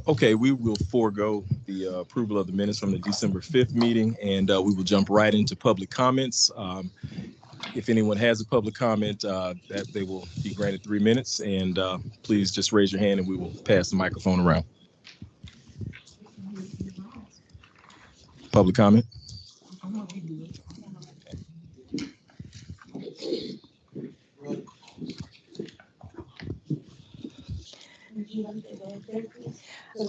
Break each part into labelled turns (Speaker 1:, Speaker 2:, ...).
Speaker 1: Okay, we will forego the approval of the minutes from the December 5th meeting, and we will jump right into public comments. If anyone has a public comment, that they will be granted 3 minutes, and please just raise your hand and we will pass the microphone around. Public comment?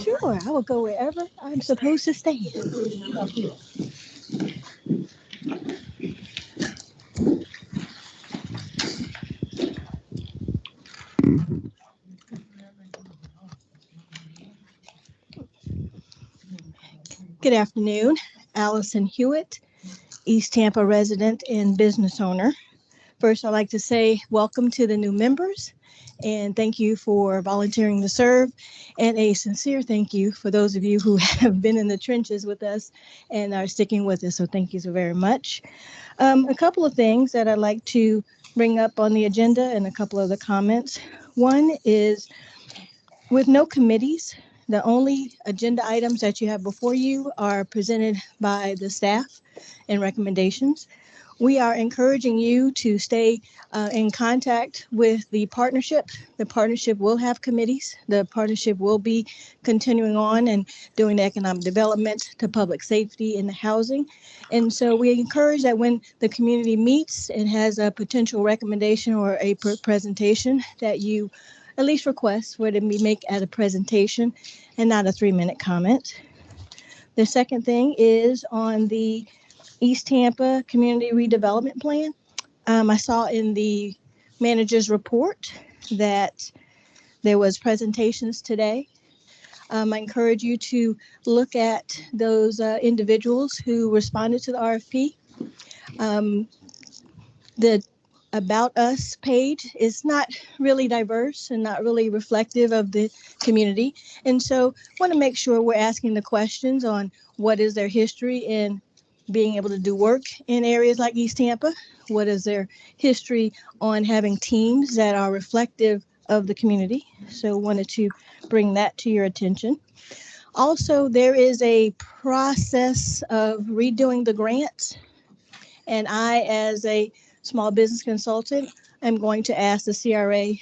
Speaker 2: Sure, I will go wherever I'm supposed to stand. Good afternoon, Allison Hewitt, East Tampa resident and business owner. First, I'd like to say welcome to the new members and thank you for volunteering to serve, and a sincere thank you for those of you who have been in the trenches with us and are sticking with us. So thank you so very much. A couple of things that I'd like to bring up on the agenda and a couple of the comments. One is with no committees, the only agenda items that you have before you are presented by the staff and recommendations. We are encouraging you to stay in contact with the partnership. The partnership will have committees. The partnership will be continuing on and doing the economic development to public safety and the housing. And so we encourage that when the community meets and has a potential recommendation or a presentation, that you at least request for it to be make at a presentation and not a 3-minute comment. The second thing is on the East Tampa Community Redevelopment Plan. I saw in the manager's report that there was presentations today. I encourage you to look at those individuals who responded to the RFP. The About Us page is not really diverse and not really reflective of the community. And so want to make sure we're asking the questions on what is their history in being able to do work in areas like East Tampa? What is their history on having teams that are reflective of the community? So wanted to bring that to your attention. Also, there is a process of redoing the grants. And I, as a small business consultant, am going to ask the CRA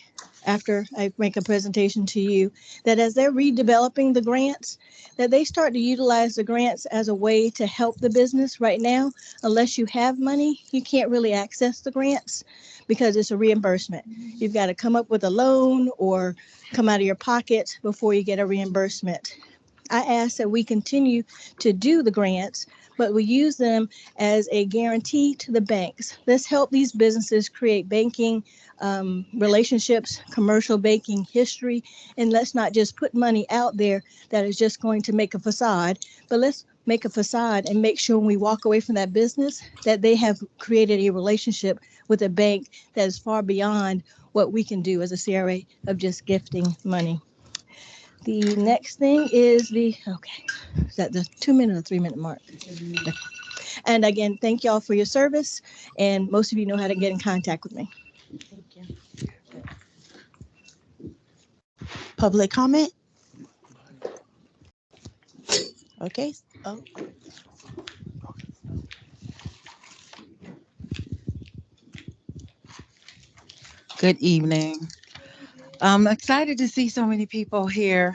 Speaker 2: after I make a presentation to you that as they're redeveloping the grants, that they start to utilize the grants as a way to help the business. Right now, unless you have money, you can't really access the grants because it's a reimbursement. You've got to come up with a loan or come out of your pocket before you get a reimbursement. I ask that we continue to do the grants, but we use them as a guarantee to the banks. Let's help these businesses create banking relationships, commercial banking history, and let's not just put money out there that is just going to make a facade, but let's make a facade and make sure when we walk away from that business that they have created a relationship with a bank that is far beyond what we can do as a CRA of just gifting money. The next thing is is that the 2-minute or 3-minute mark? And again, thank y'all for your service. And most of you know how to get in contact with me.
Speaker 3: Public comment? Okay. Oh. Good evening. I'm excited to see so many people here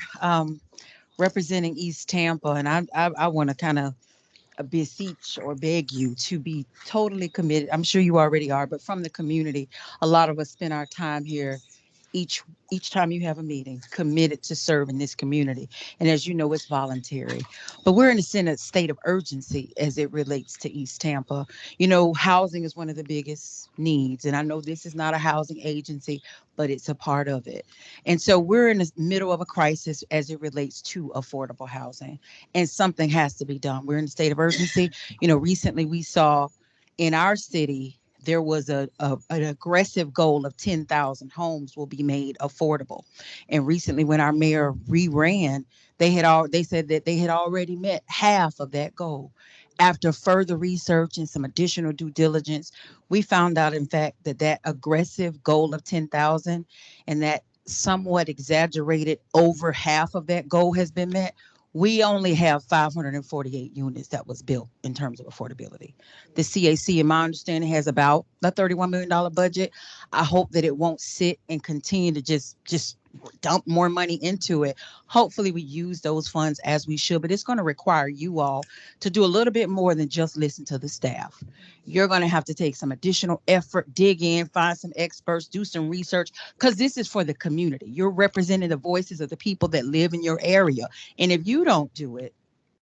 Speaker 3: representing East Tampa, and I want to kind of beseech or beg you to be totally committed. I'm sure you already are, but from the community, a lot of us spend our time here each time you have a meeting, committed to serve in this community. And as you know, it's voluntary. But we're in a state of urgency as it relates to East Tampa. You know, housing is one of the biggest needs. And I know this is not a housing agency, but it's a part of it. And so we're in the middle of a crisis as it relates to affordable housing. And something has to be done. We're in a state of urgency. You know, recently we saw in our city there was an aggressive goal of 10,000 homes will be made affordable. And recently, when our mayor re-ran, they said that they had already met half of that goal. After further research and some additional due diligence, we found out, in fact, that that aggressive goal of 10,000 and that somewhat exaggerated over half of that goal has been met. We only have 548 units that was built in terms of affordability. The CAC, in my understanding, has about a $31 million budget. I hope that it won't sit and continue to just dump more money into it. Hopefully we use those funds as we should, but it's going to require you all to do a little bit more than just listen to the staff. You're going to have to take some additional effort, dig in, find some experts, do some research, because this is for the community. You're representing the voices of the people that live in your area. And if you don't do it,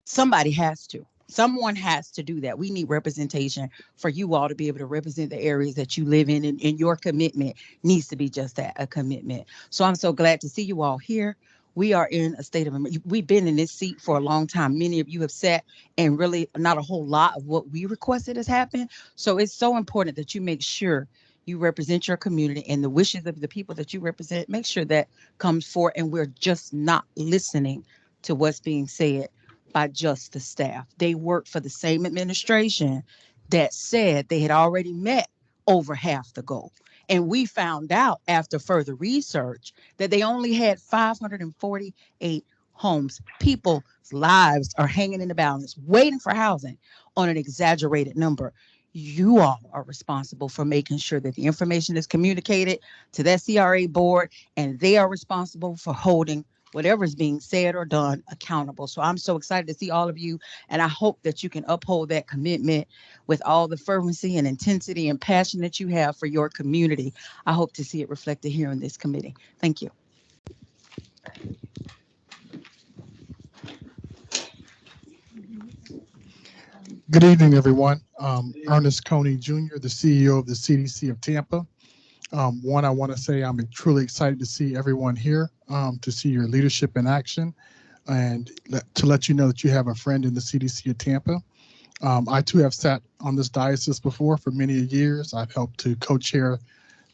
Speaker 3: somebody has to. Someone has to do that. We need representation for you all to be able to represent the areas that you live in, and your commitment needs to be just that, a commitment. So I'm so glad to see you all here. We are in a state of we've been in this seat for a long time. Many of you have sat, and really not a whole lot of what we requested has happened. So it's so important that you make sure you represent your community and the wishes of the people that you represent. Make sure that comes forward, and we're just not listening to what's being said by just the staff. They worked for the same administration that said they had already met over half the goal. And we found out after further research that they only had 548 homes. People's lives are hanging in the balance, waiting for housing on an exaggerated number. You all are responsible for making sure that the information is communicated to that CRA board, and they are responsible for holding whatever is being said or done accountable. So I'm so excited to see all of you, and I hope that you can uphold that commitment with all the fervency and intensity and passion that you have for your community. I hope to see it reflected here in this committee. Thank you.
Speaker 4: Good evening, everyone. Ernest Coney Jr., the CEO of the CDC of Tampa. One, I want to say I'm truly excited to see everyone here, to see your leadership in action, and to let you know that you have a friend in the CDC of Tampa. I too have sat on this diocese before for many years. I've helped to co-chair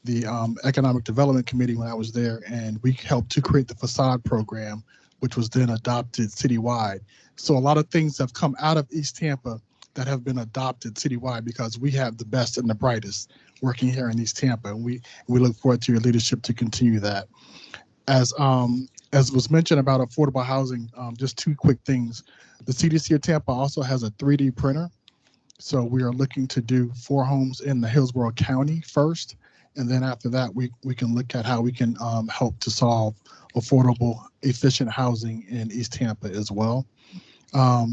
Speaker 4: the Economic Development Committee when I was there, and we helped to create the facade program, which was then adopted citywide. So a lot of things have come out of East Tampa that have been adopted citywide because we have the best and the brightest working here in East Tampa, and we look forward to your leadership to continue that. As was mentioned about affordable housing, just two quick things. The CDC of Tampa also has a 3D printer, so we are looking to do 4 homes in the Hillsborough County first, and then after that, we can look at how we can help to solve affordable, efficient housing in East Tampa as well.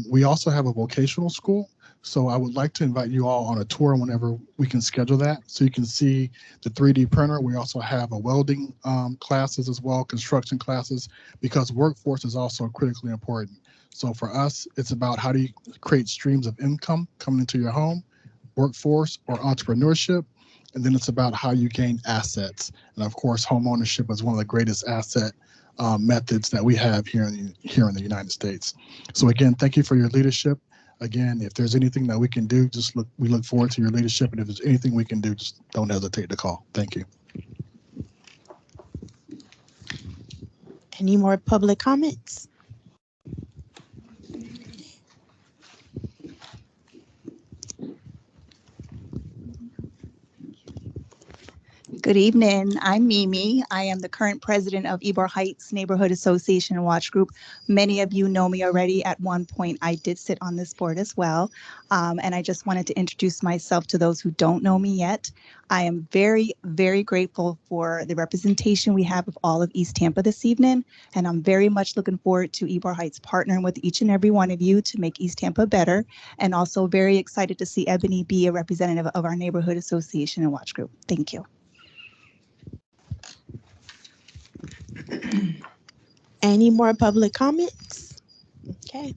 Speaker 4: We also have a vocational school, so I would like to invite you all on a tour whenever we can schedule that, so you can see the 3D printer. We also have a welding classes as well, construction classes, because workforce is also critically important. So for us, it's about how do you create streams of income coming into your home, workforce or entrepreneurship, and then it's about how you gain assets. And of course, home ownership is one of the greatest asset methods that we have here in the United States. So again, thank you for your leadership. Again, if there's anything that we can do, we look forward to your leadership. And if there's anything we can do, just don't hesitate to call. Thank you.
Speaker 5: Any more public comments?
Speaker 6: Good evening. I'm Mimi. I am the current president of Ybor Heights Neighborhood Association and Watch Group. Many of you know me already. At one point, I did sit on this board as well. And I just wanted to introduce myself to those who don't know me yet. I am very, very grateful for the representation we have of all of East Tampa this evening. And I'm very much looking forward to Ybor Heights partnering with each and every one of you to make East Tampa better. And also very excited to see Ebony be a representative of our Neighborhood Association and Watch Group. Thank you.
Speaker 5: Any more public comments? Okay.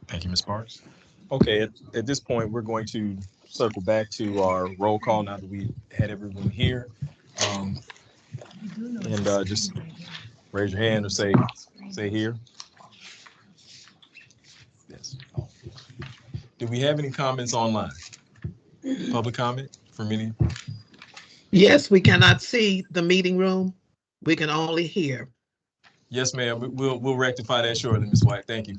Speaker 1: Thank you, Ms. Parks. Okay, at this point, we're going to circle back to our roll call now that we had everyone here. And just raise your hand or say here. Yes. Do we have any comments online? Public comment from any?
Speaker 7: Yes, we cannot see the meeting room. We can only hear.
Speaker 1: Yes, ma'am. We'll rectify that shortly, Ms. White. Thank you.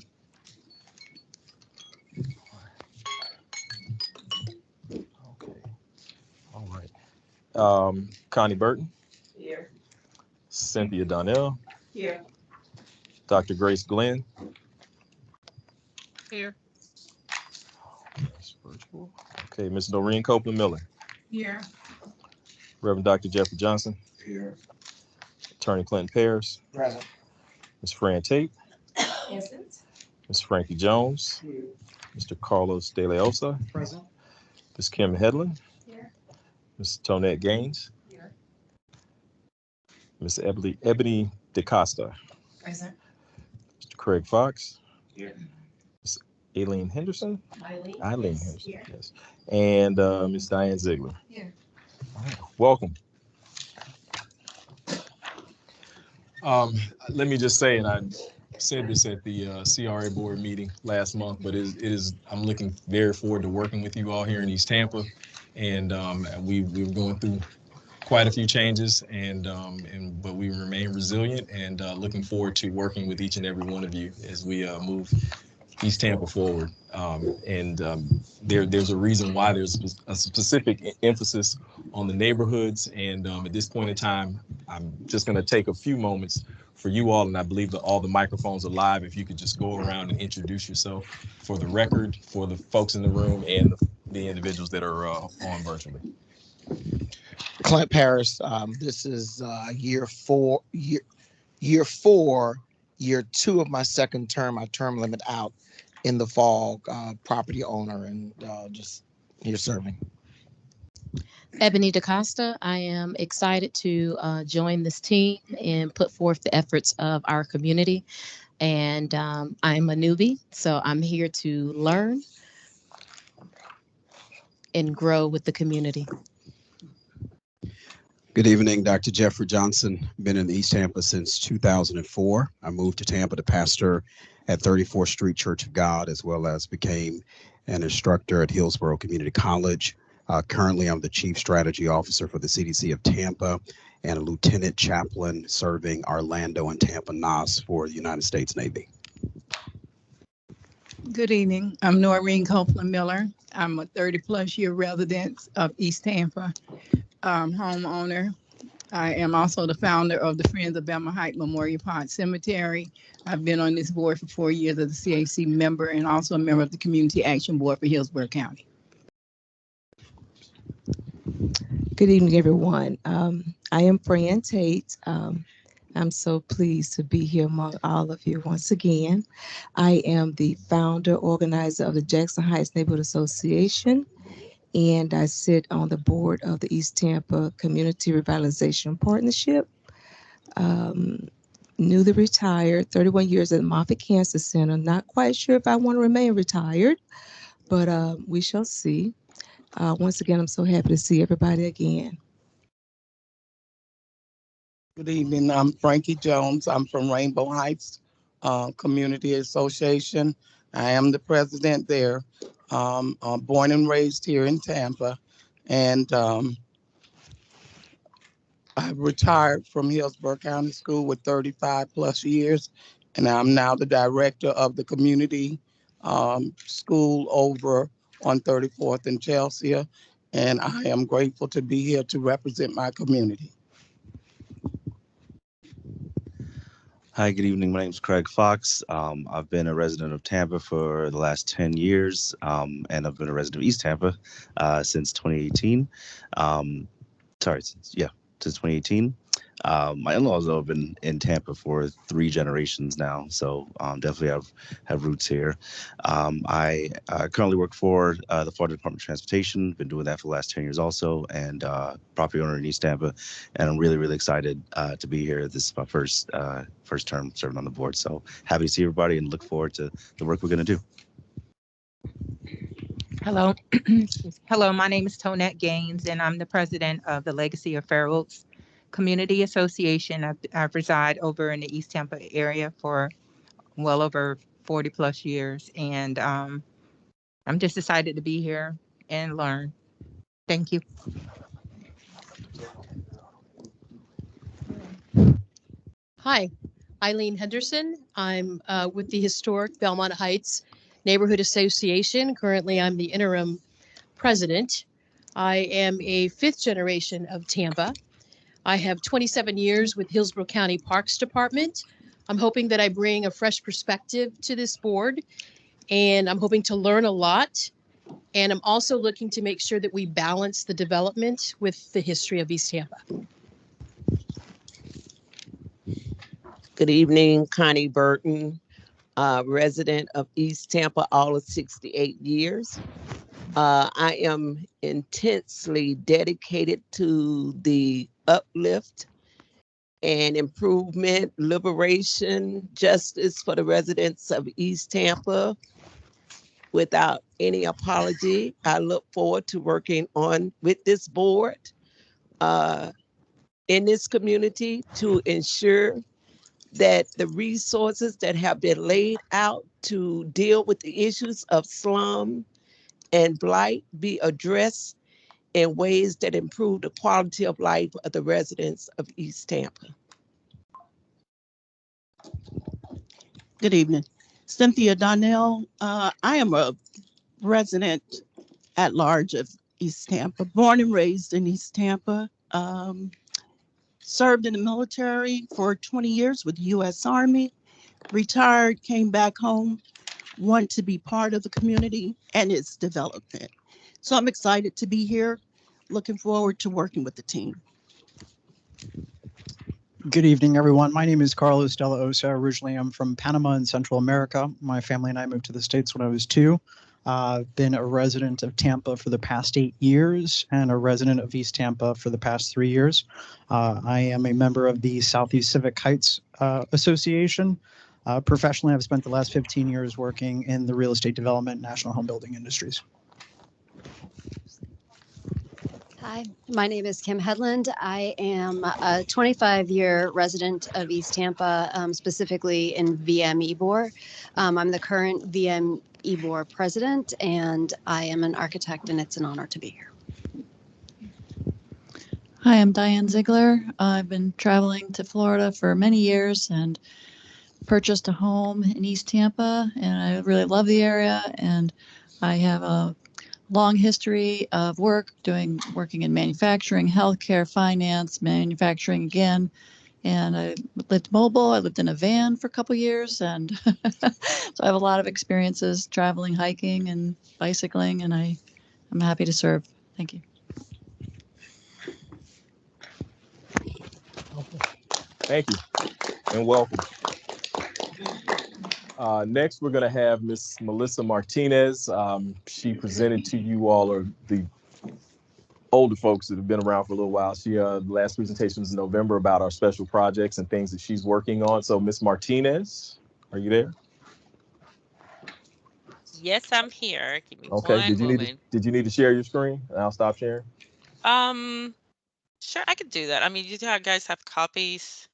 Speaker 1: Okay. All right. Connie Burton.
Speaker 8: Here.
Speaker 1: Cynthia Donnell.
Speaker 8: Here.
Speaker 1: Dr. Grace Glenn.
Speaker 8: Here.
Speaker 1: Okay, Ms. Doreen Copeland Miller.
Speaker 8: Here.
Speaker 1: Reverend Dr. Jeffrey Johnson.
Speaker 9: Here.
Speaker 1: Attorney Clinton Pears.
Speaker 9: Present.
Speaker 1: Ms. Fran Tate.
Speaker 8: Present.
Speaker 1: Ms. Frankie Jones.
Speaker 9: Here.
Speaker 1: Mr. Carlos De Leosa.
Speaker 9: Present.
Speaker 1: Ms. Kim Hedlund.
Speaker 8: Here.
Speaker 1: Ms. Tonette Gaines.
Speaker 8: Here.
Speaker 1: Ms. Ebony DeCosta.
Speaker 8: Present.
Speaker 1: Mr. Craig Fox.
Speaker 9: Here.
Speaker 1: Ms. Aileen Henderson. Eileen
Speaker 8: Yes.
Speaker 1: Henderson,
Speaker 8: Here.
Speaker 1: yes. And Ms. Diane Ziegler.
Speaker 8: Here.
Speaker 1: All right, welcome. Let me just say, and I said this at the CRA board meeting last month, but I'm looking very forward to working with you all here in East Tampa. And we're going through quite a few changes, but we remain resilient and looking forward to working with each and every one of you as we move East Tampa forward. There's a reason why there's a specific emphasis on the neighborhoods. And at this point in time, I'm just going to take a few moments for you all, and I believe that all the microphones are live. If you could just go around and introduce yourself for the record, for the folks in the room and the individuals that are on virtually.
Speaker 9: Clint Paris. This is year four, year two of my second term. My term limit out in the fall. Property owner and just here serving.
Speaker 10: Ebony DaCosta. I am excited to join this team and put forth the efforts of our community. And I'm a newbie, so I'm here to learn and grow with the community.
Speaker 11: Good evening, Dr. Jeffrey Johnson. Been in East Tampa since 2004. I moved to Tampa to pastor at 34th Street Church of God, as well as became an instructor at Hillsborough Community College. Currently, I'm the Chief Strategy Officer for the CDC of Tampa and a Lieutenant Chaplain serving Orlando and Tampa NOS for the United States Navy.
Speaker 8: Good evening. I'm Noreen Copeland Miller. I'm a 30-plus year resident of East Tampa, homeowner. I am also the founder of the Friends of Belmont Heights Memorial Park Cemetery. I've been on this board for 4 years as a CAC member and also a member of the Community Action Board for Hillsborough County.
Speaker 12: Good evening, everyone. I am Fran Tate. I'm so pleased to be here among all of you once again. I am the founder, organizer of the Jackson Heights Neighborhood Association, and I sit on the board of the East Tampa Community Revitalization Partnership. Newly retired, 31 years at Moffitt Cancer Center. Not quite sure if I want to remain retired, but we shall see. Once again, I'm so happy to see everybody again.
Speaker 13: Good evening. I'm Frankie Jones. I'm from Rainbow Heights Community Association. I am the president there. I'm born and raised here in Tampa, and I retired from Hillsborough County School with 35 plus years, and I'm now the director of the community school over on 34th and Chelsea, and I am grateful to be here to represent my community.
Speaker 14: Hi, good evening. My name is Craig Fox. I've been a resident of Tampa for the last 10 years, and I've been a resident of East Tampa since 2018. Since 2018. My in-laws though have been in Tampa for 3 generations now, so definitely have roots here. I currently work for the Florida Department of Transportation. Been doing that for the last 10 years also, and property owner in East Tampa. And I'm really, really excited to be here. This is my first term serving on the board, so happy to see everybody and look forward to the work we're going to do.
Speaker 15: Hello. Hello, my name is Tonette Gaines, and I'm the president of the Legacy of Fair Oaks Community Association. I reside over in the East Tampa area for well over 40 plus years. And I'm just excited to be here and learn. Thank you.
Speaker 16: Hi, Eileen Henderson. I'm with the historic Belmont Heights Neighborhood Association. Currently, I'm the interim president. I am a fifth generation of Tampa. I have 27 years with Hillsborough County Parks Department. I'm hoping that I bring a fresh perspective to this board, and I'm hoping to learn a lot. And I'm also looking to make sure that we balance the development with the history of East Tampa.
Speaker 17: Good evening, Connie Burton, resident of East Tampa all of 68 years. I am intensely dedicated to the uplift and improvement, liberation, justice for the residents of East Tampa. Without any apology, I look forward to working on with this board in this community to ensure that the resources that have been laid out to deal with the issues of slum and blight be addressed in ways that improve the quality of life of the residents of East Tampa.
Speaker 18: Good evening. Cynthia Donnell. I am a resident at large of East Tampa, born and raised in East Tampa. Served in the military for 20 years with the U.S. Army, retired, came back home, want to be part of the community and its development. So I'm excited to be here, looking forward to working with the team.
Speaker 19: Good evening, everyone. My name is Carlos de la Osa. Originally, I'm from Panama in Central America. My family and I moved to the States when I was 2. I've been a resident of Tampa for the past 8 years and a resident of East Tampa for the past 3 years. I am a member of the Southeast Civic Heights Association. Professionally, I've spent the last 15 years working in the real estate development, national home building industries.
Speaker 20: Hi, my name is Kim Headland. I am a 25-year resident of East Tampa, specifically in VM Ybor. I'm the current VM Ybor president, and I am an architect, and it's an honor to be here.
Speaker 21: Hi, I'm Diane Ziegler. I've been traveling to Florida for many years and purchased a home in East Tampa, and I really love the area, and I have a long history of working in manufacturing, healthcare, finance, manufacturing again. And I lived mobile. I lived in a van for a couple years. And so I have a lot of experiences traveling, hiking and bicycling, and I'm happy to serve. Thank you.
Speaker 1: Thank you and welcome. Next, we're going to have Miss Melissa Martinez. She presented to you all, or the older folks that have been around for a little while. She the last presentation was in November about our special projects and things that she's working on. So Miss Martinez, are you there?
Speaker 22: Yes, I'm here. Give me
Speaker 1: Okay.
Speaker 22: one moment.
Speaker 1: Did you need to share your screen? And I'll stop sharing.
Speaker 22: Sure, I could do that. I mean, you guys have copies.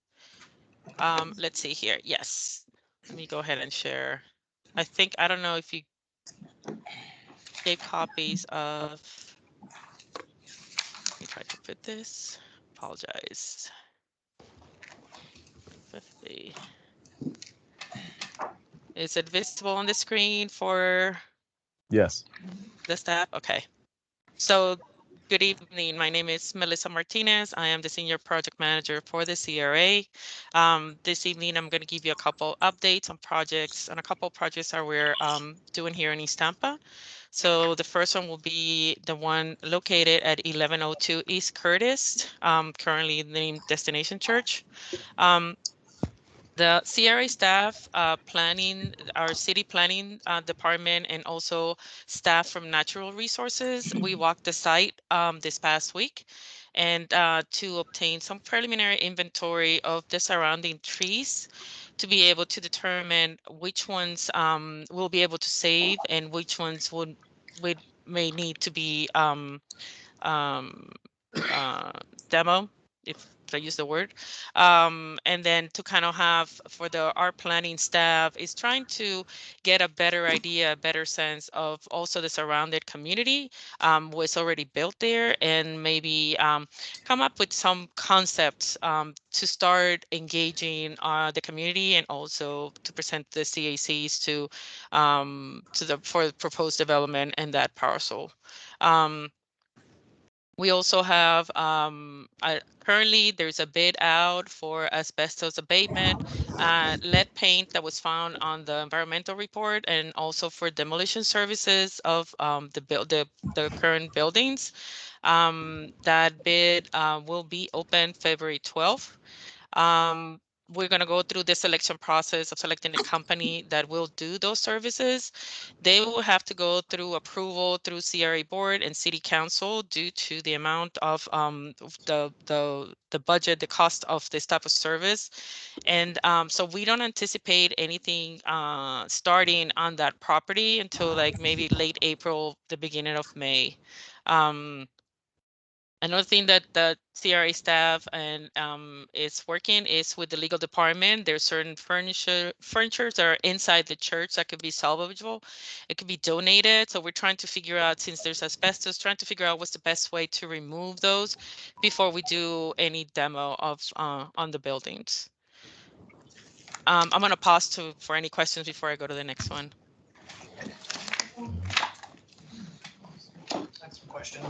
Speaker 22: Let's see here. Yes. Let me go ahead and share. I don't know if you gave copies of, let me try to put this. Apologize. 50. Is it visible on the screen for
Speaker 1: Yes.
Speaker 22: the staff? Okay. So good evening. My name is Melissa Martinez. I am the Senior Project Manager for the CRA. This evening, I'm going to give you a couple updates on projects and a couple projects that we're doing here in East Tampa. So the first one will be the one located at 1102 East Curtis, currently named Destination Church. The CRA staff, planning, our city planning department, and also staff from natural resources, we walked the site this past week and to obtain some preliminary inventory of the surrounding trees to be able to determine which ones we'll be able to save and which ones may need to be demo, if did I use the word? And then to kind of have for our planning staff is trying to get a better idea, a better sense of also the surrounded community, what's already built there, and maybe come up with some concepts to start engaging the community and also to present the CACs for proposed development in that parcel. We also have currently there's a bid out for asbestos abatement, lead paint that was found on the environmental report, and also for demolition services of the current buildings. That bid will be open February 12th. We're going to go through the selection process of selecting a company that will do those services. They will have to go through approval through CRA board and city council due to the amount of the budget, the cost of this type of service. And so we don't anticipate anything starting on that property until like maybe late April, the beginning of May. Another thing that the CRA staff and is working is with the legal department. There's certain furnitures that are inside the church that could be salvageable. It could be donated. So we're trying to figure out, since there's asbestos, trying to figure out what's the best way to remove those before we do any demo of on the buildings. I'm going to pause for any questions before I go to the next one.
Speaker 2: That's some questions.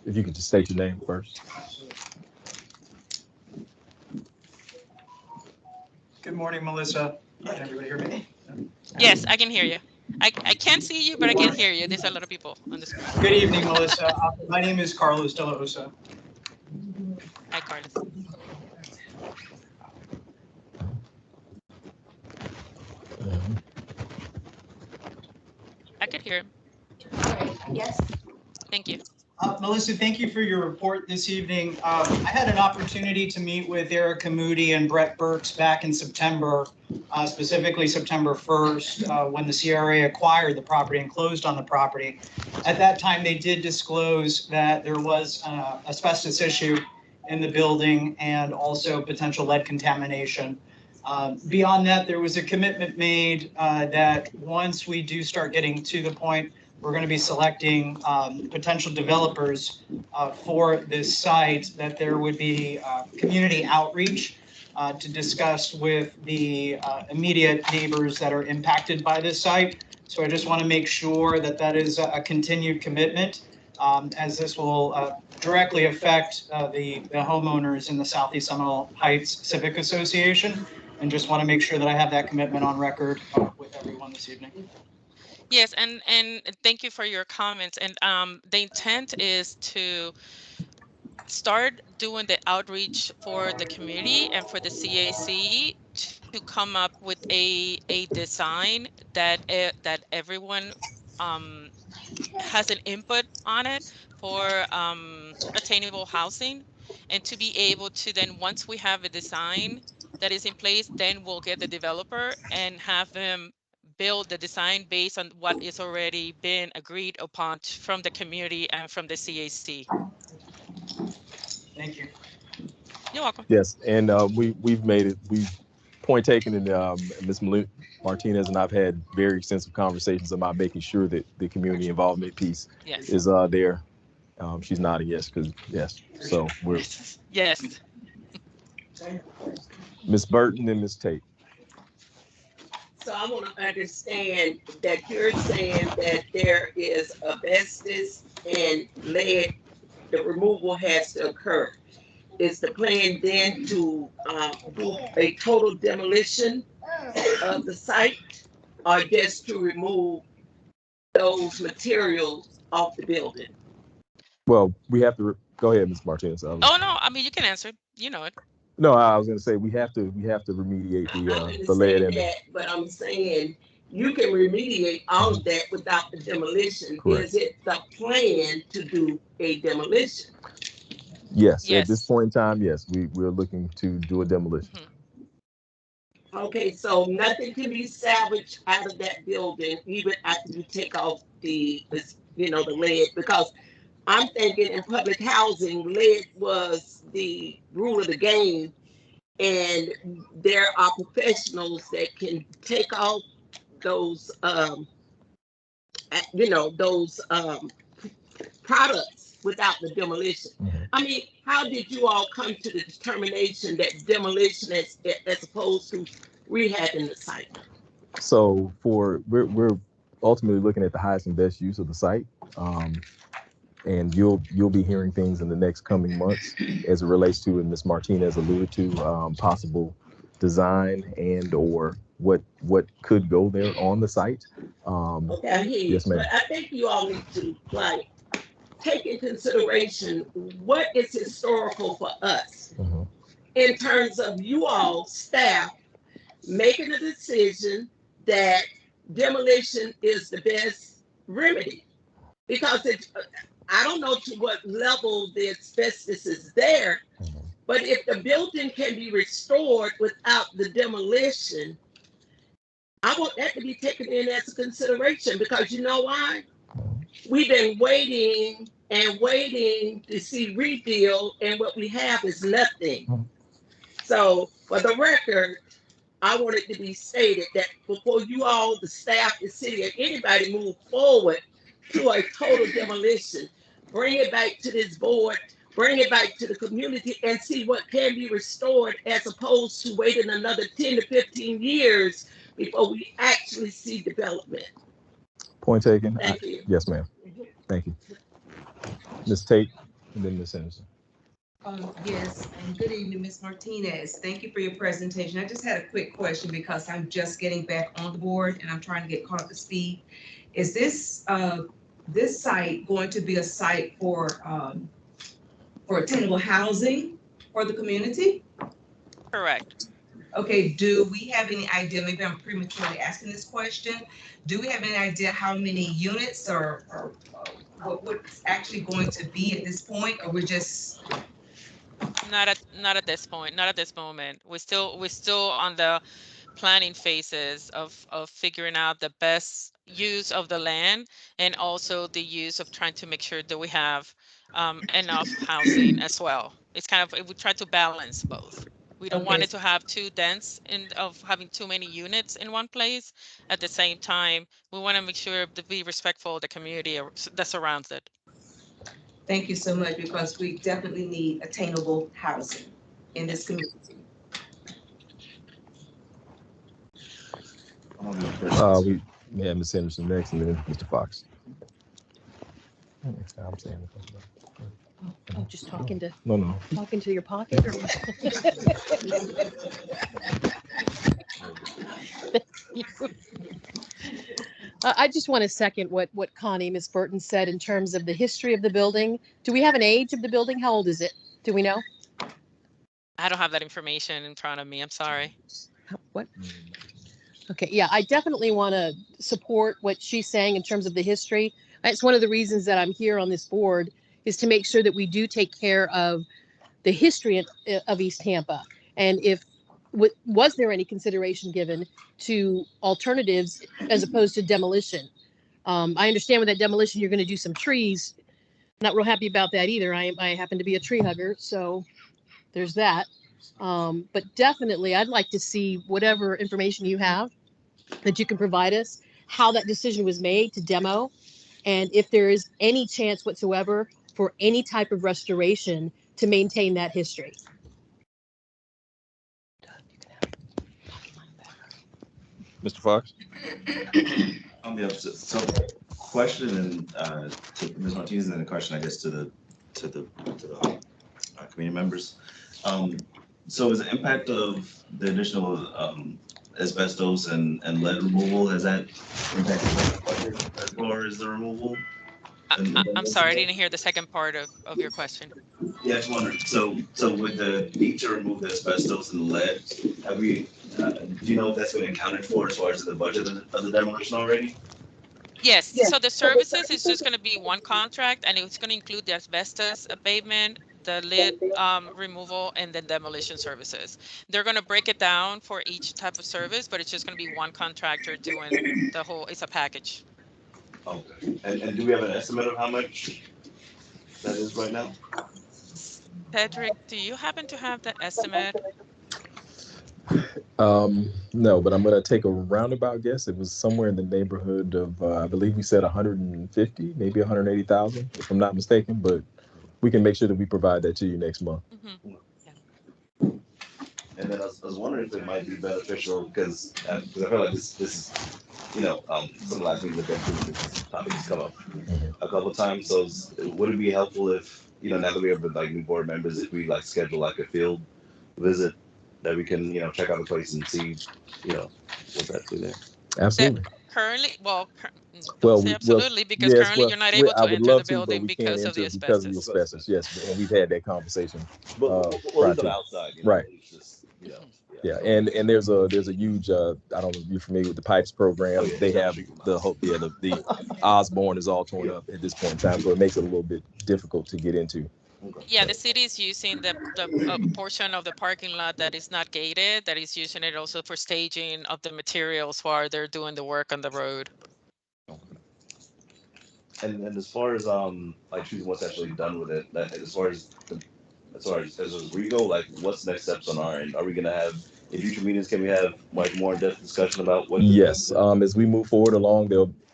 Speaker 1: If you could just state your name first.
Speaker 2: Good morning, Melissa. Can everybody hear me?
Speaker 22: Yes, I can hear you. I can't see you, but I can hear you. There's a lot of people on the screen.
Speaker 2: Good evening, Melissa. My name is Carlos de la Osa.
Speaker 22: Hi, Carlos. I could hear him.
Speaker 2: Yes.
Speaker 22: Thank you.
Speaker 2: Melissa, thank you for your report this evening. I had an opportunity to meet with Erica Moody and Brett Burks back in September, specifically September 1st, when the CRA acquired the property and closed on the property. At that time, they did disclose that there was an asbestos issue in the building and also potential lead contamination. Beyond that, there was a commitment made that once we do start getting to the point we're going to be selecting potential developers for this site, that there would be community outreach to discuss with the immediate neighbors that are impacted by this site. So I just want to make sure that that is a continued commitment, as this will directly affect the homeowners in the Southeast Seminole Heights Civic Association, and just want to make sure that I have that commitment on record with everyone this evening.
Speaker 22: Yes, and thank you for your comments. And the intent is to start doing the outreach for the community and for the CAC to come up with a design that that everyone has an input on it for attainable housing, and to be able to then, once we have a design that is in place, then we'll get the developer and have them build the design based on what is already been agreed upon from the community and from the CAC.
Speaker 2: Thank you.
Speaker 22: You're welcome.
Speaker 1: Yes, and we've made it. Point taken, and Ms. Martinez and I've had very extensive conversations about making sure that the community involvement piece is there. She's nodding yes, because yes. So we're
Speaker 22: yes.
Speaker 1: Ms. Burton and Ms. Tate.
Speaker 17: So I want to understand that you're saying that there is asbestos and lead, the removal has to occur. Is the plan then to do a total demolition of the site, or just to remove those materials off the building?
Speaker 1: Well, we have to go ahead, Ms. Martinez.
Speaker 22: Oh no, I mean you can answer. You know it.
Speaker 1: No, I was going to say we have to remediate the lead in it.
Speaker 17: But I'm saying you can remediate all of that without the demolition.
Speaker 1: Correct.
Speaker 17: Is it the plan to do a demolition?
Speaker 1: Yes, at this point in time, yes, we're looking to do a demolition.
Speaker 22: Mm-hmm.
Speaker 17: Okay, so nothing can be salvaged out of that building, even after you take off the lead, because I'm thinking in public housing, lead was the rule of the game, and there are professionals that can take out those, those products without the demolition. I mean, how did you all come to the determination that demolition as opposed to rehabbing the site?
Speaker 1: So we're ultimately looking at the highest and best use of the site. And you'll be hearing things in the next coming months as it relates to, and Ms. Martinez alluded to, possible design and or what could go there on the site.
Speaker 17: Okay, I hear you.
Speaker 1: Yes, ma'am.
Speaker 17: But I think you all need to take in consideration what is historical for us in terms of you all staff making a decision that demolition is the best remedy, because I don't know to what level the asbestos is there, but if the building can be restored without the demolition, I want that to be taken in as a consideration, because you know why? We've been waiting and waiting to see rebuild, and what we have is nothing. So for the record, I want it to be stated that before you all, the staff, the city, or anybody move forward to a total demolition, bring it back to this board, bring it back to the community, and see what can be restored, as opposed to waiting another 10 to 15 years before we actually see development.
Speaker 1: Point taken.
Speaker 17: Thank you.
Speaker 1: Yes, ma'am. Thank you. Ms. Tate, and then Ms. Henderson.
Speaker 3: Yes, and good evening, Ms. Martinez. Thank you for your presentation. I just had a quick question because I'm just getting back on the board and I'm trying to get caught up to speed. Is this this site going to be a site for attainable housing for the community?
Speaker 22: Correct.
Speaker 3: Okay, do we have any idea, maybe I'm prematurely asking this question, do we have any idea how many units or what's actually going to be at this point, or we're just
Speaker 22: Not at this point, not at this moment. We're still on the planning phases of figuring out the best use of the land, and also the use of trying to make sure that we have enough housing as well. It's kind of, we try to balance both. We don't want it to have too dense of having too many units in one place. At the same time, we want to make sure to be respectful of the community that surrounds it.
Speaker 3: Thank you so much, because we definitely need attainable housing in this community.
Speaker 1: We have Ms. Henderson next, and then Mr. Fox. I'm saying.
Speaker 16: Oh, just talking to
Speaker 1: No.
Speaker 16: talking to your pocket. Or I just want to second what Connie, Ms. Burton said in terms of the history of the building. Do we have an age of the building? How old is it? Do we know?
Speaker 22: I don't have that information in front of me. I'm sorry.
Speaker 16: What? Okay, yeah, I definitely want to support what she's saying in terms of the history. It's one of the reasons that I'm here on this board, is to make sure that we do take care of the history of East Tampa. And if was there any consideration given to alternatives as opposed to demolition? I understand with that demolition, you're going to do some trees. Not real happy about that either. I happen to be a tree hugger, so there's that. But definitely, I'd like to see whatever information you have that you can provide us, how that decision was made to demo, and if there is any chance whatsoever for any type of restoration to maintain that history.
Speaker 1: Mr. Fox?
Speaker 4: So question to Ms. Martinez, and then a question, I guess, to the community members. So is the impact of the additional asbestos and lead removal, has that impacted the budget as far as the removal?
Speaker 22: I'm sorry, I didn't hear the second part of your question.
Speaker 4: Yeah, I just wondered. So with the need to remove the asbestos and the lead, have we? Do you know if that's been accounted for as far as the budget of the demolition already?
Speaker 22: Yes, so the services is just going to be one contract, and it's going to include the asbestos abatement, the lead removal, and then demolition services. They're going to break it down for each type of service, but it's just going to be one contractor doing the whole, it's a package.
Speaker 4: Okay. And do we have an estimate of how much that is right now?
Speaker 22: Cedric, do you happen to have the estimate?
Speaker 1: No, but I'm going to take a roundabout guess. It was somewhere in the neighborhood of, I believe we said 150, maybe 180,000, if I'm not mistaken. But we can make sure that we provide that to you next month.
Speaker 4: And then I was wondering if it might be beneficial because I feel like this is some of the last things I've been through, this topic has come up a couple of times. So would it be helpful if now that we have like new board members, if we like schedule like a field visit that we can check out the place and see what's actually there?
Speaker 1: Absolutely.
Speaker 22: Currently, well, don't
Speaker 1: Well,
Speaker 22: say
Speaker 1: well,
Speaker 22: absolutely because
Speaker 1: yes.
Speaker 22: currently
Speaker 1: Well,
Speaker 22: you're not able
Speaker 1: I
Speaker 22: to
Speaker 1: would
Speaker 22: enter the
Speaker 1: love to, but
Speaker 22: building
Speaker 1: we can't
Speaker 22: because of the
Speaker 1: enter because of the
Speaker 22: asbestos.
Speaker 1: asbestos. Yes, and we've had that conversation.
Speaker 4: But
Speaker 1: prior
Speaker 4: leave them
Speaker 1: to.
Speaker 4: outside,
Speaker 1: Right.
Speaker 4: It's just
Speaker 1: Yeah, and there's a huge I don't know if you're familiar with the pipes program.
Speaker 4: Oh, yeah,
Speaker 1: They
Speaker 4: it's
Speaker 1: have the whole the Osborne is all torn up at this point in time, so it makes it a little bit difficult to get into.
Speaker 22: Yeah, the city is using the portion of the parking lot that is not gated, that is using it also for staging of the materials while they're doing the work on the road.
Speaker 4: And as far as like choosing what's actually done with it, that as far as we go, like what's next steps on our end? Are we gonna have in future meetings? Can we have like more in-depth discussion about what?
Speaker 1: Yes, as we move forward along,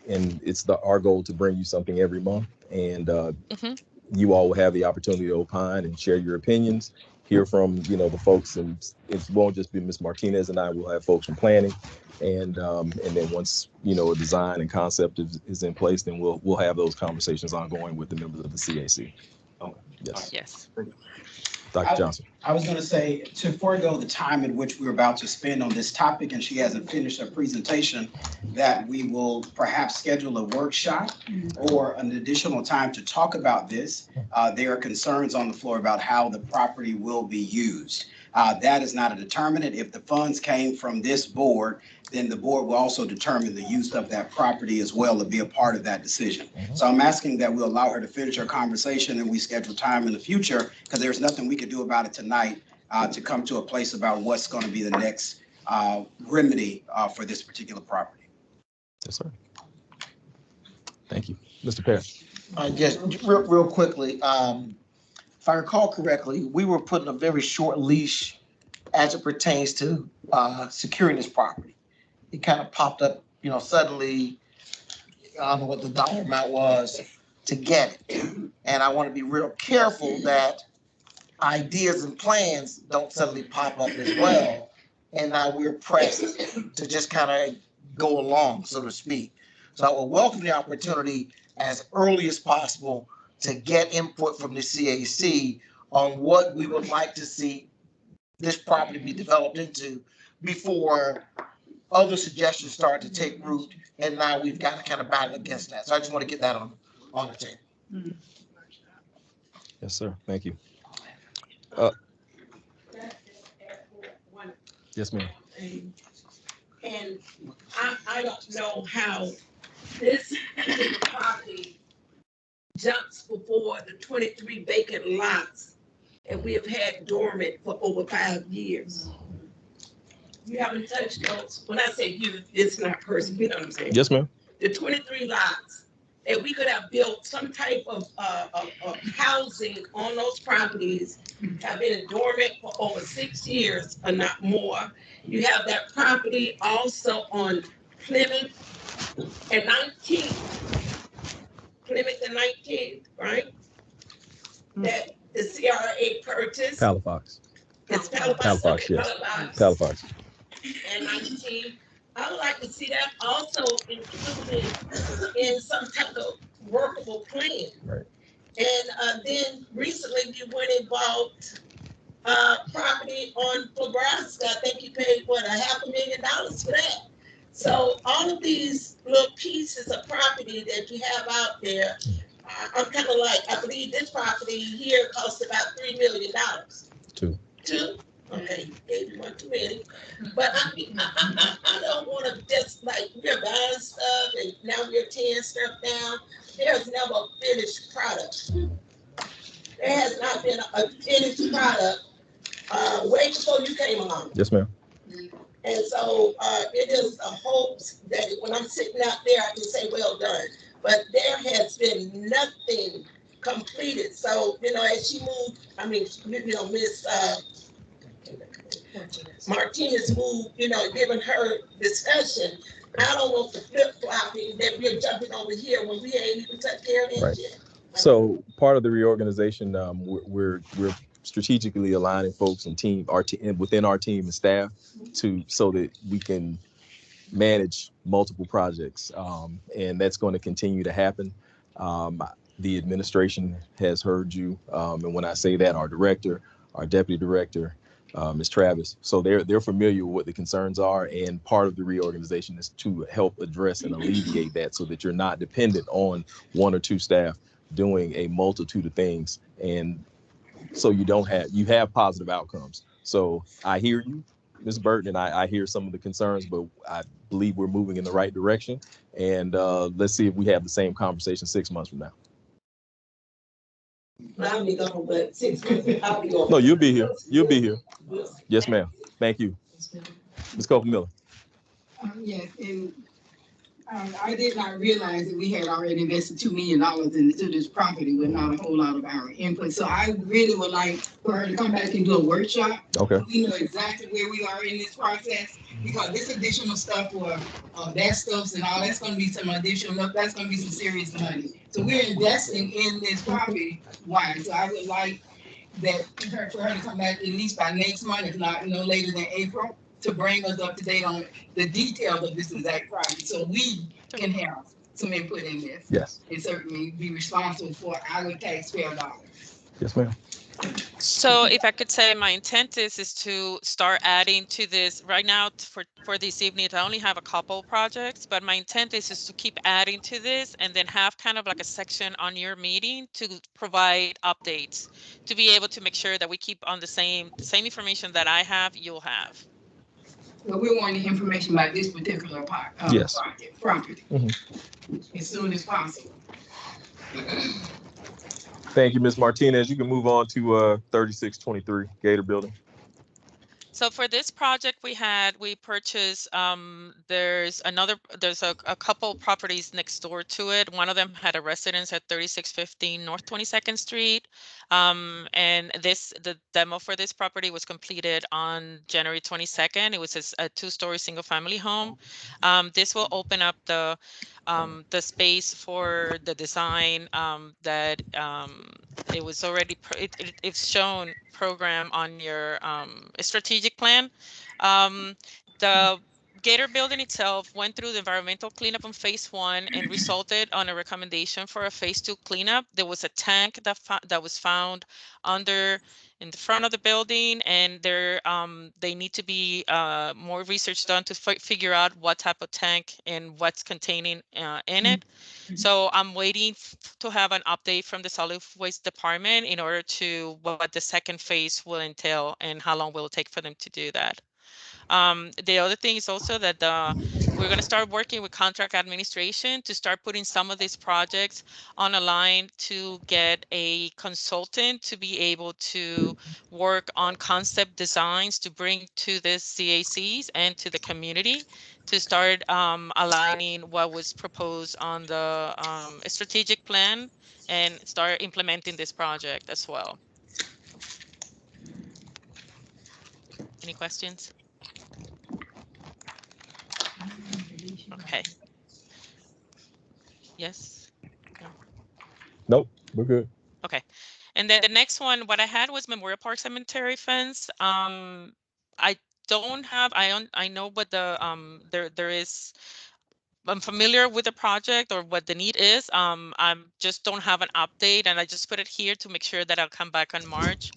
Speaker 1: and it's our goal to bring you something every month, and you all will have the opportunity to opine and share your opinions, hear from the folks, and it won't just be Ms. Martinez and I. We'll have folks from planning, and then once a design and concept is in place, then we'll have those conversations ongoing with the members of the CAC.
Speaker 4: Okay.
Speaker 1: Yes.
Speaker 22: Yes.
Speaker 1: Dr. Johnson.
Speaker 5: I was going to say, to forego the time in which we're about to spend on this topic, and she hasn't finished her presentation, that we will perhaps schedule a workshop or an additional time to talk about this. There are concerns on the floor about how the property will be used. That is not a determinant. If the funds came from this board, then the board will also determine the use of that property as well to be a part of that decision. So I'm asking that we allow her to finish her conversation and we schedule time in the future, because there's nothing we can do about it tonight to come to a place about what's going to be the next remedy for this particular property.
Speaker 1: Yes, sir. Thank you. Mr. Perry.
Speaker 9: Just real quickly, if I recall correctly, we were put in a very short leash as it pertains to securing this property. It kind of popped up, suddenly. I don't know what the dollar amount was to get it. And I want to be real careful that ideas and plans don't suddenly pop up as well. And now we're pressed to just kind of go along, so to speak. So I will welcome the opportunity as early as possible to get input from the CAC on what we would like to see this property be developed into before other suggestions start to take root, and now we've got to kind of battle against that. So I just want to get that on the table.
Speaker 1: Yes, sir. Thank you. Yes, ma'am.
Speaker 6: And I don't know how this property jumps before the 23 vacant lots that we have had dormant for over 5 years. You haven't touched those. When I say you, it's not person, you know what I'm saying?
Speaker 1: Yes, ma'am.
Speaker 6: The 23 lots that we could have built some type of housing on those properties have been dormant for over 6 years or not more. You have that property also on Plymouth and 19th. Plymouth and 19th, right? That the CRA purchased.
Speaker 1: Palafox.
Speaker 6: It's Palafox.
Speaker 1: Palafox,
Speaker 6: Okay,
Speaker 1: yes.
Speaker 6: Palafox.
Speaker 1: Palafox.
Speaker 6: And 19. I would like to see that also included in some type of workable plan.
Speaker 1: Right.
Speaker 6: And then recently you went and bought property on Nebraska. I think you paid what, $500,000 for that. So all of these little pieces of property that you have out there, I'm kind of like, I believe this property here costs about $3 million. Two? Okay, maybe one too many. But I don't want to just like, we're buying stuff and now we're tearing stuff down. There's never a finished product. There has not been a finished product way before you came along.
Speaker 1: Yes, ma'am.
Speaker 6: And so it is a hope that when I'm sitting out there, I can say, well done. But there has been nothing completed. So, you know, as she moved, I mean, you know, Miss Martinez moved, you know, giving her discussion. I don't want the flip flopping that we're jumping over here when we ain't even took care of this
Speaker 1: Right.
Speaker 6: shit.
Speaker 1: So part of the reorganization, we're strategically aligning folks and within our team and staff so that we can manage multiple projects, and that's going to continue to happen. The administration has heard you, and when I say that, our director, our deputy director, Ms. Travis, so they're familiar with what the concerns are, and part of the reorganization is to help address and alleviate that, so that you're not dependent on one or two staff doing a multitude of things, and so you have positive outcomes. So I hear you, Ms. Burton, and I hear some of the concerns, but I believe we're moving in the right direction. And let's see if we have the same conversation 6 months from now.
Speaker 6: I'll be gone, but 6 months, I'll be gone.
Speaker 1: No, you'll be here. You'll be here. Yes, ma'am. Thank you. Ms. Copeland Miller.
Speaker 8: Yes, and I did not realize that we had already invested $2 million into this property with not a whole lot of our input. So I really would like for her to come back and do a workshop.
Speaker 1: Okay.
Speaker 8: So we know exactly where we are in this process, because this additional stuff for that stuffs and all, that's going to be some additional, that's going to be some serious money. So we're investing in this property. Why? So I would like that for her to come back at least by next month, if not no later than April, to bring us up to date on the details of this exact project, so we can have some input in this.
Speaker 1: Yes.
Speaker 8: And certainly be responsible for our taxpayer dollars.
Speaker 1: Yes, ma'am.
Speaker 22: So if I could say, my intent is to start adding to this right now for this evening. I only have a couple projects, but my intent is to keep adding to this, and then have kind of like a section on your meeting to provide updates, to be able to make sure that we keep on the same information that I have, you'll have.
Speaker 8: Well, we want the information about this particular
Speaker 1: Yes.
Speaker 8: property
Speaker 1: Mm-hmm.
Speaker 8: as soon as possible.
Speaker 1: Thank you, Ms. Martinez. You can move on to 3623 Gator Building.
Speaker 22: So for this project, we purchased, there's a couple properties next door to it. One of them had a residence at 3615 North 22nd Street. And the demo for this property was completed on January 22nd. It was a 2-story single family home. This will open up the space for the design that it was already it's shown program on your strategic plan. The Gator building itself went through the environmental cleanup on phase 1 and resulted on a recommendation for a phase 2 cleanup. There was a tank that was found in the front of the building, and they need to be more research done to figure out what type of tank and what's containing in it. So I'm waiting to have an update from the solid waste department in order to what the second phase will entail and how long will it take for them to do that. The other thing is also that we're going to start working with contract administration to start putting some of these projects on a line to get a consultant to be able to work on concept designs to bring to the CACs and to the community to start aligning what was proposed on the strategic plan and start implementing this project as well. Any questions? Okay. Yes? No?
Speaker 1: Nope, we're good.
Speaker 22: Okay. And then the next one, what I had was Memorial Park Cemetery fence. I don't have, I know what there is, I'm familiar with the project or what the need is. I just don't have an update, and I just put it here to make sure that I'll come back on March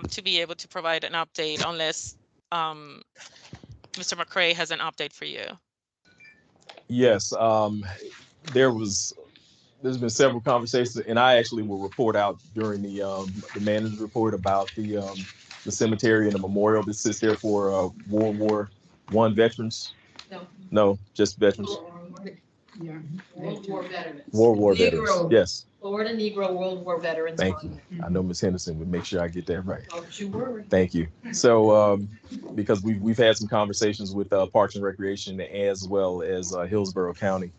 Speaker 22: to be able to provide an update unless Mr. McCray has an update for you.
Speaker 1: Yes, there's been several conversations, and I actually will report out during the manager's report about the cemetery and the memorial that sits there for World War I veterans. No, just veterans.
Speaker 16: Yeah, World War veterans.
Speaker 1: World War veterans.
Speaker 16: Negro.
Speaker 1: Yes.
Speaker 16: Florida Negro World War veterans.
Speaker 1: Thank you. I know Ms. Henderson would make sure I get that right.
Speaker 16: Don't you worry.
Speaker 1: Thank you. So, because we've had some conversations with Parks and Recreation as well as Hillsborough County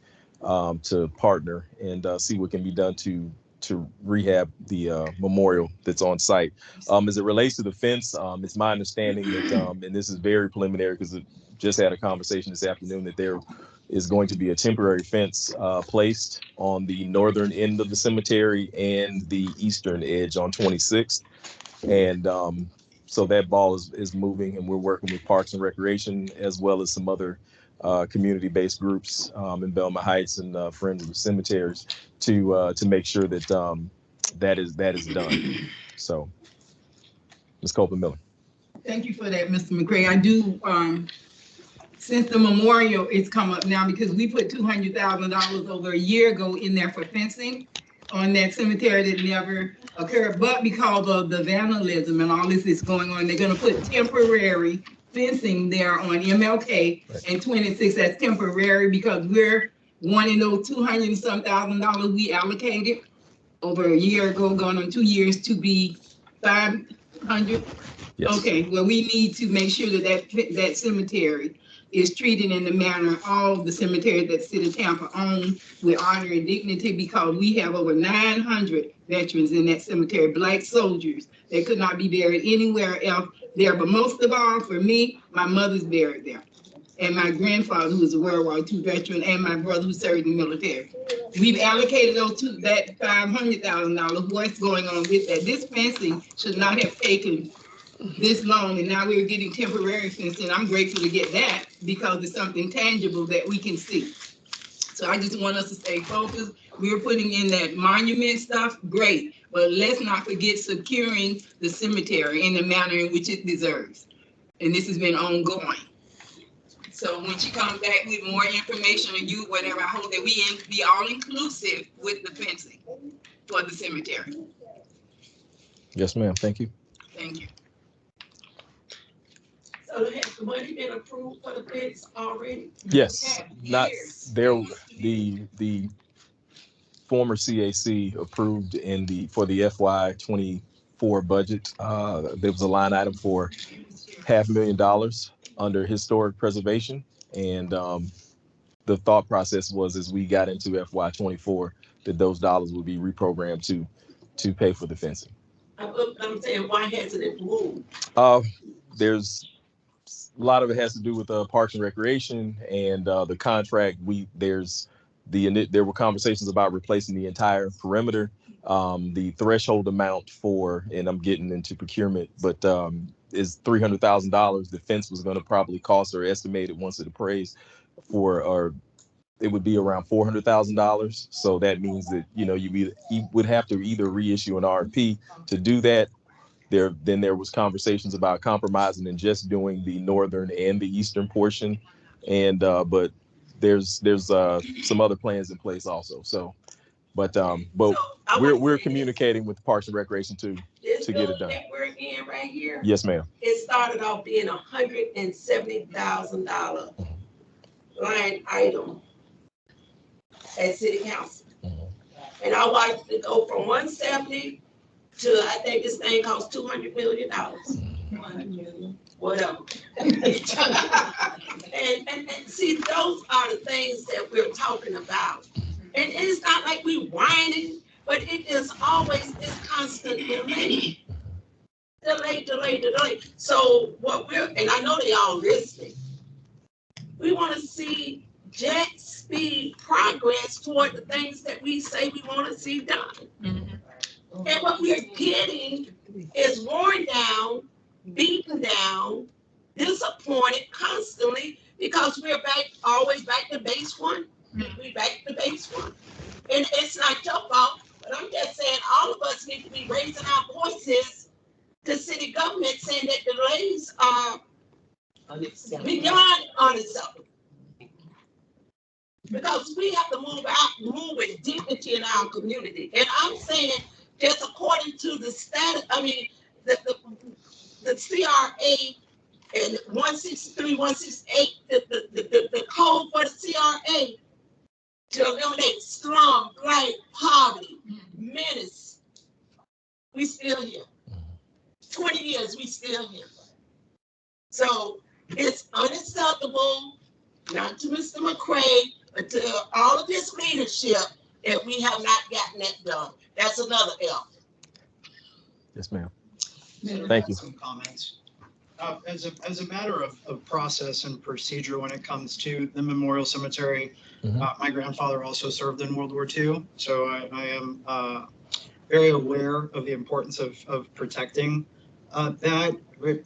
Speaker 1: to partner and see what can be done to to rehab the memorial that's on site. As it relates to the fence, it's my understanding that, and this is very preliminary because I just had a conversation this afternoon, that there is going to be a temporary fence placed on the northern end of the cemetery and the eastern edge on 26th. And so that ball is moving, and we're working with Parks and Recreation as well as some other community-based groups in Belmont Heights and Friends of the Cemeteries to make sure that that is done. So, Ms. Copeland Miller.
Speaker 7: Thank you for that, Mr. McCray. I do, since the memorial is come up now, because we put $200,000 over a year ago in there for fencing on that cemetery that never occurred, but because of the vandalism and all this is going on, they're gonna put temporary fencing there on MLK and 26. That's temporary because we're wanting those $200 and some thousand we allocated over a year ago, going on 2 years, to be 500.
Speaker 1: Yes.
Speaker 7: Okay, well, we need to make sure that cemetery is treated in the manner all the cemeteries that the city of Tampa owns with honor and dignity, because we have over 900 veterans in that cemetery, Black soldiers that could not be buried anywhere else there. But most of all, for me, my mother's buried there, and my grandfather, who was a World War II veteran, and my brother, who served in the military. We've allocated those to that $500,000. What's going on with that? This fencing should not have taken this long, and now we're getting temporary fencing. I'm grateful to get that because it's something tangible that we can see. So I just want us to stay focused. We're putting in that monument stuff, great, but let's not forget securing the cemetery in the manner in which it deserves. And this has been ongoing. So when she comes back with more information, or you, whatever, I hope that we be all inclusive with the fencing for the cemetery.
Speaker 1: Yes, ma'am. Thank you.
Speaker 7: Thank you.
Speaker 6: So has the money been approved for the fence already?
Speaker 1: Yes, not there. The former CAC approved for the FY24 budget. There was a line item for $500,000 under historic preservation, and the thought process was, as we got into FY24, that those dollars would be reprogrammed to pay for the fencing.
Speaker 6: I'm saying, why hasn't it moved?
Speaker 1: There's a lot of it has to do with Parks and Recreation and the contract. There were conversations about replacing the entire perimeter. The threshold amount for, and I'm getting into procurement, but is $300,000. The fence was going to probably cost, or estimated once it appraised, or it would be around $400,000. So that means that you would have to either reissue an RFP to do that. Then there was conversations about compromising and just doing the northern and the eastern portion, and but there's some other plans in place also. So, but we're communicating with Parks and Recreation to get it done.
Speaker 6: That we're in right here.
Speaker 1: Yes, ma'am.
Speaker 6: It started off being $170,000 line item at City Council, and I watched it go from 170 to, I think this thing costs $200 million. Whatever. and see, those are the things that we're talking about. And it's not like we whining, but it is always this constant delay. Delay. So what and I know they all listening, we want to see jet speed progress toward the things that we say we want to see done. And what we're getting is worn down, beaten down, disappointed constantly, because we're always back to base one. We back to base one. And it's not your fault, but I'm just saying all of us need to be raising our voices to city government, saying that delays are beyond unacceptable. Because we have to move with dignity in our community. And I'm saying, just according to the status, the CRA and 163, 168, the code for the CRA to eliminate slum, blight, poverty, menace, we still here. 20 years, we still here. So it's unacceptable, not to Mr. McCray, but to all of this leadership, that we have not gotten that done. That's another L.
Speaker 1: Yes, ma'am.
Speaker 2: Senator,
Speaker 1: Thank you.
Speaker 2: Some comments. As a matter of process and procedure when it comes to the Memorial Cemetery, my grandfather also served in World War II, so I am very aware of the importance of protecting that.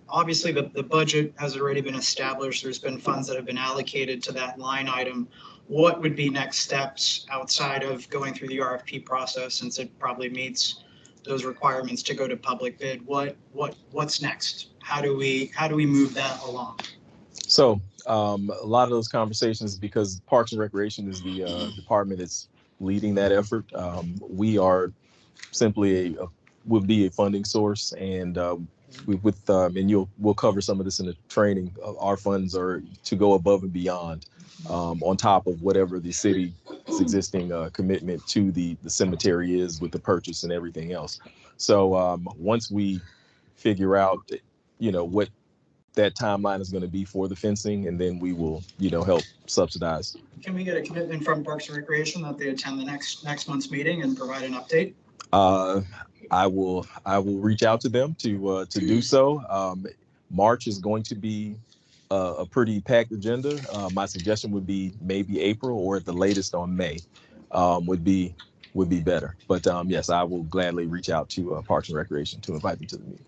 Speaker 2: Obviously, the budget has already been established. There's been funds that have been allocated to that line item. What would be next steps outside of going through the RFP process, since it probably meets those requirements to go to public bid? What's next? How do we move that along?
Speaker 1: So a lot of those conversations, because Parks and Recreation is the department that's leading that effort. We are simply will be a funding source, and we'll cover some of this in the training. Our funds are to go above and beyond, on top of whatever the city's existing commitment to the cemetery is with the purchase and everything else. So once we figure out, what that timeline is going to be for the fencing, and then we will, help subsidize.
Speaker 2: Can we get a commitment from Parks and Recreation that they attend the next month's meeting and provide an update?
Speaker 1: I will reach out to them to do so. March is going to be a pretty packed agenda. My suggestion would be maybe April, or at the latest on May, would be better. But yes, I will gladly reach out to Parks and Recreation to invite them to the meeting.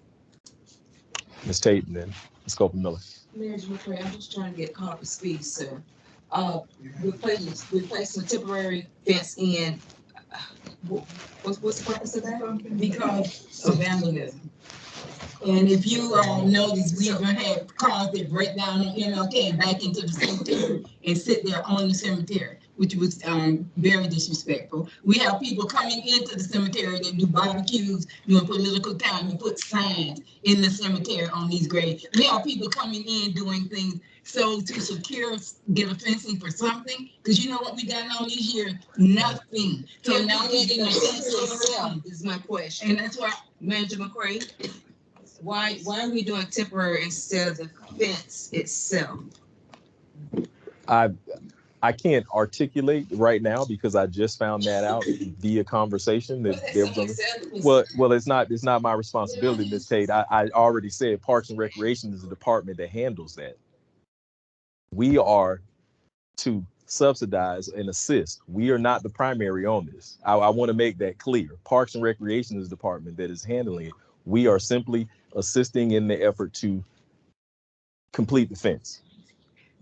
Speaker 1: Ms. Tate and then Ms. Copeland Miller.
Speaker 3: Manager McCray, I'm just trying to get caught up to speed, sir. We're placing a temporary fence in. What's the purpose of that? Because of vandalism. And if you notice, we even have cars that break down on MLK and back into the cemetery and sit there on the cemetery, which was very disrespectful. We have people coming into the cemetery that do barbecues, doing political time, and put signs in the cemetery on these graves. We have people coming in doing things. So to secure, get a fencing for something, because you know what we done all these years? Nothing. So now we're getting a fence itself is my question. And that's why, Manager McCray, why are we doing temporary instead of the fence itself?
Speaker 1: I can't articulate right now because I just found that out via conversation that there was well, it's not my responsibility, Ms. Tate. I already said Parks and Recreation is the department that handles that. We are to subsidize and assist. We are not the primary on this. I want to make that clear. Parks and Recreation is the department that is handling it. We are simply assisting in the effort to complete the fence.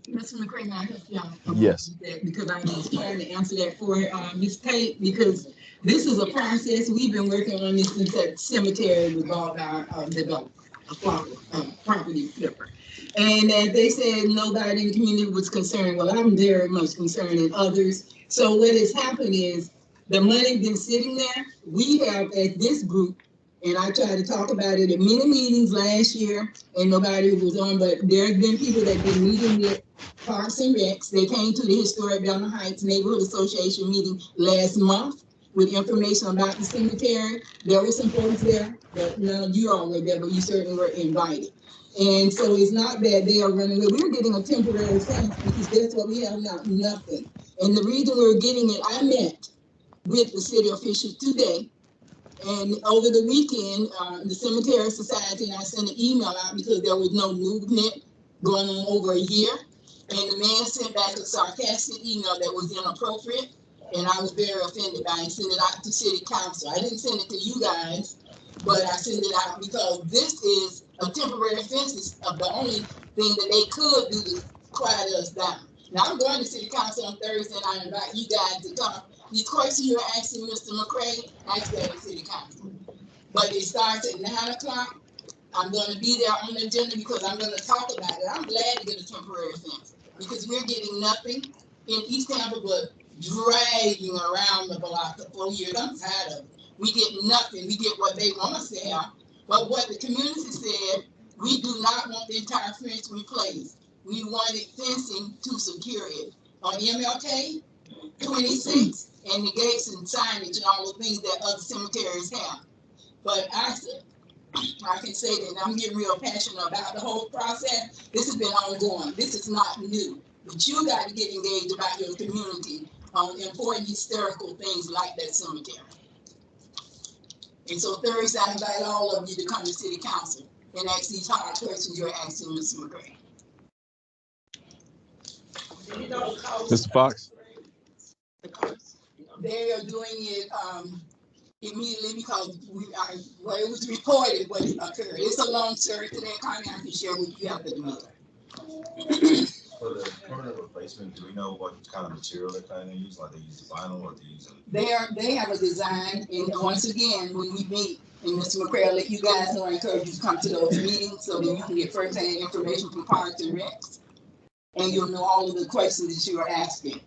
Speaker 7: Mr. McCray, may I help y'all?
Speaker 1: Yes.
Speaker 7: Because I was trying to answer that for Ms. Tate, because this is a process. We've been working on this since that cemetery was bought by a property flipper. And as they said, nobody in the community was concerned. Well, I'm very much concerned, and others. So what has happened is the money been sitting there. We have, at this group, and I tried to talk about it at many meetings last year, and nobody was on, but there have been people that have been meeting with Parks and Recs. They came to the Historic Belmont Heights Neighborhood Association meeting last month with information about the cemetery. There were some folks there, but none of you all were there, but you certainly were invited. And so it's not that they are running away. We're getting a temporary fence because that's what we have now, nothing. And the reason we're getting it, I met with the city officials today. And over the weekend, the Cemetery Society and I sent an email out because there was no movement going on over a year. And the man sent back a sarcastic email that was inappropriate. And I was very offended by it and sent it out to City Council. I didn't send it to you guys, but I sent it out because this is a temporary fence. Is the only thing that they could do to quiet us down. Now I'm going to City Council on Thursday, and I invite you guys to come. These questions you're asking Mr. McCray, ask that at City Council. But it starts at 9 o'clock. I'm going to be there on the agenda because I'm going to talk about it. I'm glad to get a temporary fence because we're getting nothing in East Tampa but dragging around the block for years. I'm tired of it. We get nothing. We get what they want us to have. But what the community said, we do not want the entire fence replaced. We wanted fencing to secure it. On MLK 26 and the gates and signage and all the things that other cemeteries have. But I can say that I'm getting real passionate about the whole process. This has been ongoing. This is not new. But you got to get engaged about your community on important historical things like that cemetery. And so Thursday, I invite all of you to come to city council and ask these hard questions you're asking Mr. McGray.
Speaker 1: Mr. Fox?
Speaker 7: They are doing it immediately because well, it was reported what occurred. It's a long story to that kind I can share with you after the meeting.
Speaker 10: For the permanent replacement, do we know what kind of material they're planning to use? Like they use vinyl or they use?
Speaker 7: They have a design, and once again, when we meet, and Mr. McCray will let you guys know, I encourage you to come to those meetings so that you can get first-hand information from Parks and Recs, and you'll know all of the questions that you are asking.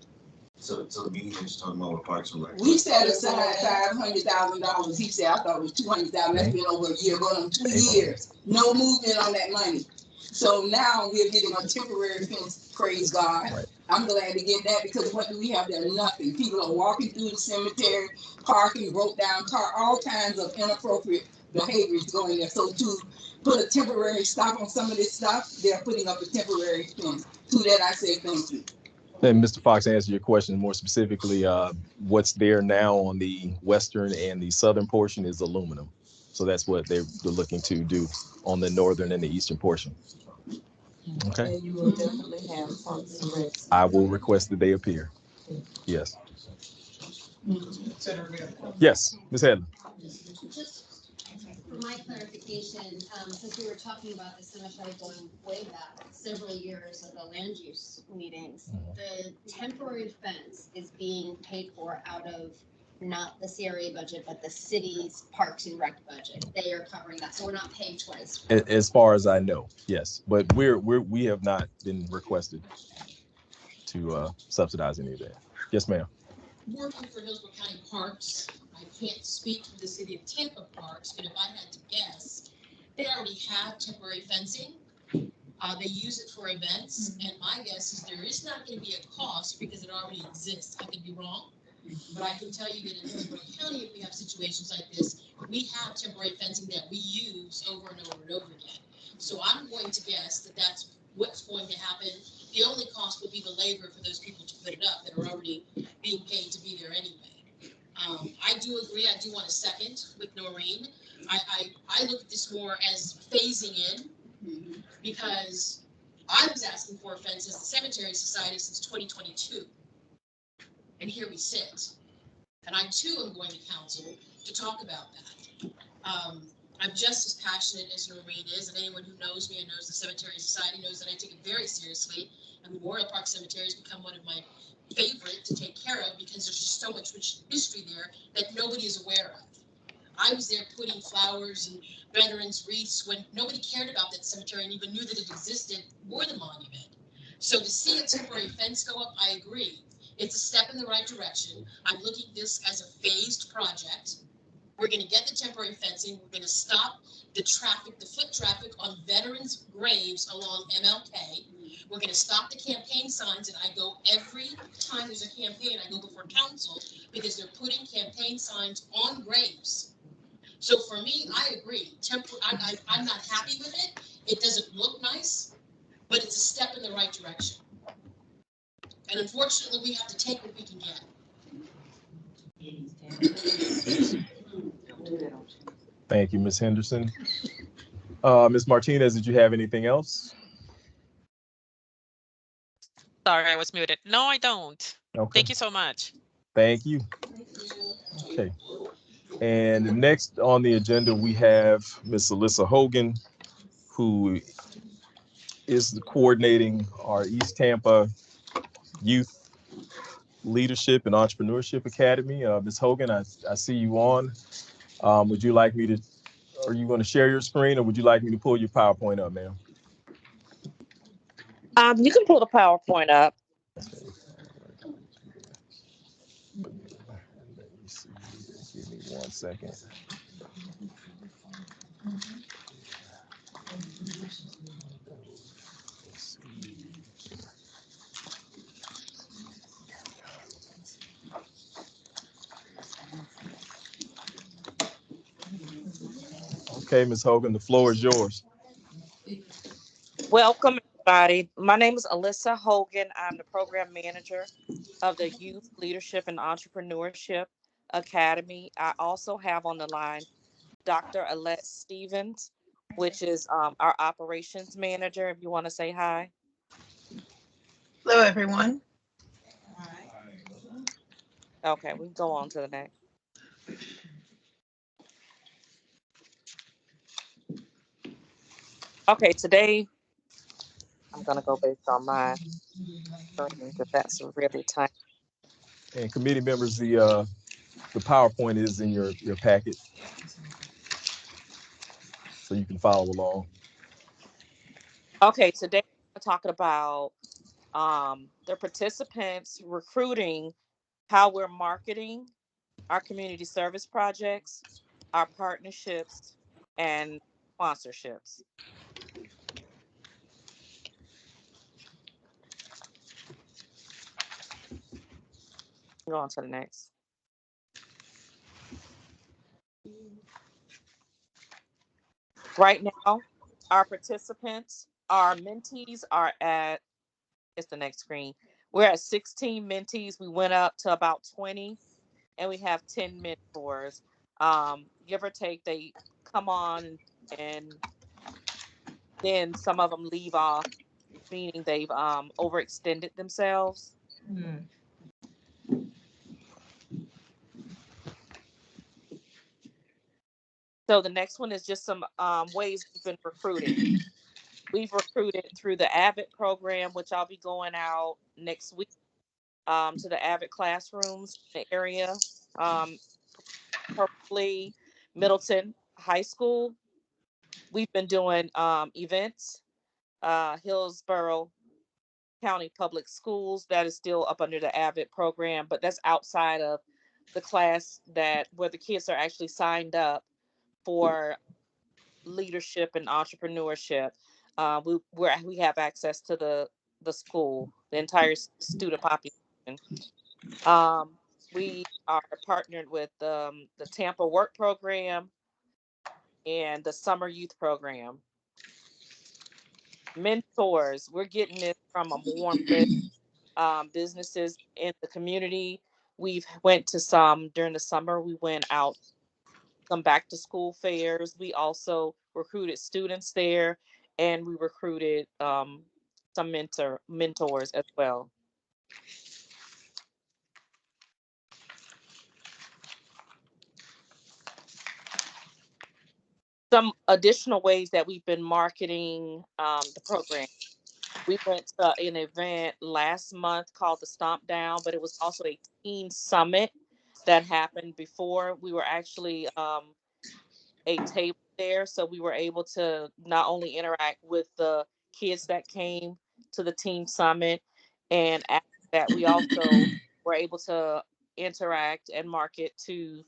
Speaker 10: So the meeting you're just talking about with Parks and Rec?
Speaker 7: We set aside $500,000. He said, I thought it was $200,000. That's been over a year, going on 2 years. No movement on that money. So now we're getting a temporary fence, praise God. Right. I'm glad to get that because what do we have there? Nothing. People are walking through the cemetery, parking, broke down car, all kinds of inappropriate behaviors going there. So to put a temporary stop on some of this stuff, they're putting up a temporary fence. To that I say thank you.
Speaker 1: And Mr. Fox, answer your question more specifically. What's there now on the western and the southern portion is aluminum. So that's what they're looking to do on the northern and the eastern portion. Okay.
Speaker 12: And you will definitely have Parks and Recs.
Speaker 1: I will request that they appear. Yes. Yes, Ms. Hadley.
Speaker 20: Just for my clarification, since we were talking about this cemetery going way back, several years of the land use meetings, the temporary fence is being paid for out of not the CRA budget, but the city's Parks and Rec budget. They are covering that, so we're not paying twice.
Speaker 1: As far as I know, yes, but we have not been requested to subsidize any of that. Yes, ma'am.
Speaker 16: Working for Hillsborough County Parks, I can't speak for the city of Tampa Parks, but if I had to guess, they already have temporary fencing. They use it for events, and my guess is there is not going to be a cost because it already exists. I could be wrong, but I can tell you that in Hillsborough County, if we have situations like this, we have temporary fencing that we use over and over and over again. So I'm going to guess that that's what's going to happen. The only cost will be the labor for those people to put it up that are already being paid to be there anyway. I do agree. I do want a second with Noreen. I look at this more as phasing in because I was asking for a fence as the Cemetery Society since 2022. And here we sit. And I too am going to council to talk about that. I'm just as passionate as Noreen is, and anyone who knows me and knows the Cemetery Society knows that I take it very seriously. And Memorial Park Cemetery has become one of my favorite to take care of because there's just so much rich history there that nobody is aware of. I was there putting flowers and veterans wreaths when nobody cared about that cemetery and even knew that it existed or the monument. So to see a temporary fence go up, I agree. It's a step in the right direction. I'm looking at this as a phased project. We're going to get the temporary fencing. We're going to stop the traffic, the foot traffic on veterans' graves along MLK. We're going to stop the campaign signs, and I go every time there's a campaign, I go before council because they're putting campaign signs on graves. So for me, I agree. I'm not happy with it. It doesn't look nice, but it's a step in the right direction. And unfortunately, we have to take what we can get.
Speaker 1: Thank you, Ms. Henderson. Ms. Martinez, did you have anything else?
Speaker 22: Sorry, I was muted. No, I don't.
Speaker 1: Okay.
Speaker 22: Thank you so much.
Speaker 1: Thank you. Okay. And next on the agenda, we have Ms. Alyssa Hogan, who is coordinating our East Tampa Youth Leadership and Entrepreneurship Academy. Ms. Hogan, I see you on. Would you like me to, are you going to share your screen or would you like me to pull your PowerPoint up, ma'am?
Speaker 11: You can pull the PowerPoint up.
Speaker 1: Let me see. Give me 1 second. Okay, Ms. Hogan, the floor is yours.
Speaker 11: Welcome, everybody. My name is Alyssa Hogan. I'm the program manager of the Youth Leadership and Entrepreneurship Academy. I also have on the line Dr. Alette Stevens, which is our operations manager, if you want to say hi.
Speaker 13: Hello, everyone.
Speaker 11: Okay, we can go on to the next. Okay, today I'm gonna go based on my screen because that's really tiny.
Speaker 1: And committee members, the PowerPoint is in your packet, so you can follow along.
Speaker 11: Okay, today we're talking about the participants recruiting, how we're marketing our community service projects, our partnerships, and sponsorships. Go on to the next. Right now, our participants, our mentees are at, it's the next screen. We're at 16 mentees. We went up to about 20, and we have 10 mentors. Give or take, they come on and then some of them leave off, meaning they've overextended themselves.
Speaker 3: Hmm.
Speaker 11: So the next one is just some ways we've been recruiting. We've recruited through the Avid program, which I'll be going out next week to the Avid classrooms in the area, probably Middleton High School. We've been doing events, Hillsborough County Public Schools. That is still up under the Avid program, but that's outside of the class that where the kids are actually signed up for leadership and entrepreneurship. We have access to the school, the entire student population. We are partnered with the Tampa Work Program and the Summer Youth Program. Mentors, we're getting this from a warm list businesses in the community. We've went to some during the summer. We went out some back to school fairs. We also recruited students there, and we recruited some mentors as well. Some additional ways that we've been marketing the program. We went to an event last month called the Stomp Down, but it was also a teen summit that happened before. We were actually a table there, so we were able to not only interact with the kids that came to the teen summit, and after that, we also were able to interact and market to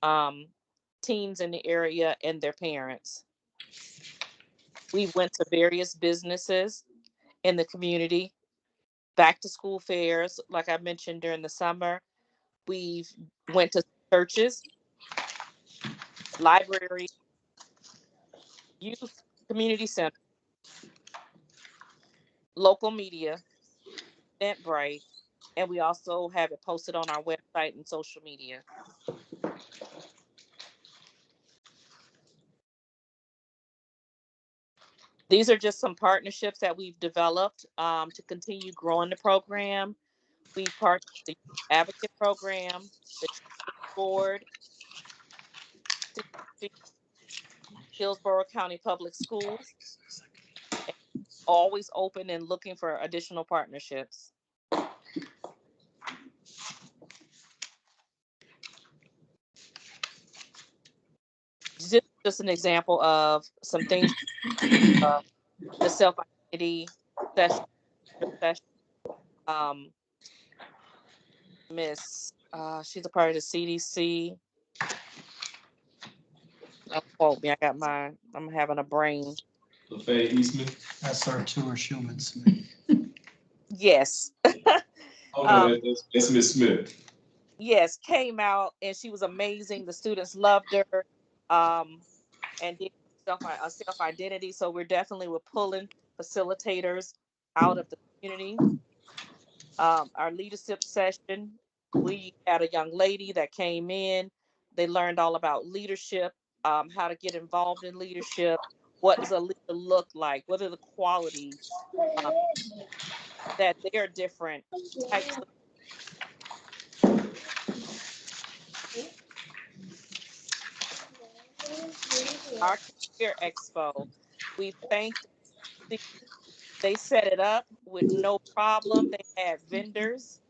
Speaker 11: um, teens in the area and their parents. We went to various businesses in the community, back to school fairs, like I mentioned during the summer. We've went to churches, library, youth community center, local media, Eventbrite, and we also have it posted on our website and social media. These are just some partnerships that we've developed to continue growing the program. We partnered with the Advocate Program, the Champions Board, CAC, Hillsborough County Public Schools, and always open and looking for additional partnerships. Just an example of some things, uh, the self-identity session, um, Miss, she's a part of the CDC. Don't quote me. I got mine. I'm having a brain.
Speaker 1: LaFay Eastman.
Speaker 5: That's our tour Schumann Smith.
Speaker 11: Yes.
Speaker 1: Oh no, that's Miss Smith.
Speaker 11: Yes, came out and she was amazing. The students loved her, and did a self identity. So we're pulling facilitators out of the community. Our leadership session, we had a young lady that came in. They learned all about leadership how to get involved in leadership, what does a leader look like, what are the qualities, um, that there are different types of our career expo. We thanked the, they set it up with no problem. They had vendors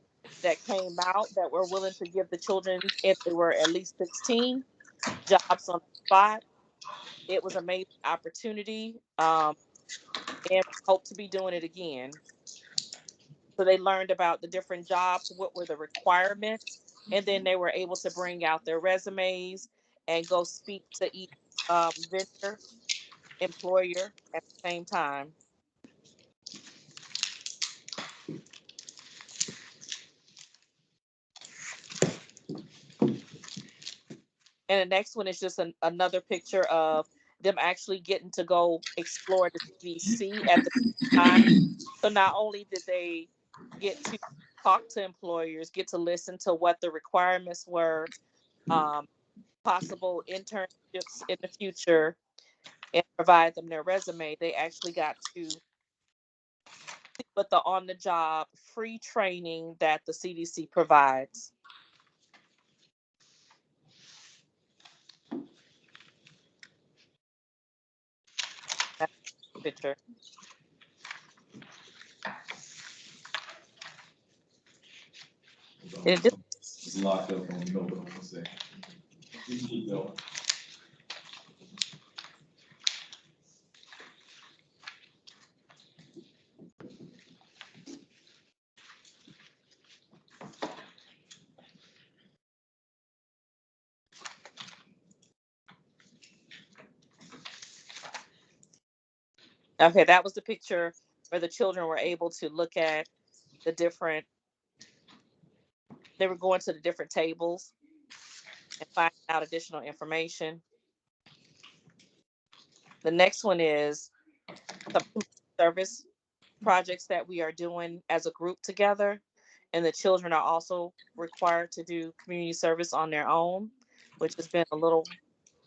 Speaker 11: that came out that were willing to give the children, if they were at least 16, jobs on the spot. It was an amazing opportunity, and hope to be doing it again. So they learned about the different jobs, what were the requirements, and then they were able to bring out their resumes and go speak to each vendor, employer at the same time. And the next one is just another picture of them actually getting to go explore the CDC at the time. So not only did they get to talk to employers, get to listen to what the requirements were, um, possible internships in the future, and provide them their resume, they actually got to see what the on the job free training that the CDC provides. That's the picture. And this,
Speaker 1: It's locked up and you know what I'm gonna say. You can keep going.
Speaker 11: okay, that was the picture where the children were able to look at the different, they were going to the different tables and finding out additional information. The next one is some community service projects that we are doing as a group together. And the children are also required to do community service on their own, which has been a little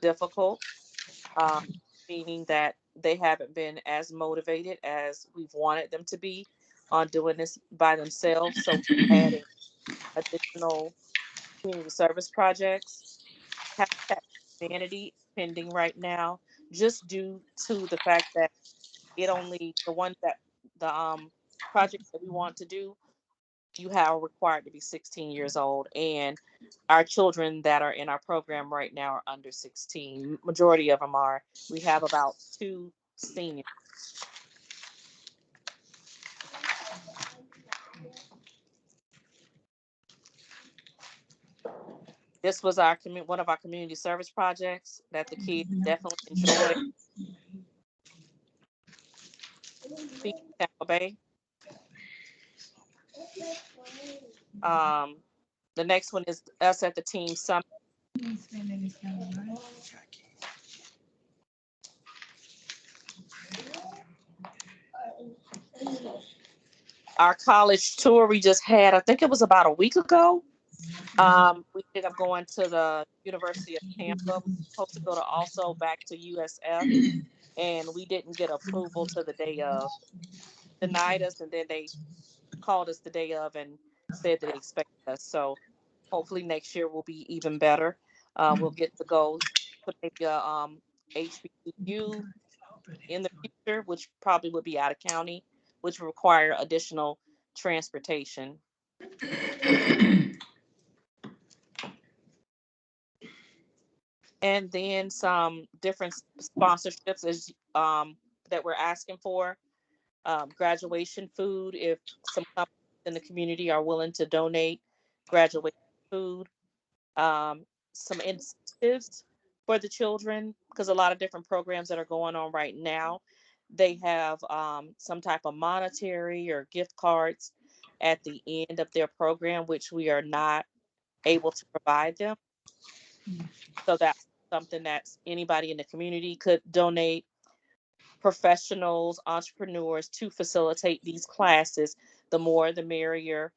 Speaker 11: difficult, um, meaning that they haven't been as motivated as we've wanted them to be on doing this by themselves. So adding additional community service projects. Habitat for Humanity is pending right now, just due to the fact that it only the one that the projects that we want to do, you have required to be 16 years old, and our children that are in our program right now are under 16. Majority of them are. We have about 2 seniors. This was one of our community service projects that the kids definitely enjoyed. Speaking of Tampa Bay. The next one is us at the team summit. Our college tour we just had, I think it was about a week ago. We ended up going to the University of Tampa. We were supposed to go to also back to USF, and we didn't get approval to the day of. Denied us, and then they called us the day of and said that they expected us. So hopefully next year will be even better. We'll get to go to maybe a HBCU in the future, which probably would be out of county, which will require additional transportation. And then some different sponsorships is that we're asking for. Graduation food, if some companies in the community are willing to donate graduation food. Some incentives for the children, because a lot of different programs that are going on right now, they have some type of monetary or gift cards at the end of their program, which we are not able to provide them. So that's something that anybody in the community could donate. Professionals, entrepreneurs to facilitate these classes. The more, the merrier.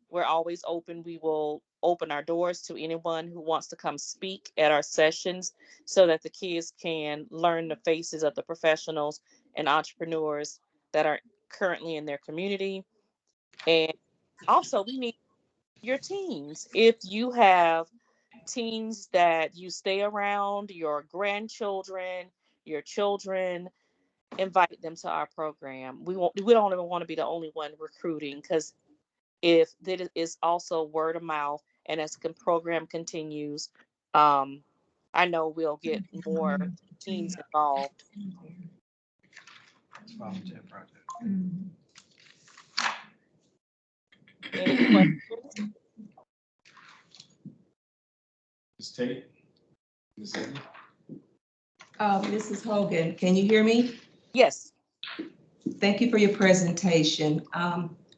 Speaker 11: we're always open. We will open our doors to anyone who wants to come speak at our sessions so that the kids can learn the faces of the professionals and entrepreneurs that are currently in their community. And also, we need your teens. If you have teens that you stay around, your grandchildren, your children, invite them to our program. We don't even want to be the only one recruiting, because if that is also word of mouth, and as the program continues, I know we'll get more teens involved.
Speaker 5: Volunteer project.
Speaker 11: Any questions?
Speaker 1: Ms. Tate? Ms. Eddy?
Speaker 3: Mrs. Hogan, can you hear me?
Speaker 11: Yes.
Speaker 3: Thank you for your presentation.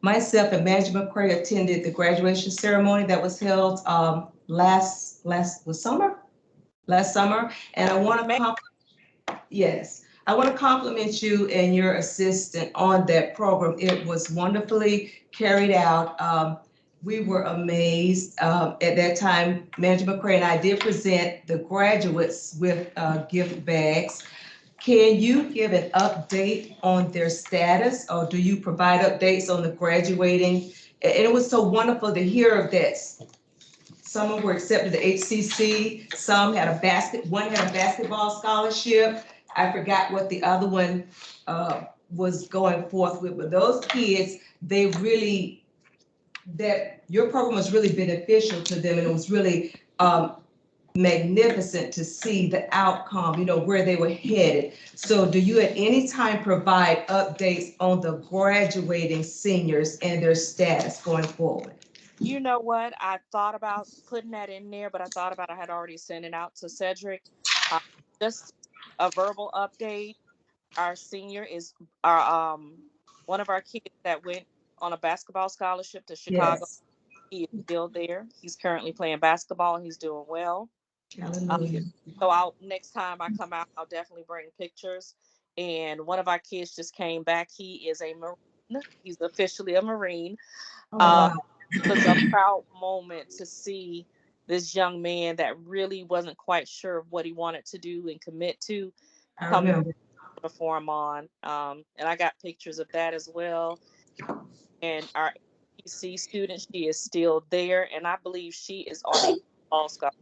Speaker 3: Myself and Manager McCray attended the graduation ceremony that was held last summer, and I want to I want to compliment you and your assistant on that program. It was wonderfully carried out. We were amazed. At that time, Manager McCray and I did present the graduates with gift bags. Can you give an update on their status, or do you provide updates on the graduating? And it was so wonderful to hear of that. Some were accepted to HCC, some had one had a basketball scholarship. I forgot what the other one was going forth with, but those kids, your program was really beneficial to them, and it was really magnificent to see the outcome, where they were headed. So do you at any time provide updates on the graduating seniors and their status going forward?
Speaker 11: You know what? I thought about putting that in there, but I had already sent it out to Cedric. Just a verbal update. Our senior is one of our kids that went on a basketball scholarship to Chicago.
Speaker 3: Yes.
Speaker 11: He is still there. He's currently playing basketball and he's doing well.
Speaker 3: Hallelujah.
Speaker 11: So next time I come out, I'll definitely bring pictures. And one of our kids just came back. He is a Marine. He's officially a Marine.
Speaker 3: Oh, wow.
Speaker 11: It was a proud moment to see this young man that really wasn't quite sure of what he wanted to do and commit to come with uniform on. And I got pictures of that as well. And our HCC student, she is still there, and I believe she is on a football scholarship.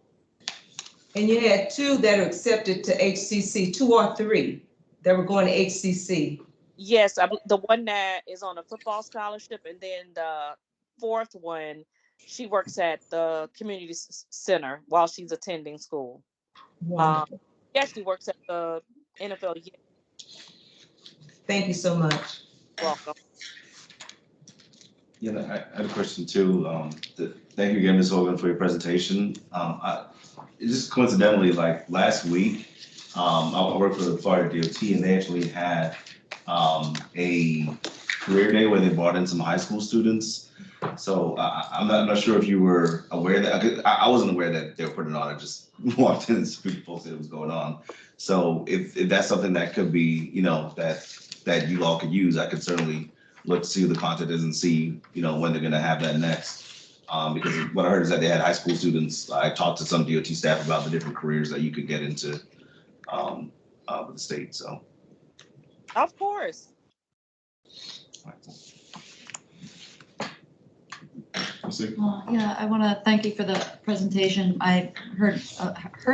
Speaker 3: And you had two that are accepted to HCC, 2 or 3 that were going to HCC.
Speaker 11: Yes, the one that is on a football scholarship, and then the fourth one, she works at the community center while she's attending school. She actually works at the NFL.
Speaker 3: Thank you so much.
Speaker 11: Welcome.
Speaker 4: Yeah, I had a question too. Thank you again, Ms. Hogan, for your presentation. Just coincidentally, like last week, I worked for the Florida DOT, and they actually had a career day where they brought in some high school students. So I'm not sure if you were aware that I wasn't aware that they were putting it on. I just walked in and people said it was going on. So if that's something that could be, that you all could use, I could certainly look to see who the content is and see, when they're gonna have that next. Because what I heard is that they had high school students. I talked to some DOT staff about the different careers that you could get into with the state. So.
Speaker 11: Of course.
Speaker 21: Yeah, I want to thank you for the presentation. I heard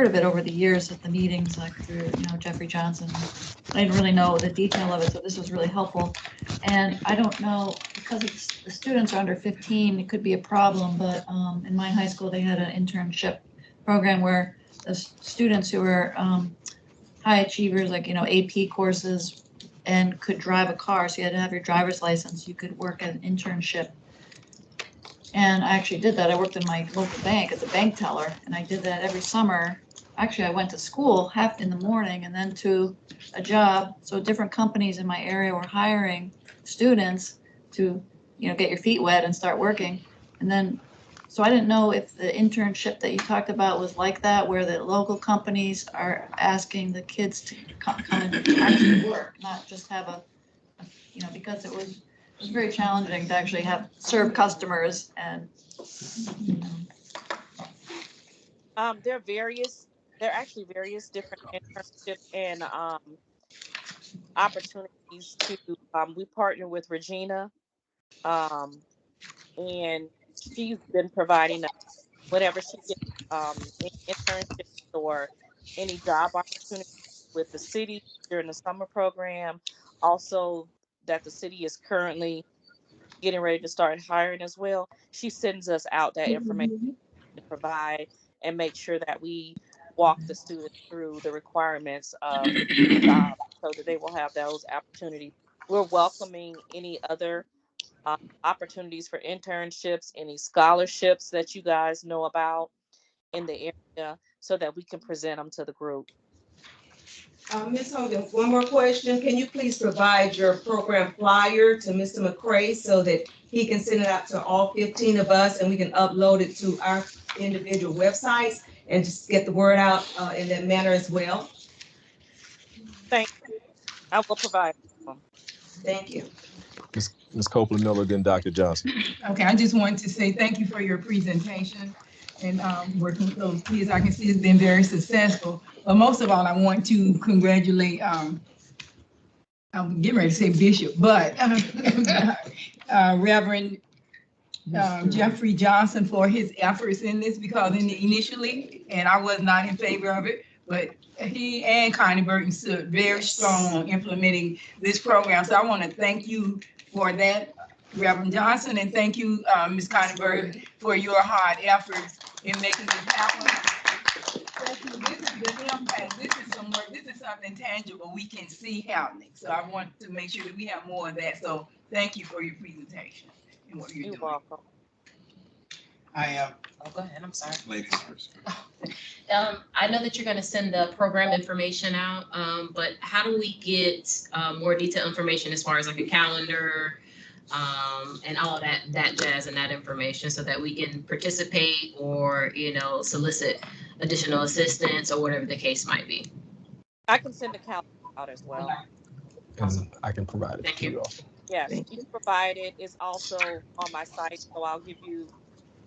Speaker 21: of it over the years at the meetings, like through Jeffrey Johnson. I didn't really know the detail of it, so this was really helpful. And I don't know, because the students are under 15, it could be a problem. But in my high school, they had an internship program where the students who were high achievers, like AP courses, and could drive a car, so you had to have your driver's license. You could work at an internship. And I actually did that. I worked in my local bank as a bank teller, and I did that every summer. Actually, I went to school half in the morning and then to a job. So different companies in my area were hiring students to, get your feet wet and start working. And then, so I didn't know if the internship that you talked about was like that, where the local companies are asking the kids to come and actually work, not just have because it was it's very challenging to actually serve customers and.
Speaker 11: There are various, there are actually various different internship and opportunities to, we partner with Regina, um, and she's been providing us whenever she gets any internships or any job opportunities with the city during the summer program. Also, that the city is currently getting ready to start hiring as well. She sends us out that information to provide and make sure that we walk the students through the requirements of jobs so that they will have those opportunities. We're welcoming any other opportunities for internships, any scholarships that you guys know about in the area so that we can present them to the group.
Speaker 3: Ms. Hogan, one more question. Can you please provide your program flyer to Mr. McCray so that he can send it out to all 15 of us and we can upload it to our individual websites and just get the word out in that manner as well?
Speaker 11: Thank you. I will provide them.
Speaker 3: Thank you.
Speaker 1: Ms. Copeland Miller, then Dr. Johnson.
Speaker 7: Okay, I just wanted to say thank you for your presentation and working with those kids. I can see it's been very successful. But most of all, I want to congratulate, I'm getting ready to say Bishop, but Reverend Jeffrey Johnson for his efforts in this, because initially, and I was not in favor of it, but he and Connie Burton stood very strong on implementing this program. So I want to thank you for that, Reverend Johnson, and thank you, Ms. Connie Burton, for your hard efforts in making this happen. This is the impact. This is some work. This is something tangible we can see happening. So I want to make sure that we have more of that. So thank you for your presentation and what you're doing.
Speaker 11: Welcome.
Speaker 14: Oh, go ahead. I'm sorry.
Speaker 5: Ladies first.
Speaker 14: I know that you're going to send the program information out, but how do we get more detailed information as far as like a calendar and all that jazz and that information so that we can participate or, solicit additional assistance or whatever the case might be?
Speaker 11: I can send a calendar out as well.
Speaker 1: And I can provide it to you all.
Speaker 11: Yes, you can provide it. It's also on my site, so I'll give you.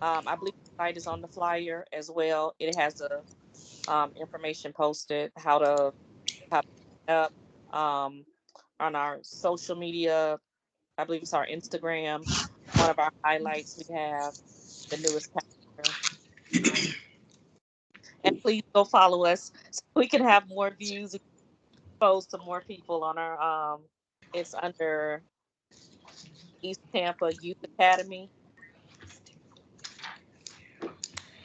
Speaker 11: I believe the site is on the flyer as well. It has a information posted how to up on our social media. I believe it's our Instagram. One of our highlights, we have the newest calendar. And please go follow us so we can have more views and exposed to more people on our it's under East Tampa Youth Academy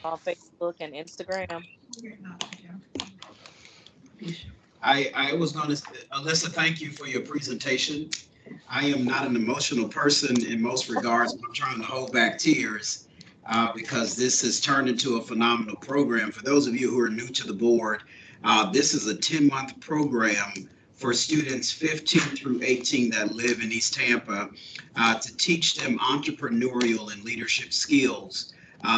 Speaker 11: on Facebook and Instagram.
Speaker 5: I was going to, Alyssa, thank you for your presentation. I am not an emotional person in most regards, but I'm trying to hold back tears because this has turned into a phenomenal program. For those of you who are new to the board, this is a 10-month program for students 15 through 18 that live in East Tampa to teach them entrepreneurial and leadership skills.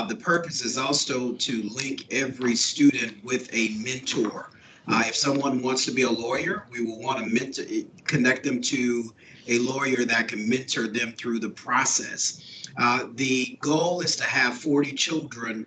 Speaker 5: The purpose is also to link every student with a mentor. If someone wants to be a lawyer, we will want to connect them to a lawyer that can mentor them through the process. The goal is to have 40 children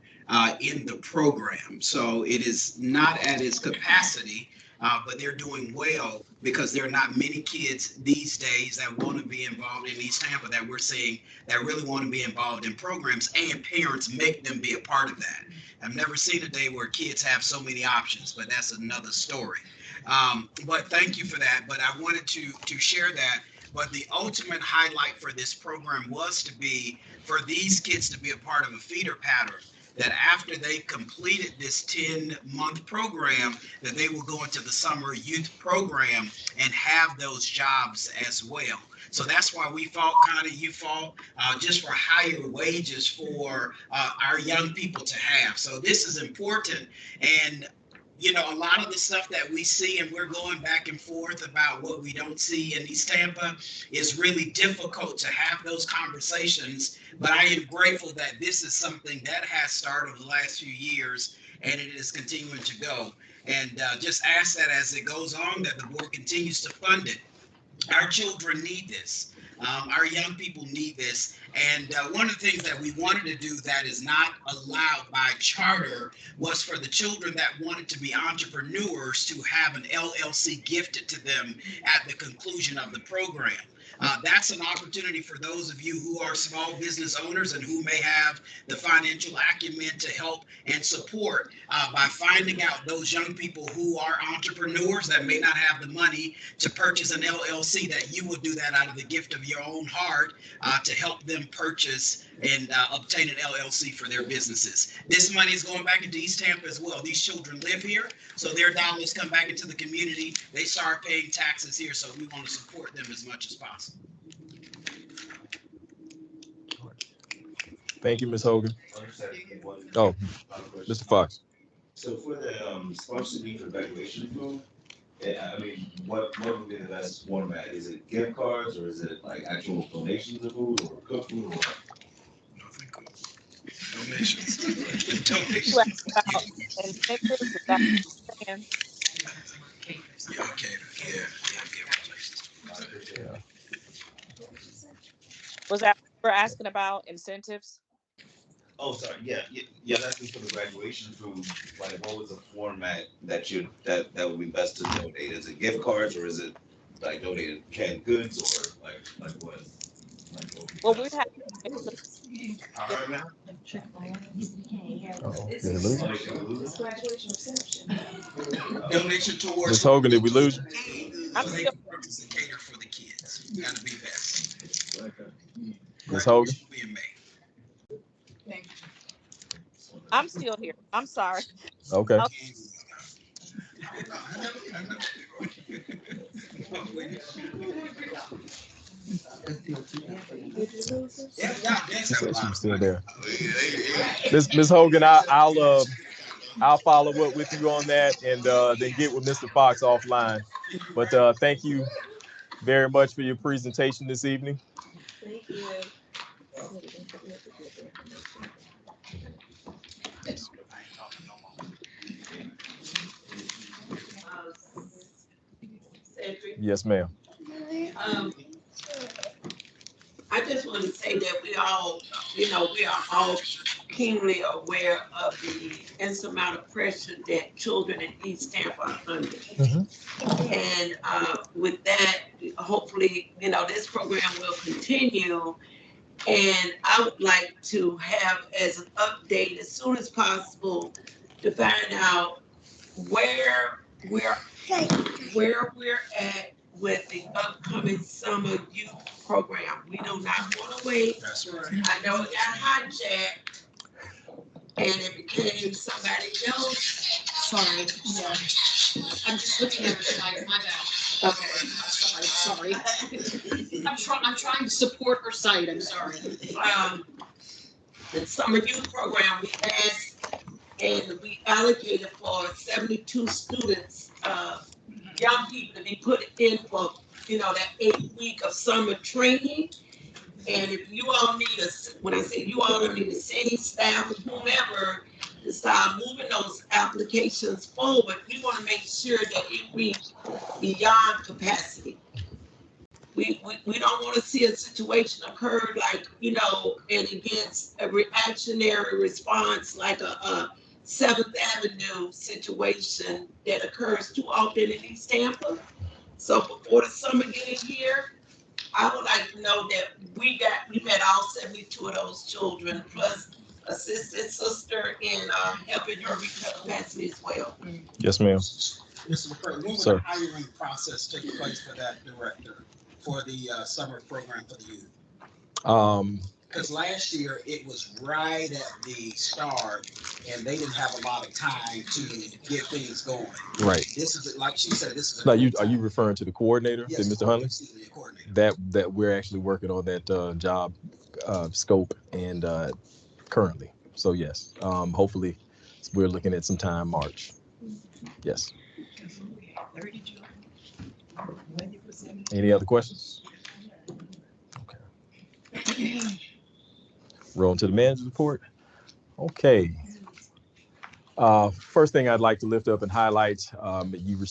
Speaker 5: in the program. So it is not at its capacity, but they're doing well because there are not many kids these days that want to be involved in East Tampa that we're seeing that really want to be involved in programs, and parents make them be a part of that. I've never seen a day where kids have so many options, but that's another story. But thank you for that. But I wanted to share that. But the ultimate highlight for this program was to be for these kids to be a part of a feeder pattern, that after they completed this 10-month program, that they will go into the summer youth program and have those jobs as well. So that's why we fought, Connie, you fought just for higher wages for our young people to have. So this is important. And a lot of the stuff that we see, and we're going back and forth about what we don't see in East Tampa, is really difficult to have those conversations. But I am grateful that this is something that has started over the last few years, and it is continuing to go. And just ask that as it goes on, that the board continues to fund it. Our children need this. Our young people need this. And one of the things that we wanted to do that is not allowed by charter was for the children that wanted to be entrepreneurs to have an LLC gifted to them at the conclusion of the program. That's an opportunity for those of you who are small business owners and who may have the financial acumen to help and support by finding out those young people who are entrepreneurs that may not have the money to purchase an LLC, that you will do that out of the gift of your own heart to help them purchase and obtain an LLC for their businesses. This money is going back into East Tampa as well. These children live here, so their dollars come back into the community. They start paying taxes here, so we want to support them as much as possible.
Speaker 1: Thank you, Ms. Hogan. Oh, Mr. Fox.
Speaker 10: So for the sponsorship need for graduation food, I mean, what would be the best format? Is it gift cards or is it like actual donations of food or cooked food or what?
Speaker 5: Donations.
Speaker 11: You asked about incentives, is that what you're saying?
Speaker 5: Yeah, okay.
Speaker 1: Yeah.
Speaker 11: Was that what you were asking about incentives?
Speaker 10: Oh, sorry. Yeah. That's just for the graduation food. Like, what was the format that that would be best to donate? Is it gift cards or is it like donated canned goods or like what?
Speaker 11: Well, we have
Speaker 10: All right, man.
Speaker 1: Did we lose you?
Speaker 5: Donation towards.
Speaker 1: Ms. Hogan, did we lose you?
Speaker 11: I'm still
Speaker 5: Cater for the kids. Gotta be best.
Speaker 1: Ms. Hogan?
Speaker 11: I'm still here. I'm sorry.
Speaker 1: Okay. She said she was still there. Ms. Hogan, I'll follow up with you on that and then get with Mr. Fox offline. But thank you very much for your presentation this evening.
Speaker 11: Thank you.
Speaker 1: Yes, ma'am.
Speaker 6: I just want to say that we all, we are all keenly aware of the insurmountable pressure that children in East Tampa are under. And with that, hopefully, this program will continue. And I would like to have as an update as soon as possible to find out where we're at with the upcoming summer youth program. We do not want to wait.
Speaker 5: That's right.
Speaker 6: I know it got hijacked and it became somebody else.
Speaker 16: Sorry. Yeah. I'm just looking at it, my bad.
Speaker 6: Okay.
Speaker 16: Sorry. I'm trying to support her site. I'm sorry.
Speaker 6: The summer youth program we asked and we allocated for 72 students, young people to be put in for, that 8 week of summer training. And if you all need us, when I say you all need the city staff, whomever, to start moving those applications forward, we want to make sure that it reach beyond capacity. We don't want to see a situation occur like, and against a reactionary response like a 7th Avenue situation that occurs too often in East Tampa. So before the summer get here, I would like to know that we met all 72 of those children, plus assistant sister in helping her reach her capacity as well.
Speaker 1: Yes, ma'am.
Speaker 5: Mr. McCray, when will
Speaker 1: Sir.
Speaker 5: the hiring process take place for that director for the summer program for the youth? Because last year it was right at the start and they didn't have a lot of time to get things going.
Speaker 1: Right.
Speaker 5: This is, like she said, this is.
Speaker 1: Now, are you referring to the coordinator,
Speaker 5: Yes,
Speaker 1: Mr. Huntley?
Speaker 5: Coordinator.
Speaker 1: That we're actually working on that job scope and currently. So yes, hopefully we're looking at some time March. Yes. Any other questions? Okay. Roll into the manager's report. Okay. First thing I'd like to lift up and highlight,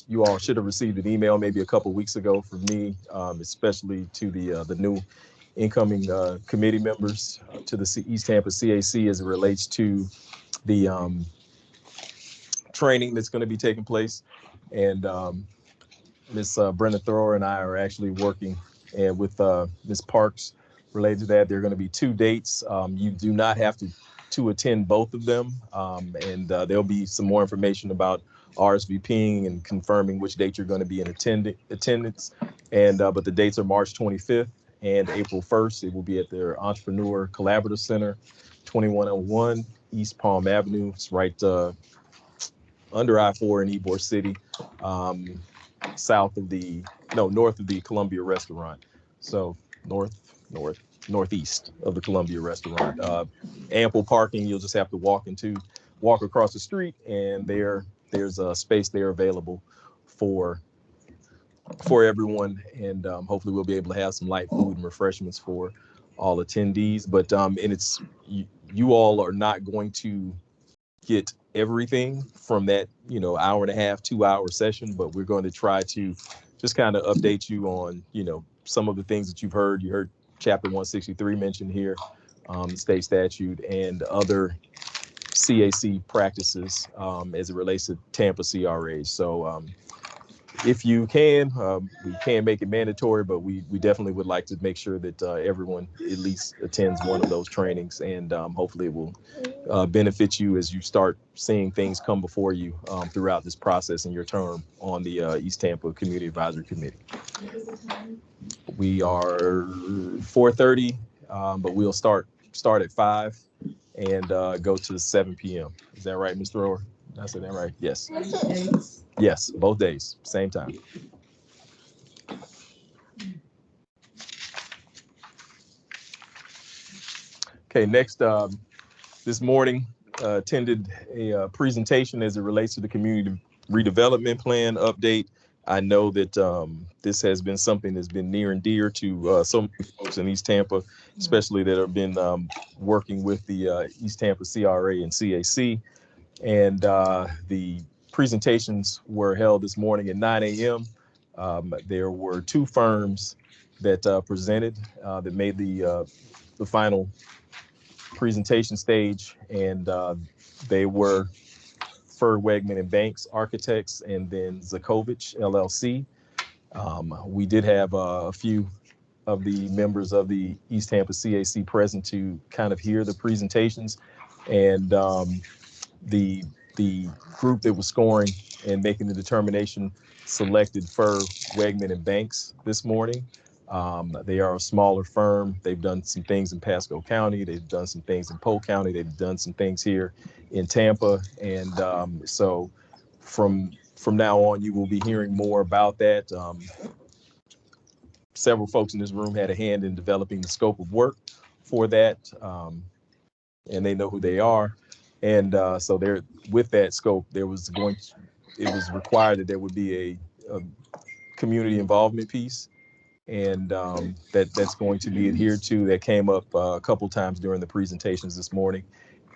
Speaker 1: you all should have received an email maybe a couple weeks ago from me, especially to the new incoming committee members to the East Tampa CAC as it relates to the training that's going to be taking place. And Ms. Brenda Thrower and I are actually working and with Ms. Parks related to that. There are going to be 2 dates. You do not have to attend both of them. And there'll be some more information about RSVPing and confirming which date you're going to be in attendance. And but the dates are March 25th and April 1st. It will be at their Entrepreneur Collaborative Center, 2101 East Palm Avenue. It's right under I-4 in Ybor City, north of the Columbia restaurant. So northeast of the Columbia restaurant. Ample parking. You'll just have to walk across the street, and there's a space there available for everyone. And hopefully we'll be able to have some light food and refreshments for all attendees. But and it's you all are not going to get everything from that, hour and a half, 2-hour session, but we're going to try to just kind of update you on, some of the things that you've heard. You heard Chapter 163 mentioned here, the state statute, and other CAC practices as it relates to Tampa CRAs. So if you can, we can make it mandatory, but we definitely would like to make sure that everyone at least attends one of those trainings, and hopefully it will benefit you as you start seeing things come before you throughout this process in your term on the East Tampa Community Advisory Committee. We are 4:30, but we'll start at 5 and go to 7 p.m. Is that right, Ms. Thrower? Did I say that right? Yes. Yes, both days, same time. Okay, next, this morning attended a presentation as it relates to the community redevelopment plan update. I know that this has been something that's been near and dear to so many folks in East Tampa, especially that have been working with the East Tampa CRA and CAC. And the presentations were held this morning at 9 a.m. There were 2 firms that presented that made the final presentation stage, and they were Ferd Wegman and Banks Architects, and then Zakovich LLC. We did have a few of the members of the East Tampa CAC present to kind of hear the presentations, and the group that was scoring and making the determination selected Ferd Wegman and Banks this morning. They are a smaller firm. They've done some things in Pasco County. They've done some things in Polk County. They've done some things here in Tampa. And so from now on, you will be hearing more about that. Several folks in this room had a hand in developing the scope of work for that, and they know who they are. And so there, with that scope, it was required that there would be a community involvement piece, and that's going to be adhered to. That came up a couple times during the presentations this morning.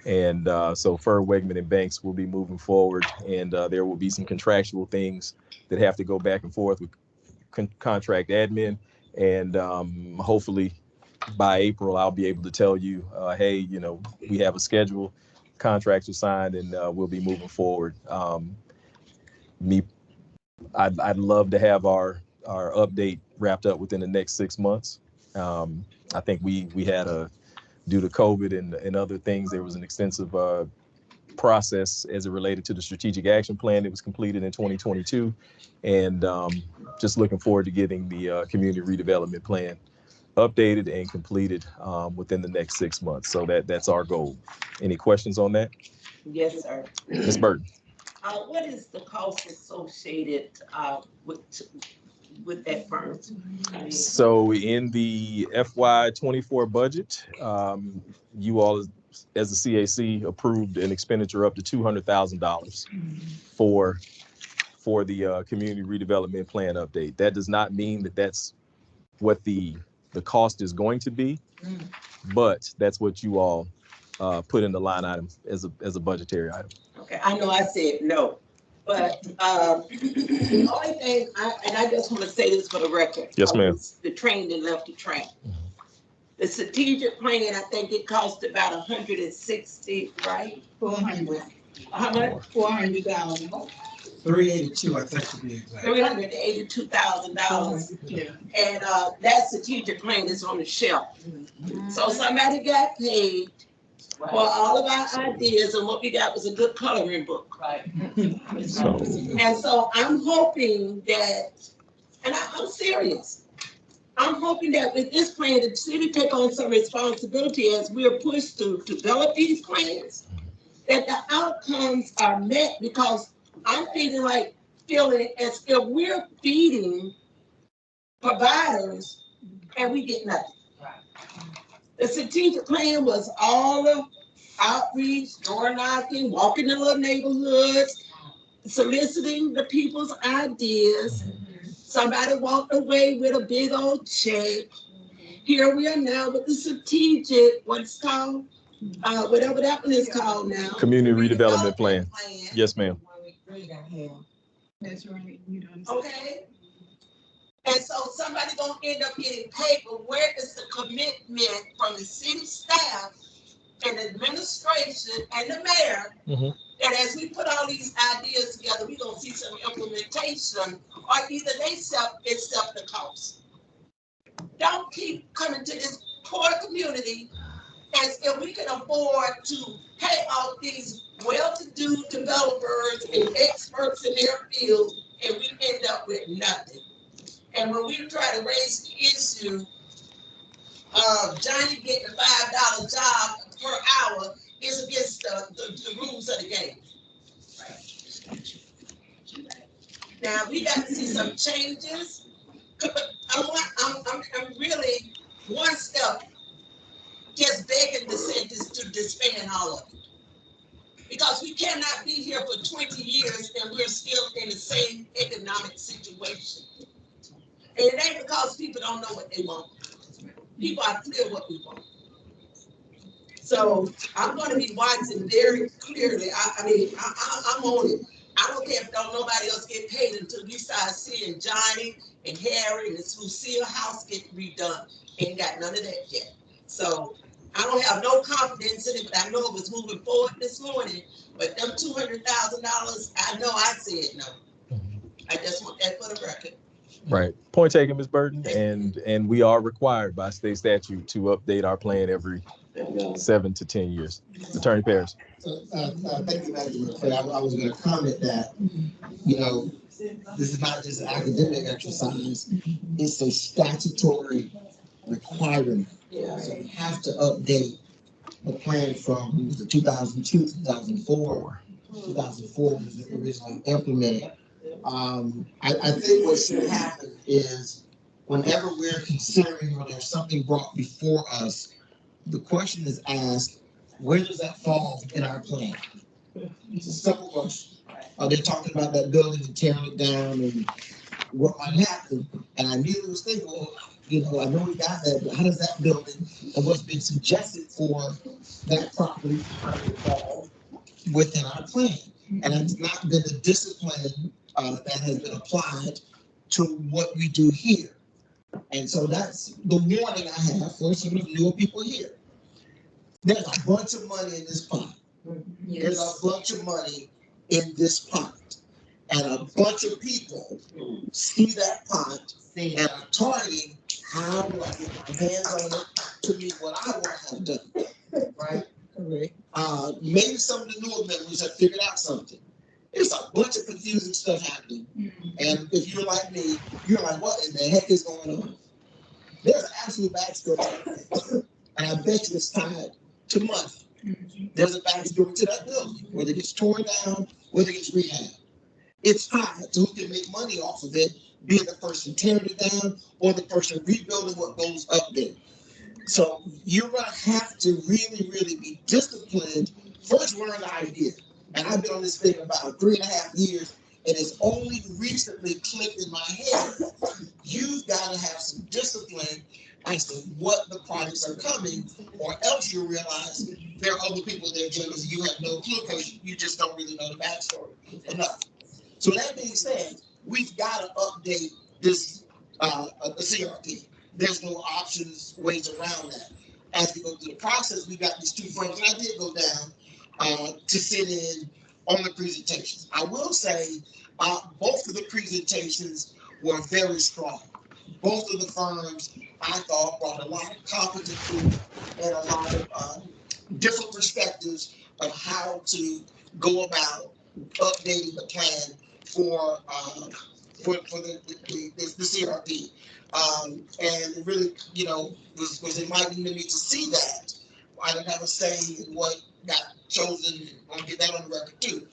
Speaker 1: And so Ferd Wegman and Banks will be moving forward, and there will be some contractual things that have to go back and forth with contract admin. And hopefully by April, I'll be able to tell you, hey, we have a schedule, contracts are signed, and we'll be moving forward. I'd love to have our update wrapped up within the next 6 months. I think we had due to COVID and other things, there was an extensive process as it related to the strategic action plan that was completed in 2022. And just looking forward to getting the community redevelopment plan updated and completed within the next 6 months. So that's our goal. Any questions on that?
Speaker 9: Yes, sir.
Speaker 1: Ms. Burton.
Speaker 9: What is the cost associated with that firm?
Speaker 1: So in the FY24 budget, you all as the CAC approved an expenditure up to $200,000 for the community redevelopment plan update. That does not mean that that's what the cost is going to be, but that's what you all put in the line item as a budgetary item.
Speaker 6: Okay, I know I said no, but the only thing, I just want to say this for the record.
Speaker 1: Yes, ma'am.
Speaker 6: The train that left the track. The strategic plan, I think it cost about 160, right?
Speaker 5: 400.
Speaker 6: How much?
Speaker 5: 400,000. 382, I think, to be exact.
Speaker 6: $382,000.
Speaker 5: Yeah.
Speaker 6: And that strategic plan is on the shelf. So somebody got paid for all of our ideas, and what we got was a good coloring book.
Speaker 5: Right.
Speaker 6: And so I'm hoping that, and I'm serious, I'm hoping that with this plan, the city take on some responsibility as we're pushed to develop these plans, that the outcomes are met, because I'm feeling as if we're feeding providers and we get nothing. The strategic plan was all of outreach, door knocking, walking in little neighborhoods, soliciting the people's ideas. Somebody walked away with a big old check. Here we are now with the strategic, what's called, whatever that one is called now.
Speaker 1: Community redevelopment plan. Yes, ma'am.
Speaker 5: That's right. You don't.
Speaker 6: Okay. And so somebody gonna end up getting paid, but where is the commitment from the city staff and administration and the mayor that as we put all these ideas together, we're gonna see some implementation, or either they accept the cost. Don't keep coming to this poor community as if we can afford to pay off these well-to-do developers and experts in their field, and we end up with nothing. And when we try to raise the issue of Johnny getting a $5 job per hour, is against the rules of the game. Now we got to see some changes. I'm really one step just begging DeSantis to disband all of it. Because we cannot be here for 20 years and we're still in the same economic situation. And it ain't because people don't know what they want. People are clear what we want. So I'm going to be watching very clearly. I'm on it. I don't care if nobody else get paid until we start seeing Johnny and Harry and this Lucille house get redone. Ain't got none of that yet. So I don't have no confidence in it, but I know it was moving forward this morning. But them $200,000, I know I said no. I just want that for the record.
Speaker 1: Right. Point taken, Ms. Burton. And we are required by state statute to update our plan every 7 to 10 years. Attorney Parrish.
Speaker 9: Thank you, Madam Chair. I was going to comment that, this is not just an academic exercise, it's a statutory requirement. So you have to update the plan from the 2002, 2004. 2004 was originally implemented. I think what should happen is whenever we're considering or there's something brought before us, the question is asked, where does that fall in our plan? It's a simple question. They're talking about that building and tearing it down and what might happen. And I immediately was thinking, well, I know we got that, but how does that building and what's been suggested for that property fall within our plan? And it's not been the discipline that has been applied to what we do here. And so that's the warning I have for some of the newer people here. There's a bunch of money in this pot. Yes. There's a bunch of money in this pot. And a bunch of people see that pot and are targeting how do I get my hands on it to meet what I want to have done. Right? Correct. Maybe some of the newer members have figured out something. There's a bunch of confusing stuff happening. And if you're like me, you're like, what in the heck is going on? There's an absolute backstory. And I bet you it's tied to money. There's a backstory to that building, whether it gets torn down, whether it gets rehabbed. It's tied to who can make money off of it, being the person tearing it down or the person rebuilding what goes up there. So you're going to have to really, really be disciplined. First, learn the idea. And I've been on this thing about 3.5 years, and it's only recently clicked in my head. You've got to have some discipline as to what the projects are coming, or else you'll realize there are other people there, James, you have no clue because you just don't really know the backstory enough. So that being said, we've got to update this the CRP. There's no options, ways around that. As we go through the process, we got these two firms, and I did go down to sit in on the presentations. I will say both of the presentations were very strong. Both of the firms, I thought, brought a lot of competent people and a lot of different perspectives of how to go about updating the plan for the CRP. And it really, was enlightening to me to see that. I didn't have a say in what got chosen. I'll get that on the record too.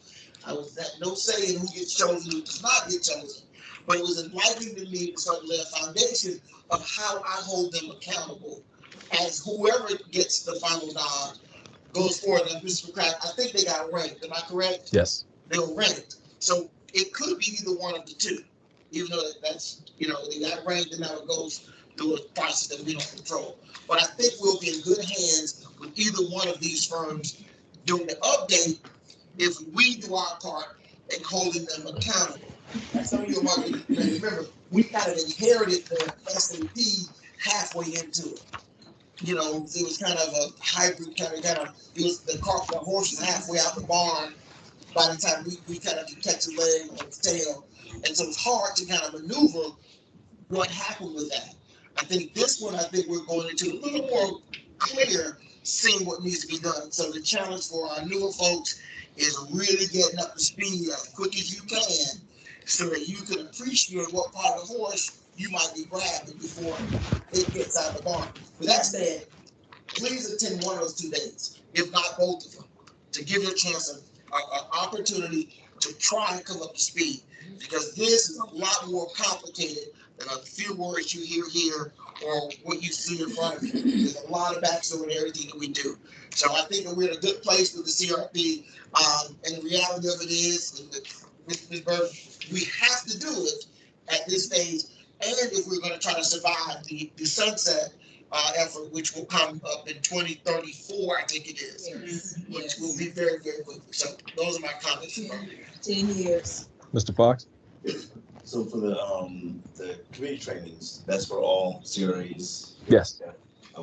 Speaker 9: I was had no say in who gets chosen, who does not get chosen. But it was enlightening to me to start to lay a foundation of how I hold them accountable as whoever gets the final nod goes forward. And Mr. McCracken, I think they got ranked. Am I correct?
Speaker 1: Yes.
Speaker 9: They were ranked. So it could be either one of the two, even though that's, they got ranked and now it goes through a process that we don't control. But I think we'll be in good hands with either one of these firms doing the update if we do our part in holding them accountable. And some of you might remember, we kind of inherited the S&P halfway into it. It was kind of a hybrid it was the cart, the horse was halfway out the barn by the time we kind of catch a leg on its tail. And so it's hard to kind of maneuver what happened with that. I think this one, we're going into a little more clear, seeing what needs to be done. So the challenge for our newer folks is really getting up to speed as quick as you can so that you can appreciate what part of the horse you might be grabbing before it gets out of the barn. With that said, please attend one of those 2 days, if not both of them, to give you a chance of an opportunity to try and come up to speed, because this is a lot more complicated than a few words you hear here or what you see in front of you. There's a lot of backstory in everything that we do. So I think that we're in a good place with the CRP. And the reality of it is, Ms. Bird, we have to do it at this stage. And if we're going to try to survive the sunset effort, which will come up in 2034, I think it is, which will be very, very quickly. So those are my comments.
Speaker 3: 10 years.
Speaker 1: Mr. Fox?
Speaker 10: So for the community trainings, that's for all CRAs?
Speaker 1: Yes.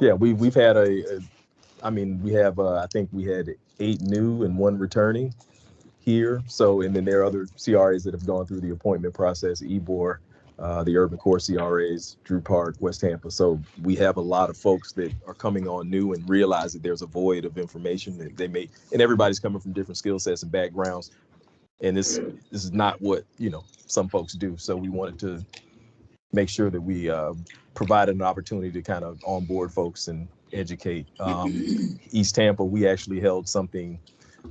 Speaker 1: Yeah, we've had we have I think we had 8 new and 1 returning here. So, and then there are other CRAs that have gone through the appointment process, EBOR, the Urban Core CRAs, Drew Park, West Tampa. So we have a lot of folks that are coming on new and realize that there's a void of information that they may, and everybody's coming from different skill sets and backgrounds. And this is not what, some folks do. So we wanted to make sure that we provided an opportunity to kind of onboard folks and educate. East Tampa, we actually held something,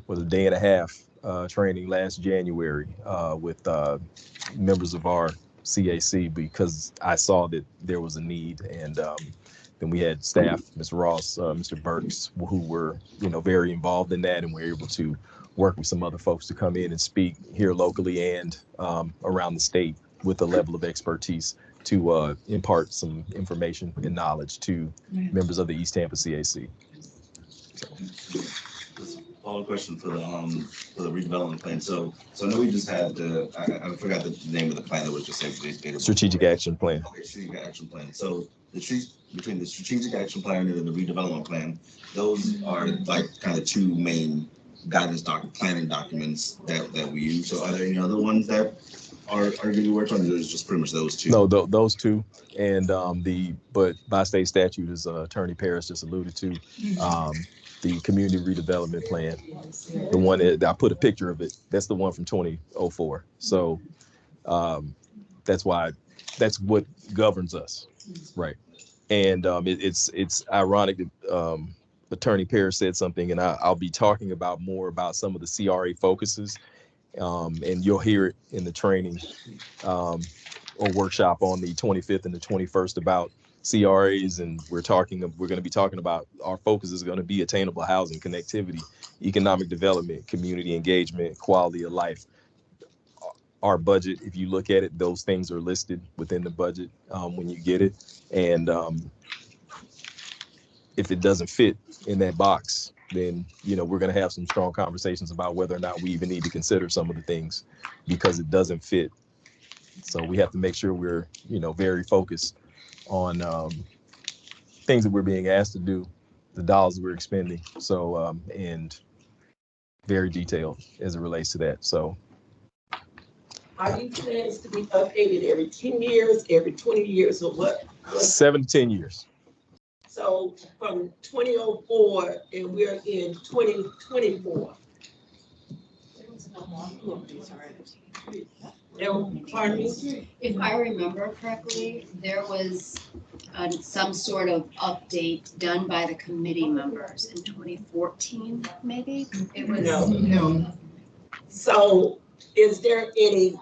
Speaker 1: was a day and a half training last January with members of our CAC, because I saw that there was a need. And then we had staff, Ms. Ross, Mr. Burks, who were, very involved in that, and we're able to work with some other folks to come in and speak here locally and around the state with a level of expertise to impart some information and knowledge to members of the East Tampa CAC.
Speaker 10: Follow-up question for the redevelopment plan. So I know we just had I forgot the name of the plan that was just executed.
Speaker 1: Strategic Action Plan.
Speaker 10: Okay, Strategic Action Plan. So between the Strategic Action Plan and the redevelopment plan, those are like kind of 2 main planning documents that we use. So are there any other ones that are going to be worked on, or is just pretty much those 2?
Speaker 1: No, those 2, and but by state statute, as Attorney Paris just alluded to, the community redevelopment plan, the one that I put a picture of it, that's the one from 2004. So that's what governs us, right? And it's ironic that Attorney Paris said something, and I'll be talking about more about some of the CRA focuses, and you'll hear it in the training or workshop on the 25th and the 21st about CRAs. And we're going to be talking about, our focus is going to be attainable housing, connectivity, economic development, community engagement, quality of life. Our budget, if you look at it, those things are listed within the budget when you get it. And if it doesn't fit in that box, then, you know, we're going to have some strong conversations about whether or not we even need to consider some of the things because it doesn't fit. So we have to make sure we're, you know, very focused on things that we're being asked to do, the dollars we're expending. So, and very detailed as it relates to that. So.
Speaker 6: Are these plans to be updated every 10 years, every 20 years, or what?
Speaker 1: 7 to 10 years.
Speaker 6: So from 2004 and we're in 2024. Pardon me?
Speaker 20: If I remember correctly, there was some sort of update done by the committee members in 2014, maybe? It was.
Speaker 6: No. So is there any,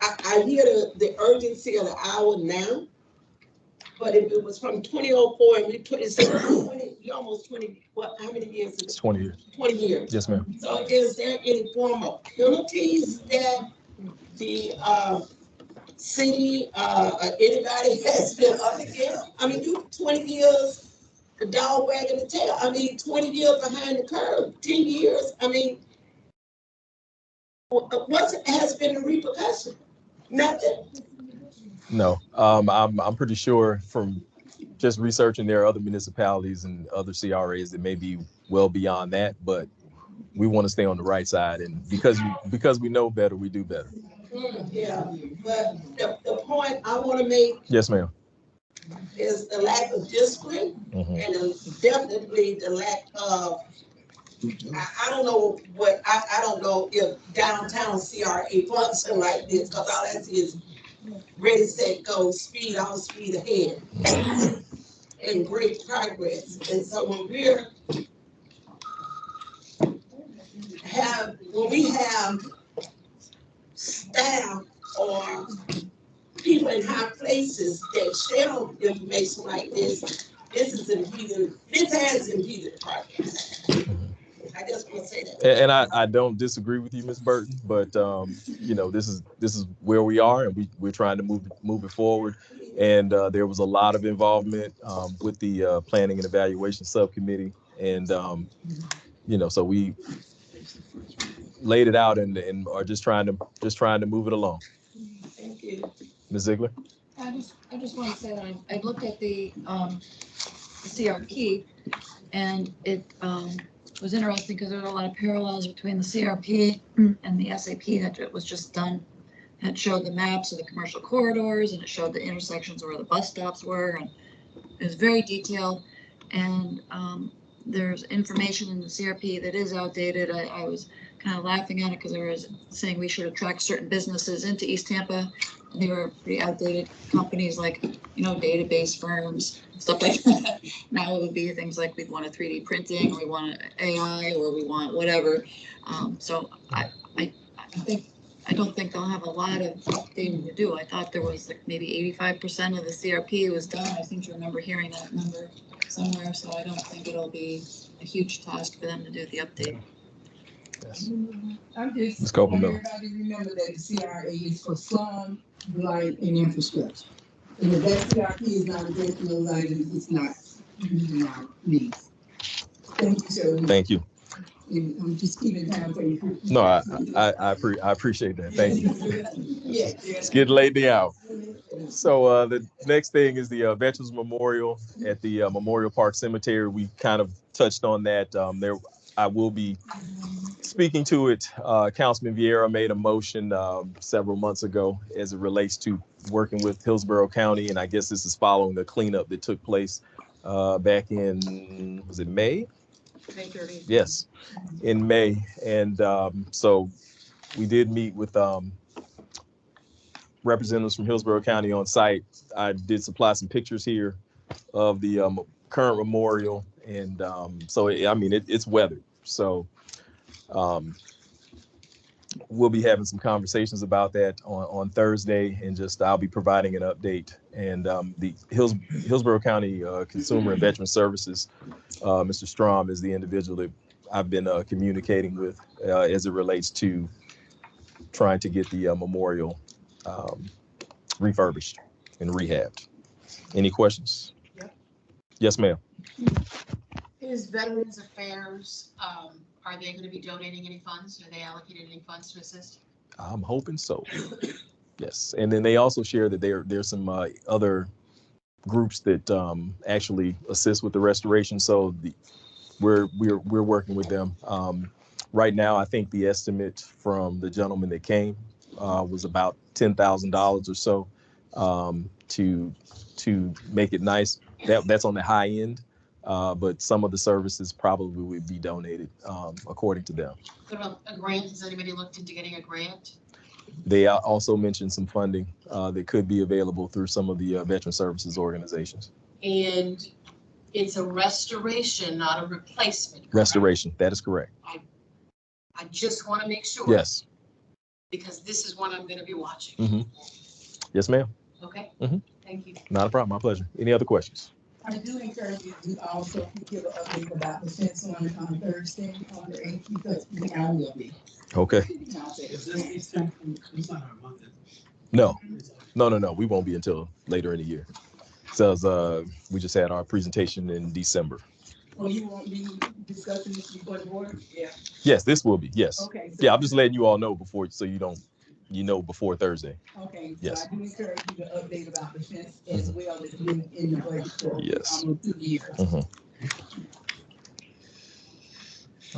Speaker 6: I hear the urgency of the hour now, but if it was from 2004 and we almost 20, what, how many years?
Speaker 1: It's 20 years.
Speaker 6: 20 years.
Speaker 1: Yes, ma'am.
Speaker 6: So is there any form of penalties that the city, anybody has been up against? I mean, you 20 years, the dog wagging the tail. I mean, 20 years behind the curve, 10 years. I mean, what has been the repercussion? Nothing.
Speaker 1: No, I'm pretty sure from just researching there are other municipalities and other CRAs that may be well beyond that, but we want to stay on the right side, and because we know better, we do better.
Speaker 6: Yeah, but the point I want to make.
Speaker 1: Yes, ma'am.
Speaker 6: Is the lack of discipline, and definitely the lack of. I don't know what I don't know if downtown CRA function like this, because all that is ready, set, go, speed, all speed ahead, and great progress. And so when we have staff or people in high places that share information like this, this has impeded the progress. I just want to say that.
Speaker 1: And I don't disagree with you, Ms. Burton, but you know, this is where we are, and we're trying to move it forward. And there was a lot of involvement with the planning and evaluation subcommittee, and you know, so we laid it out and are just trying to move it along.
Speaker 6: Thank you.
Speaker 1: Ms. Ziegler?
Speaker 21: I just want to say that I looked at the CRP, and it was interesting because there are a lot of parallels between the CRP and the SAP that was just done. It showed the maps of the commercial corridors, and it showed the intersections where the bus stops were, and it was very detailed. And there's information in the CRP that is outdated. I was kind of laughing at it because they were saying we should attract certain businesses into East Tampa. They were pretty outdated companies like, you know, database firms, stuff like that. Now it would be things like we'd want a 3D printing, or we want AI, or we want whatever. So I don't think they'll have a lot of updating to do. I thought there was like maybe 85% of the CRP was done. I seem to remember hearing that number somewhere, so I don't think it'll be a huge task for them to do the update.
Speaker 1: Yes.
Speaker 7: I'm just
Speaker 1: Ms. Copeland Miller.
Speaker 7: everybody remember that the CRA is for slum, blight, and infrastructure. And if that CRP is not addressing those items, it's not meeting our needs. Thank you, sir.
Speaker 1: Thank you.
Speaker 7: And I'm just keeping time for you.
Speaker 1: No, I appreciate that. Thank you.
Speaker 7: Yeah.
Speaker 1: It's getting late in the hour. So the next thing is the Veterans Memorial at the Memorial Park Cemetery. We kind of touched on that. I will be speaking to it. Councilman Vieira made a motion several months ago as it relates to working with Hillsborough County, and I guess this is following the cleanup that took place back in, was it May?
Speaker 21: May 30th.
Speaker 1: Yes, in May. And so we did meet with representatives from Hillsborough County on site. I did supply some pictures here of the current memorial, and so I mean it's weathered. So we'll be having some conversations about that on Thursday, and just I'll be providing an update. And the Hillsborough County Consumer and Veteran Services, Mr. Strom is the individual that I've been communicating with as it relates to trying to get the memorial refurbished and rehabbed. Any questions?
Speaker 7: Yep.
Speaker 1: Yes, ma'am.
Speaker 7: Hey,
Speaker 16: Is Veterans Affairs, are they going to be donating any funds? Are they allocated any funds to assist?
Speaker 1: I'm hoping so. Yes, and then they also share that there's some other groups that actually assist with the restoration. So we're working with them. Right now, I think the estimate from the gentleman that came was about $10,000 or so to make it nice. That's on the high end, but some of the services probably would be donated according to them.
Speaker 16: What about a grant? Has anybody looked into getting a grant?
Speaker 1: They also mentioned some funding that could be available through some of the veteran services organizations.
Speaker 16: And it's a restoration, not a replacement. Correct?
Speaker 1: Restoration, that is correct.
Speaker 16: I just want to make sure.
Speaker 1: Yes.
Speaker 16: Because this is what I'm going to be watching.
Speaker 1: Mm-hmm. Yes, ma'am.
Speaker 16: Okay.
Speaker 1: Mm-hmm.
Speaker 16: Thank you.
Speaker 1: Not a problem. My pleasure. Any other questions?
Speaker 8: I do encourage you to also give an update about the fence on Thursday on the 8th because I will be.
Speaker 1: Okay. No. We won't be until later in the year. So we just had our presentation in December.
Speaker 8: Well, you won't be discussing this before the board? Yeah.
Speaker 1: Yes, this will be. Yes.
Speaker 8: Okay. So
Speaker 1: yeah, I'm just letting you all know before, so you don't, before Thursday.
Speaker 8: Okay. So
Speaker 1: yes.
Speaker 8: I do encourage you to update about the fence as well as being in the budget for
Speaker 1: yes.
Speaker 8: 2 years.
Speaker 1: Mm-hmm.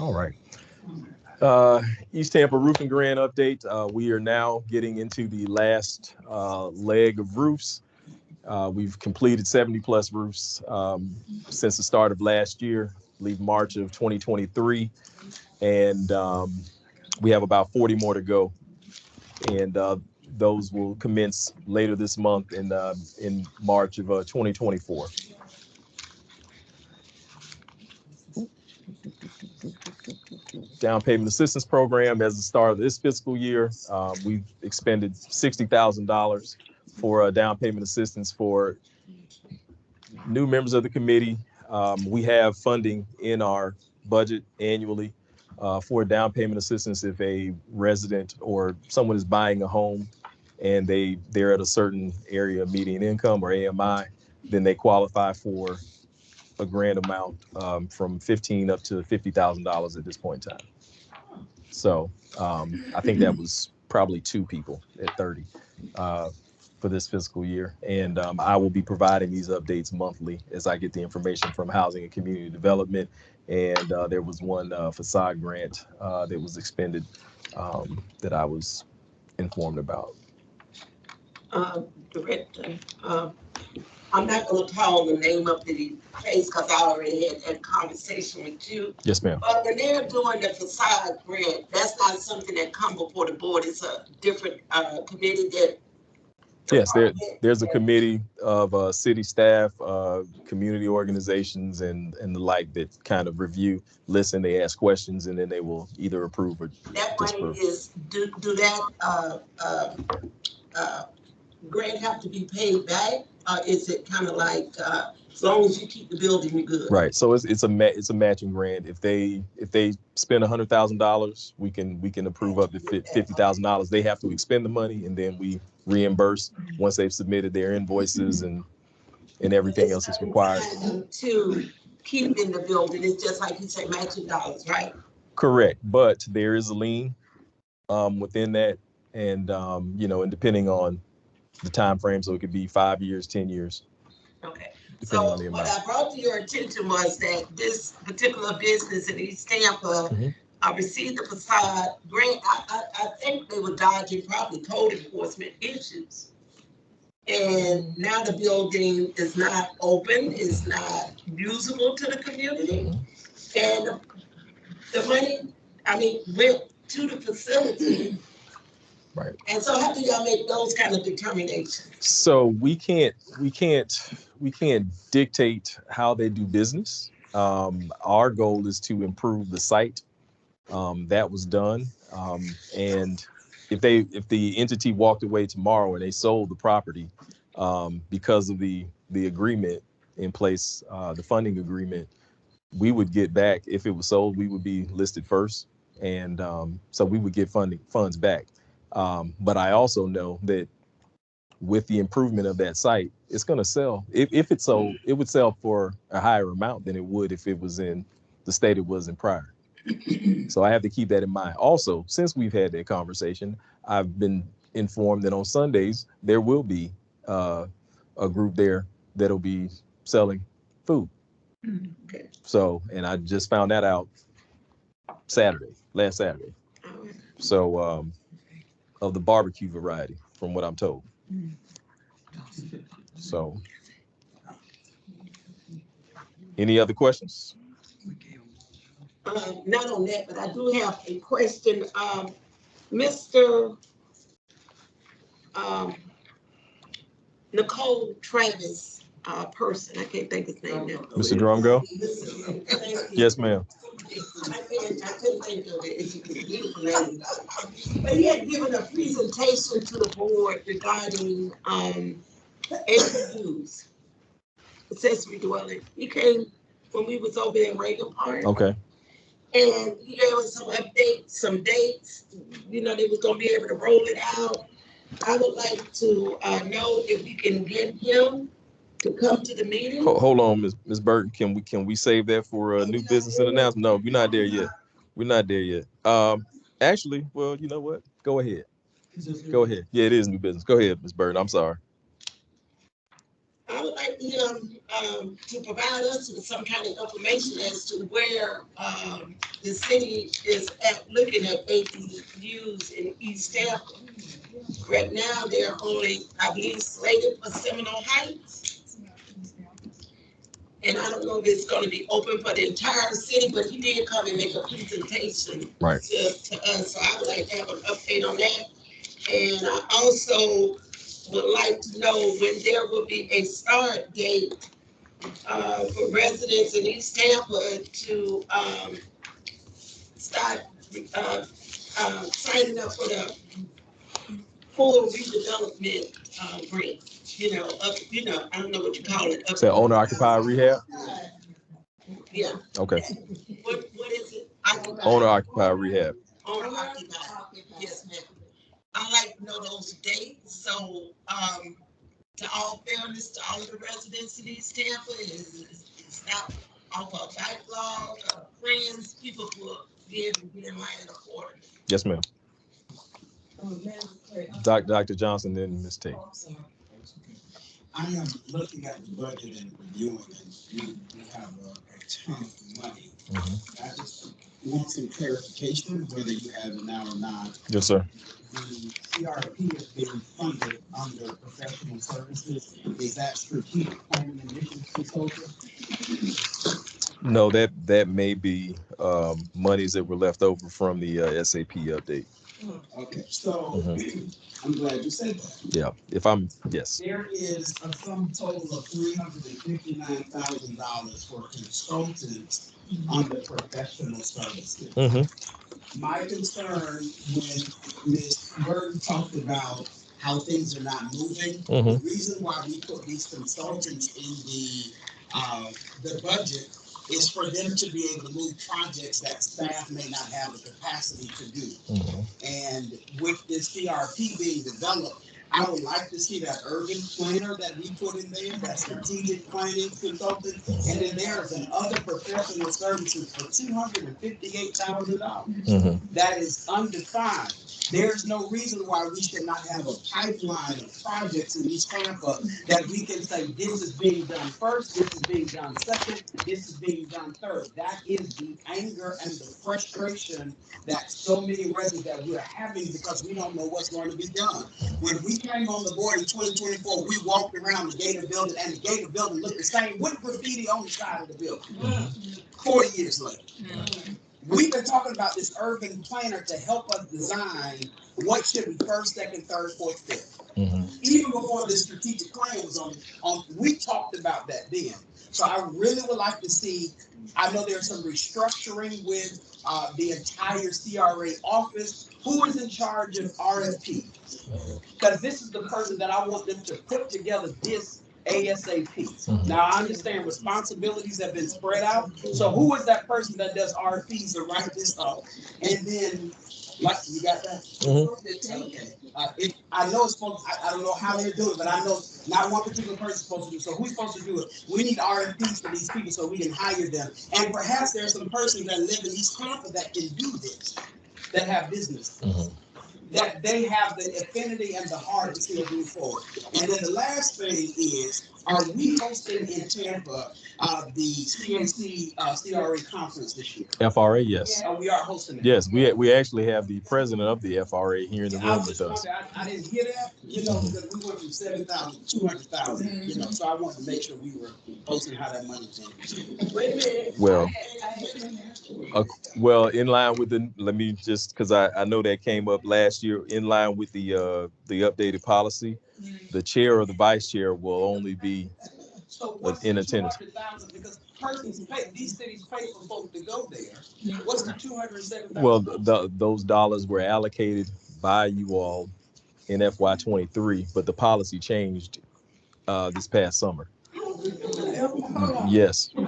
Speaker 1: All right. East Tampa roofing grant update. We are now getting into the last leg of roofs. We've completed 70 plus roofs since the start of last year, I believe March of 2023. And we have about 40 more to go. And those will commence later this month in March of 2024. Down payment assistance program as the start of this fiscal year. We've expended $60,000 for down payment assistance for new members of the committee. We have funding in our budget annually for down payment assistance if a resident or someone is buying a home and they're at a certain area of median income or AMI, then they qualify for a grant amount from $15,000 up to $50,000 at this point in time. So I think that was probably 2 people at 30 for this fiscal year. And I will be providing these updates monthly as I get the information from Housing and Community Development. And there was one facade grant that was expended that I was informed about.
Speaker 6: Director, I'm not gonna call the name of the case because I already had that conversation with you.
Speaker 1: Yes, ma'am.
Speaker 6: But when they're doing the facade grant, that's not something that come before the board. It's a different committee that.
Speaker 1: Yes, there's a committee of city staff, community organizations, and the like that kind of review, listen, they ask questions, and then they will either approve or
Speaker 6: that
Speaker 1: disapprove.
Speaker 6: money is do that grant have to be paid back? Is it kind of like as long as you keep the building, you're good?
Speaker 1: Right. So it's a matching grant. If they spend $100,000, we can approve up to $50,000. They have to expend the money, and then we reimburse once they've submitted their invoices and everything else is required.
Speaker 6: To keep in the building, it's just like you say, matching dollars, right?
Speaker 1: Correct. But there is a lien within that, and and depending on the time frame, so it could be 5 years, 10 years.
Speaker 6: Okay.
Speaker 1: Depending
Speaker 6: So
Speaker 1: on the
Speaker 6: what
Speaker 1: amount.
Speaker 6: I brought to your attention was that this particular business in East Tampa received the facade grant. I think they were dodging probably code enforcement issues. And now the building is not open, it's not usable to the community. And the money, went to the facility.
Speaker 1: Right.
Speaker 6: And so how do y'all make those kind of determinations?
Speaker 1: So we can't dictate how they do business. Our goal is to improve the site. That was done. And if the entity walked away tomorrow and they sold the property because of the agreement in place, the funding agreement, we would get back. If it was sold, we would be listed first, and so we would get funds back. But I also know that with the improvement of that site, it's gonna sell. If it's sold, it would sell for a higher amount than it would if it was in the state it was in prior. So I have to keep that in mind. Also, since we've had that conversation, I've been informed that on Sundays there will be a group there that'll be selling food.
Speaker 6: Okay.
Speaker 1: So, and I just found that out last Saturday. So, of the barbecue variety, from what I'm told. So, any other questions?
Speaker 6: Not on that, but I do have a question. Mr. Nicole Travis person, I can't think his name now.
Speaker 1: Mr. Drumgo? Yes, ma'am.
Speaker 6: I couldn't think of it. It's a beautiful name. But he had given a presentation to the board regarding ADUs, accessory dwelling. He came when we was over in Reagan Park.
Speaker 1: Okay.
Speaker 6: And he gave us some updates, some dates. You know, they was gonna be able to roll it out. I would like to know if we can get him to come to the meeting.
Speaker 1: Hold on, Ms. Burton. Can we save that for a new business and announcement? No, we're not there yet. We're not there yet. Actually, well, you know what? Go ahead. Go ahead. Yeah, it is new business. Go ahead, Ms. Burton. I'm sorry.
Speaker 6: I would like him to provide us with some kind of information as to where the city is looking at ADUs in East Tampa. Right now, they're only, I believe, slated for Seminole Heights. And I don't know if it's going to be open for the entire city, but he did come and make a presentation to us. So I would like to have an update on that. And I also would like to know when there will be a start date for residents in East Tampa to start signing up for the full redevelopment grant. You know, I don't know what you call it.
Speaker 1: Is that owner occupied rehab?
Speaker 6: Yeah.
Speaker 1: Okay.
Speaker 6: What is it?
Speaker 1: Owner occupied rehab.
Speaker 6: Owner occupied. Yes, ma'am. I like to know those dates. So, to all fairness to all of the residents in East Tampa, it's not off a backlog of friends. People will be able to get in line accordingly.
Speaker 1: Yes, ma'am. Dr. Johnson, then Ms. Tate.
Speaker 5: I am looking at the budget and reviewing it. We have a ton of money. I just want some clarification whether you have it now or not.
Speaker 1: Yes, sir.
Speaker 5: The CRP is being funded under professional services. Is that strategic planning and mission consultant?
Speaker 1: No, that may be monies that were left over from the SAP update.
Speaker 5: Okay, so I'm glad you said that.
Speaker 1: Yeah, yes.
Speaker 5: There is a sum total of $359,000 for consultants under professional services. My concern when Ms. Burton talked about how things are not moving, the reason why we put these consultants in the budget is for them to be able to move projects that staff may not have the capacity to do. And with this CRP being developed, I would like to see that urban planner that we put in there, that strategic planning consultant, and then there's another professional services for $258,000. That is undefined. There's no reason why we should not have a pipeline of projects in East Tampa that we can say this is being done first, this is being done second, this is being done third. That is the anger and the frustration that so many residents that we're having because we don't know what's going to be done. When we came on the board in 2024, we walked around the Gator building and the Gator building looked the same with graffiti on the side of the building. 40 years later. We've been talking about this urban planner to help us design what should be first, second, third, fourth, fifth. Even before the strategic plan was on, we talked about that then. So I really would like to see, I know there's some restructuring with the entire CRA office. Who is in charge of RFP? Because this is the person that I want them to put together this ASAP. Now, I understand responsibilities have been spread out. So who is that person that does RFPs to write this up? And then, like, you got that? Okay. I know it's supposed, I don't know how they're doing it, but I know not one particular person is supposed to do it. So who's supposed to do it? We need RFPs for these people so we can hire them. And perhaps there's some persons that live in East Tampa that can do this, that have business. That they have the affinity and the heart to see us move forward. And then the last thing is, are we hosting in Tampa the CAC CRA conference this year?
Speaker 1: FRA, yes.
Speaker 5: We are hosting it.
Speaker 1: Yes, we actually have the president of the FRA here in the room with us.
Speaker 5: I didn't hear that, because we went from 7,000 to 200,000, so I wanted to make sure we were hosting how that money was in. Wait a minute.
Speaker 1: Well, in line with the, let me just, because I know that came up last year, in line with the updated policy, the chair or the vice chair will only be in attendance.
Speaker 5: Because persons pay, these cities pay for folks to go there. What's the 207,000?
Speaker 1: Well, those dollars were allocated by you all in FY23, but the policy changed this past summer. Yes.
Speaker 7: We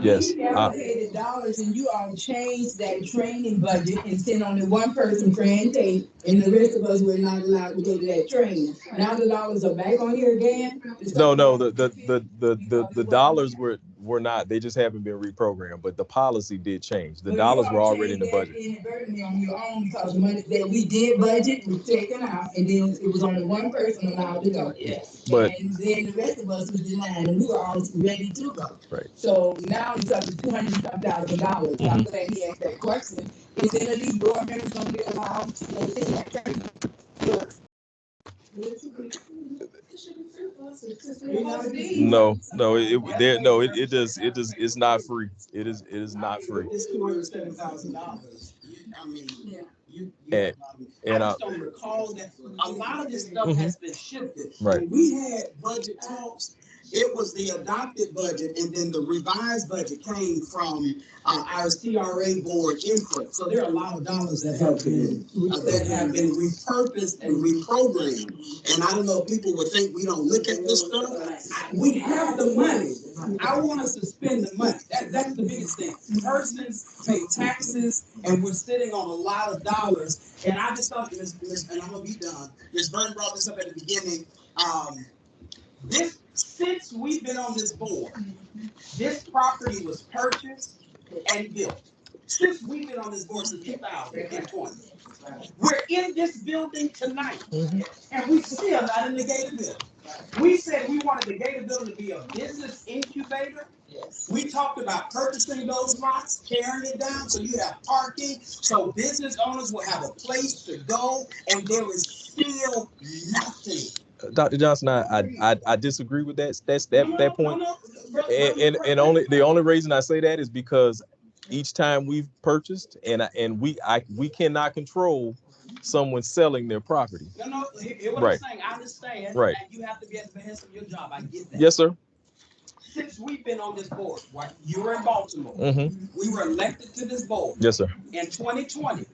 Speaker 7: allocated dollars and you all changed that training budget and sent only one person Fran Tate, and the rest of us were not allowed to go to that training. Now the dollars are back on here again?
Speaker 1: No, the dollars were not, they just haven't been reprogrammed, but the policy did change. The dollars were already in the budget.
Speaker 7: Inadvertently on your own, because the money that we did budget was taken out, and then it was only one person allowed to go. Yes.
Speaker 1: But
Speaker 7: and then the rest of us was denied, and we were all ready to go.
Speaker 1: Right.
Speaker 7: So now it's up to $200,000. So I'm glad he asked that question. Is any of these board members going to be allowed to go to that training?
Speaker 1: No, it's not free. It is not free.
Speaker 5: It's $207,000. I mean,
Speaker 1: and
Speaker 5: I just don't recall that a lot of this stuff has been shifted.
Speaker 1: Right.
Speaker 5: When we had budget talks, it was the adopted budget, and then the revised budget came from our CRA board input. So there are a lot of dollars that have been repurposed and reprogrammed. And I don't know if people would think we don't look at this stuff. We have the money. I want us to spend the money. That's the biggest thing. Persons pay taxes, and we're sitting on a lot of dollars. And I just thought, and I'm gonna be done. Ms. Burton brought this up at the beginning. Since we've been on this board, this property was purchased and built. Since we've been on this board since 2020. We're in this building tonight, and we still not in the gated building. We said we wanted the gated building to be a business incubator. We talked about purchasing those lots, tearing it down so you have parking, so business owners will have a place to go, and there is still nothing.
Speaker 1: Dr. Johnson, I disagree with that point. And the only reason I say that is because each time we've purchased, and we cannot control someone selling their property.
Speaker 5: No, hear what I'm saying. I understand.
Speaker 1: Right.
Speaker 5: And you have to be at the behest of your job. I get that.
Speaker 1: Yes, sir.
Speaker 5: Since we've been on this board, you were in Baltimore. We were elected to this board.
Speaker 1: Yes, sir.
Speaker 5: In 2020,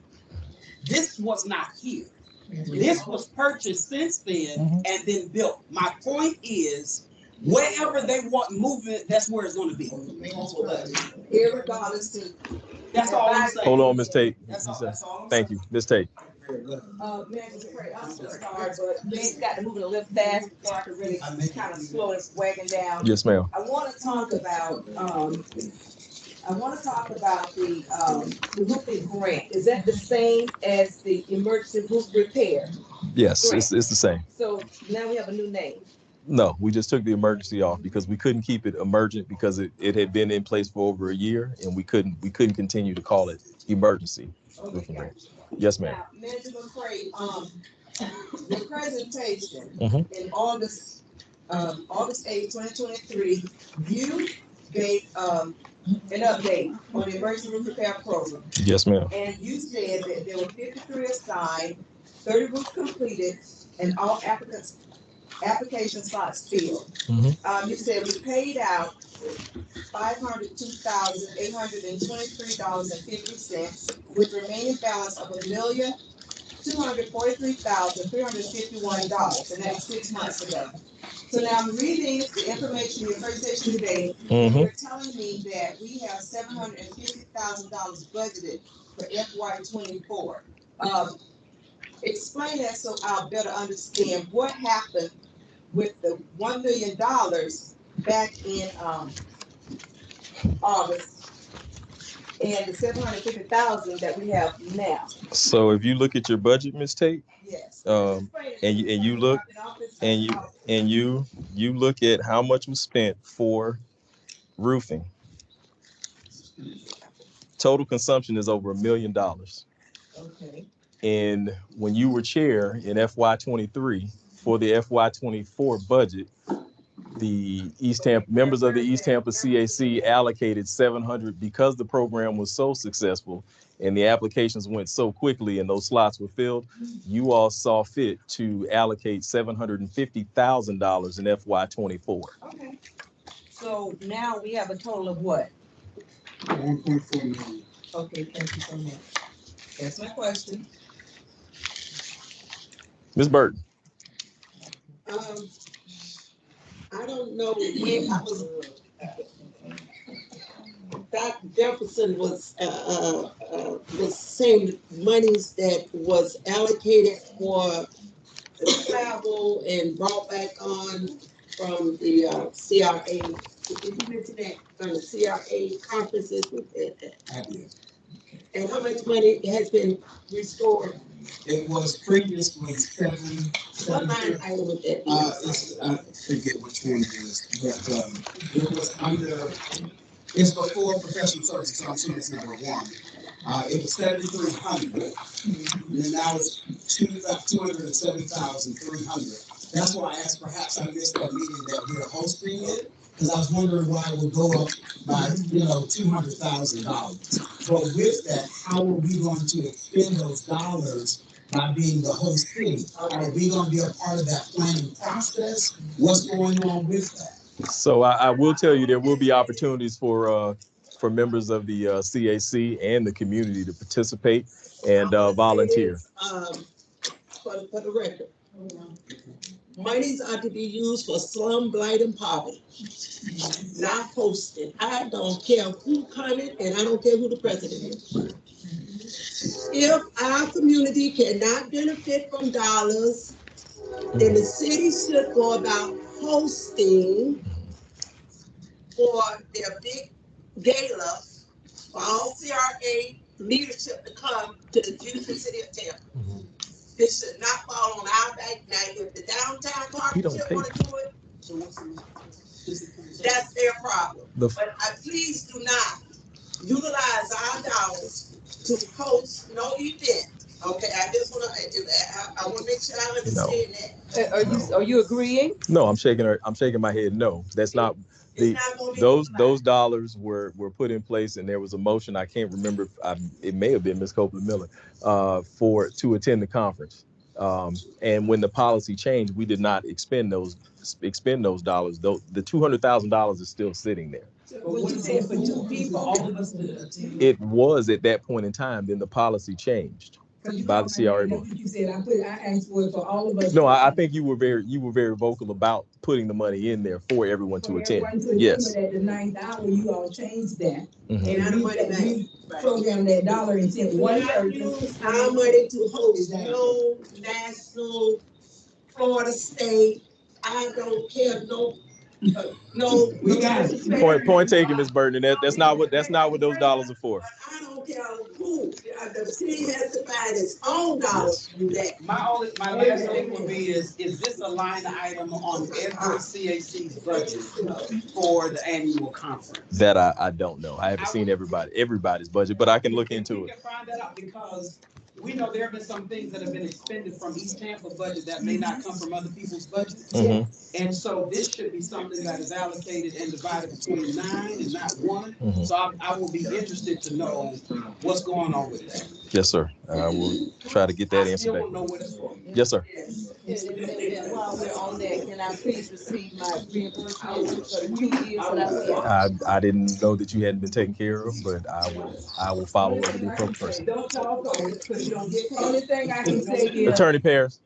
Speaker 5: this was not here. This was purchased since then and then built. My point is, wherever they want movement, that's where it's going to be.
Speaker 7: Irregardless.
Speaker 5: That's all I'm saying.
Speaker 1: Hold on, Ms. Tate. Thank you, Ms. Tate.
Speaker 3: I'm so sorry, but things got to move a little fast before I can really kind of slow this wagon down.
Speaker 1: Yes, ma'am.
Speaker 3: I want to talk about the roofing grant. Is that the same as the emergency roof repair?
Speaker 1: Yes,
Speaker 3: grant?
Speaker 1: it's the same.
Speaker 3: So now we have a new name.
Speaker 1: No, we just took the emergency off because we couldn't keep it emergent because it had been in place for over a year, and we couldn't continue to call it emergency roofing grant. Yes, ma'am.
Speaker 3: Now, Manager McCray, the presentation in August 8, 2023, you gave an update on the emergency roof repair program.
Speaker 1: Yes, ma'am.
Speaker 3: And you said that there were 53 assigned, 30 roofs completed, and all application slots filled. You said we paid out $502,823.50, with remaining balance of $1,243,351, and that's 6 months ago. So now I'm reading the information in your presentation today. You're telling me that we have $750,000 budgeted for FY24. Explain that so I'll better understand what happened with the $1 million back in August and the 750,000 that we have now.
Speaker 1: So if you look at your budget, Ms. Tate,
Speaker 3: Yes.
Speaker 1: and you look and you look at how much was spent for roofing, total consumption is over $1 million.
Speaker 3: Okay.
Speaker 1: And when you were chair in FY23 for the FY24 budget, the East Tampa members of the East Tampa CAC allocated 700 because the program was so successful and the applications went so quickly and those slots were filled. You all saw fit to allocate $750,000 in FY24.
Speaker 3: Okay. So now we have a total of what?
Speaker 5: 1.4 million.
Speaker 3: Okay, thank you so much. That's my question.
Speaker 1: Ms. Burton.
Speaker 6: I don't know when Dr. Jefferson was saying monies that was allocated for travel and brought back on from the CRA. Did you mention that from the CRA conferences with that?
Speaker 5: I did.
Speaker 6: And how much money has been restored?
Speaker 5: It was previously 7.
Speaker 6: What line item was that?
Speaker 5: I forget which one it is, but it was under. It's before professional services, so I'm assuming it's number 1. It was 7,300, and then now it's 207,300. That's why I asked. Perhaps I missed that meeting that we were hosting it, because I was wondering why it would go up by $200,000. But with that, how are we going to expend those dollars by being the host city? Are we going to be a part of that planning process? What's going on with that?
Speaker 1: So I will tell you there will be opportunities for members of the CAC and the community to participate and volunteer.
Speaker 6: For the record, monies are to be used for slum, blight, and poverty, not hosting. I don't care who coming, and I don't care who the president is. If our community cannot benefit from dollars, then the city should go about hosting for their big gala for all CRA leadership to come to the beautiful city of Tampa. This should not fall on our back. Now, if the downtown partnership want to do it, that's their problem. But please do not utilize our dollars to host no event. Okay, I just want to make sure I understand that.
Speaker 3: Are you agreeing?
Speaker 1: No, I'm shaking my head. No, that's not. Those dollars were put in place, and there was a motion. I can't remember. It may have been Ms. Copeland Miller to attend the conference. And when the policy changed, we did not expend those dollars. Though the $200,000 is still sitting there.
Speaker 3: What you said for 2 people, all of us did.
Speaker 1: It was at that point in time. Then the policy changed by the CRA board.
Speaker 3: You said I asked for it for all of us.
Speaker 1: No, I think you were very vocal about putting the money in there for everyone to attend. Yes.
Speaker 3: At the 9th hour, you all changed that.
Speaker 1: Mm-hmm.
Speaker 3: And we programmed that dollar and sent one person.
Speaker 6: Our money to host no national, Florida State. I don't care. No.
Speaker 3: We got it.
Speaker 1: Point taken, Ms. Burton. That's not what those dollars are for.
Speaker 6: I don't care who. The city has to find its own dollars to do that.
Speaker 5: My last thing would be is this a line item on every CAC's budget for the annual conference?
Speaker 1: That I don't know. I haven't seen everybody's budget, but I can look into it.
Speaker 5: We can find that out, because we know there have been some things that have been expended from East Tampa budget that may not come from other people's budgets.
Speaker 1: Mm-hmm.
Speaker 5: And so this should be something that is allocated and divided between 9 and not 1.
Speaker 1: Mm-hmm.
Speaker 5: So I will be interested to know what's going on with that.
Speaker 1: Yes, sir. I will try to get that answer back.
Speaker 5: I still don't know what it's for.
Speaker 1: Yes, sir.
Speaker 3: While we're on that, can I please receive my reimbursement for the 2 years that I spent?
Speaker 1: I didn't know that you hadn't been taken care of, but I will follow up with the appropriate person.
Speaker 3: Don't talk over it, because you don't get. The only thing I can say is.
Speaker 1: Attorney Paris.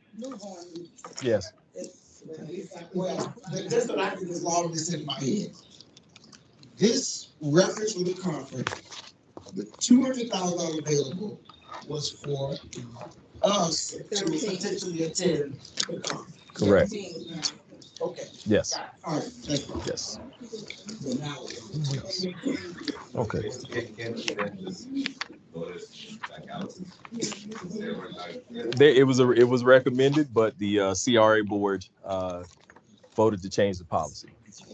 Speaker 1: Yes.
Speaker 9: Well, just that I can just log this in my head. This reference for the conference, the $200,000 available was for us to potentially attend the conference.
Speaker 1: Correct.
Speaker 9: Okay,
Speaker 1: Yes.
Speaker 9: all right, thank you.
Speaker 1: Yes.
Speaker 9: So now.
Speaker 1: Okay.
Speaker 10: Can this notice back out?
Speaker 1: It was recommended, but the CRA board voted to change the policy.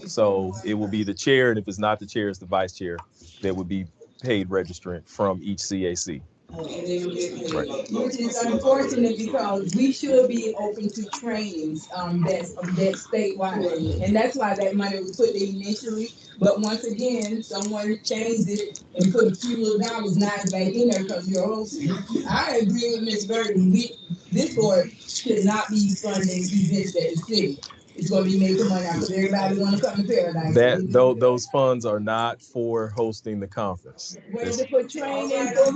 Speaker 1: So it will be the chair, and if it's not the chair, it's the vice chair that would be paid registrant from each CAC.
Speaker 7: Which is unfortunate because we should be open to trainings, that's statewide. And that's why that money was put there initially. But once again, someone changed it and put a few little dollars now it's back in there because you're hosting. I agree with Ms. Burton. This board should not be funding events that the city is gonna be making money out because everybody wanna come to Paradise.
Speaker 1: Those funds are not for hosting the conference.
Speaker 7: Where's it for training for?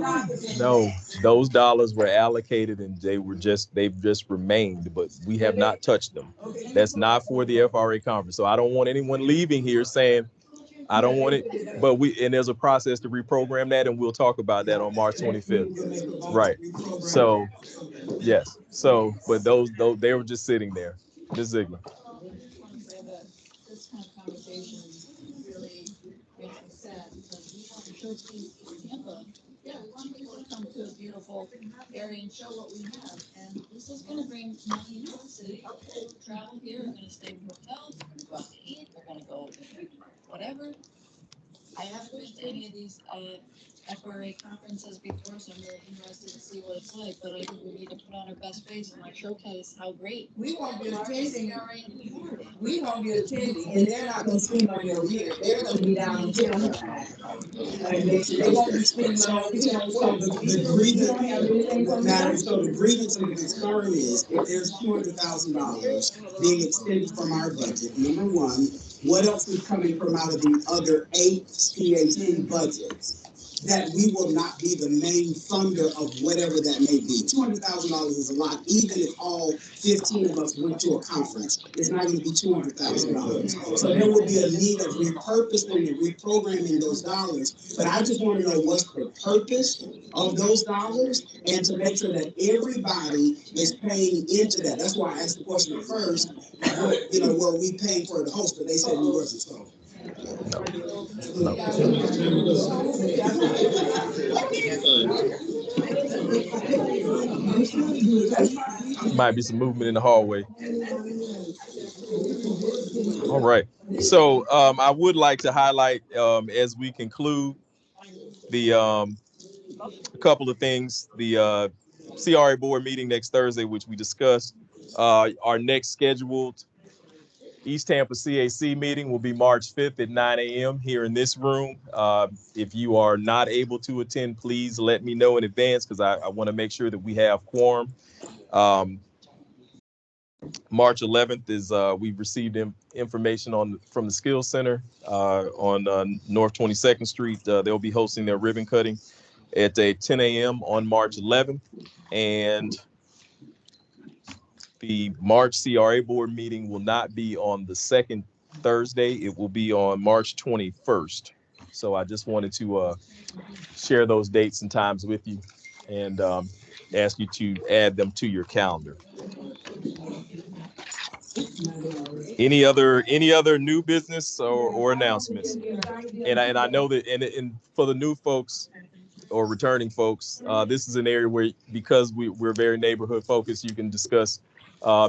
Speaker 1: No, those dollars were allocated and they've just remained, but we have not touched them. That's not for the FRA conference. So I don't want anyone leaving here saying, I don't want it, but there's a process to reprogram that, and we'll talk about that on March 25th. Right. So, yes. So, but those they were just sitting there. Ms. Ziegler.
Speaker 8: This kind of conversation really makes me sad because we want to showcase Tampa. Yeah, we want people to come to a beautiful area and show what we have. And this is going to bring money into the city. Travel here, we're going to stay in hotels, we're going to go out to eat, we're going to go whatever. I haven't been to any of these FRA conferences before, so I'm very interested to see what it's like. But I think we need to put on our best face and like showcase how great
Speaker 7: We won't be attending. We won't be attending, and they're not gonna spend money over here. They're gonna be down in town. They won't be spending money over here.
Speaker 5: So the grievance, so the grievance and the concern is if there's $200,000 being extended from our budget, number one, what else is coming from out of the other 8 CAC budgets? That we will not be the main funder of whatever that may be. $200,000 is a lot, even if all 15 of us went to a conference, it's not gonna be $200,000. So there will be a need of repurposing and reprogramming those dollars. But I just wanna know what's the purpose of those dollars and to make sure that everybody is paying into that. That's why I asked the question at first, were we paying for the host? But they said we wasn't, so.
Speaker 1: Might be some movement in the hallway. All right. So I would like to highlight as we conclude the a couple of things. The CRA board meeting next Thursday, which we discussed. Our next scheduled East Tampa CAC meeting will be March 5th at 9 a.m. here in this room. If you are not able to attend, please let me know in advance because I want to make sure that we have quorum. March 11th is we've received information from the Skills Center on North 22nd Street. They'll be hosting their ribbon cutting at 10 a.m. on March 11th. And the March CRA board meeting will not be on the second Thursday. It will be on March 21st. So I just wanted to share those dates and times with you and ask you to add them to your calendar. Any other new business or announcements? And I know that and for the new folks or returning folks, this is an area where because we're very neighborhood focused, you can discuss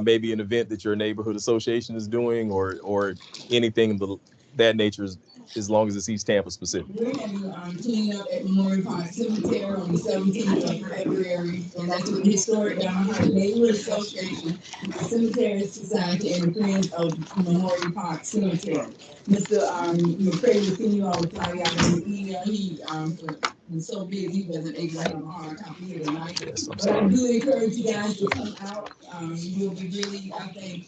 Speaker 1: maybe an event that your neighborhood association is doing or anything of that nature, as long as it's East Tampa specific.
Speaker 7: We're having cleaning up at Memorial Park Cemetery on the 17th of February, and that's with the Historic Downtown Neighborhood Association, the Cemetery Society, and the Friends of Memorial Park Cemetery. Mr. McCray will send you all the flyer out in the email. He was so busy he wasn't able to have a hard copy here tonight.
Speaker 1: Yes,
Speaker 7: but I do encourage you guys to come out. You'll be really, I think,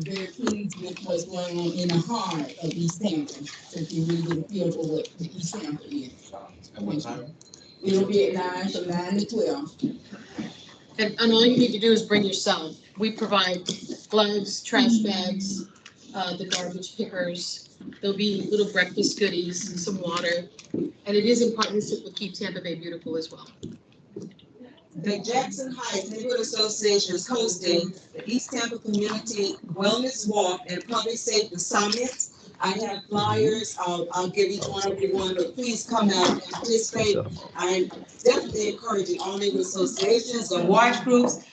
Speaker 7: very pleased with what's going on in the heart of East Tampa, so you really get a feel for what East Tampa is.
Speaker 10: At what time?
Speaker 7: It'll be at 9, from 9 to 12.
Speaker 16: And all you need to do is bring yourself. We provide gloves, trash bags, the garbage pickers. There'll be little breakfast goodies, some water. And it is in partnership with Keep Tampa Bay Beautiful as well.
Speaker 3: The Jackson Heights Neighborhood Association is hosting the East Tampa Community Wellness Walk and Public Safety Summit. I have flyers. I'll give each one of you one, but please come out and participate. I'm definitely encouraging all neighborhood associations and watch groups.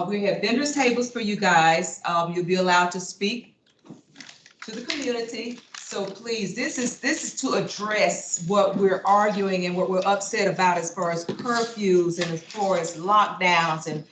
Speaker 3: We have vendors tables for you guys. You'll be allowed to speak to the community. So please, this is to address what we're arguing and what we're upset about as far as curfews and as far as lockdowns and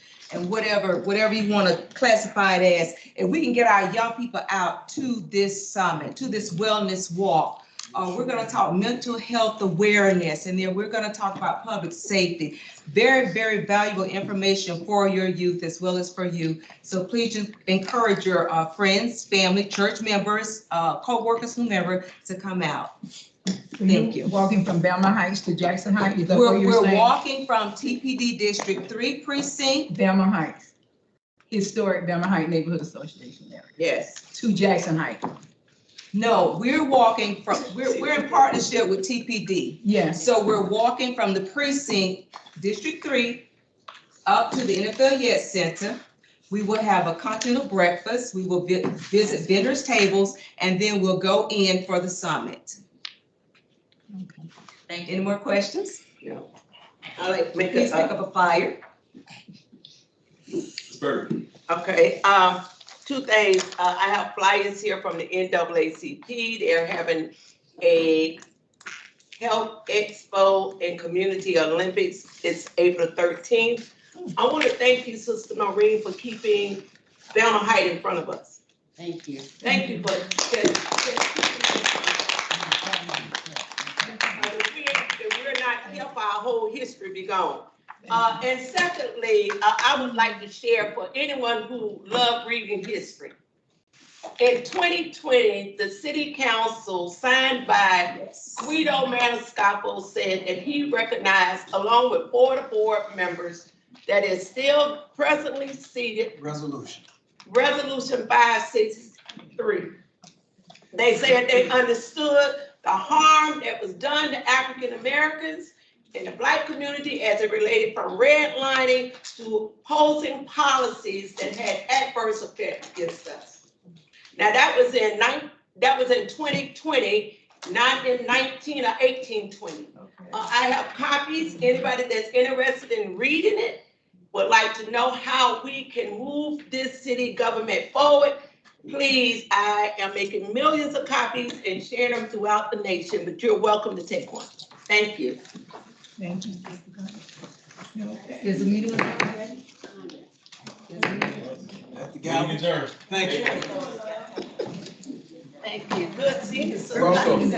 Speaker 3: whatever you want to classify it as. If we can get our young people out to this summit, to this wellness walk, we're going to talk mental health awareness, and then we're going to talk about public safety. Very, very valuable information for your youth as well as for you. So please encourage your friends, family, church members, co-workers, whomever, to come out. Thank you.
Speaker 7: Walking from Belmont Heights to Jackson Heights, is that what you're
Speaker 3: We're
Speaker 7: saying?
Speaker 3: walking from TPD District 3 precinct.
Speaker 7: Belmont Heights, historic Belmont Heights Neighborhood Association area.
Speaker 3: Yes.
Speaker 7: To Jackson Heights.
Speaker 3: No, we're walking from, we're in partnership with TPD.
Speaker 7: Yes.
Speaker 3: So we're walking from the precinct, District 3, up to the NFL Yet Center. We will have a continental breakfast. We will visit vendors tables, and then we'll go in for the summit.
Speaker 7: Okay.
Speaker 3: Thank you. Any more questions?
Speaker 17: No. I like to make
Speaker 3: Please pick up a flyer.
Speaker 17: Okay, two things. I have flyers here from the NAACP. They're having a health expo and community Olympics. It's April 13th. I want to thank you, Sister Noreen, for keeping Belmont Heights in front of us.
Speaker 3: Thank you.
Speaker 17: Thank you for if we're not here for our whole history be gone. And secondly, I would like to share for anyone who loves reading history. In 2020, the city council signed by Guido Maniscalco said that he recognized, along with 4 of the board members, that is still presently seated. Resolution 563. They said they understood the harm that was done to African Americans in the Black community as it related from redlining to opposing policies that had adverse effects against us. Now that was in 2020, not in 19 or 1820. I have copies. Anybody that's interested in reading it would like to know how we can move this city government forward. Please, I am making millions of copies and sharing them throughout the nation, but you're welcome to take one. Thank you.
Speaker 7: Thank you. Is the meeting ready?
Speaker 3: Thank you.
Speaker 17: Thank you. Good seeing you, sir.
Speaker 3: Welcome.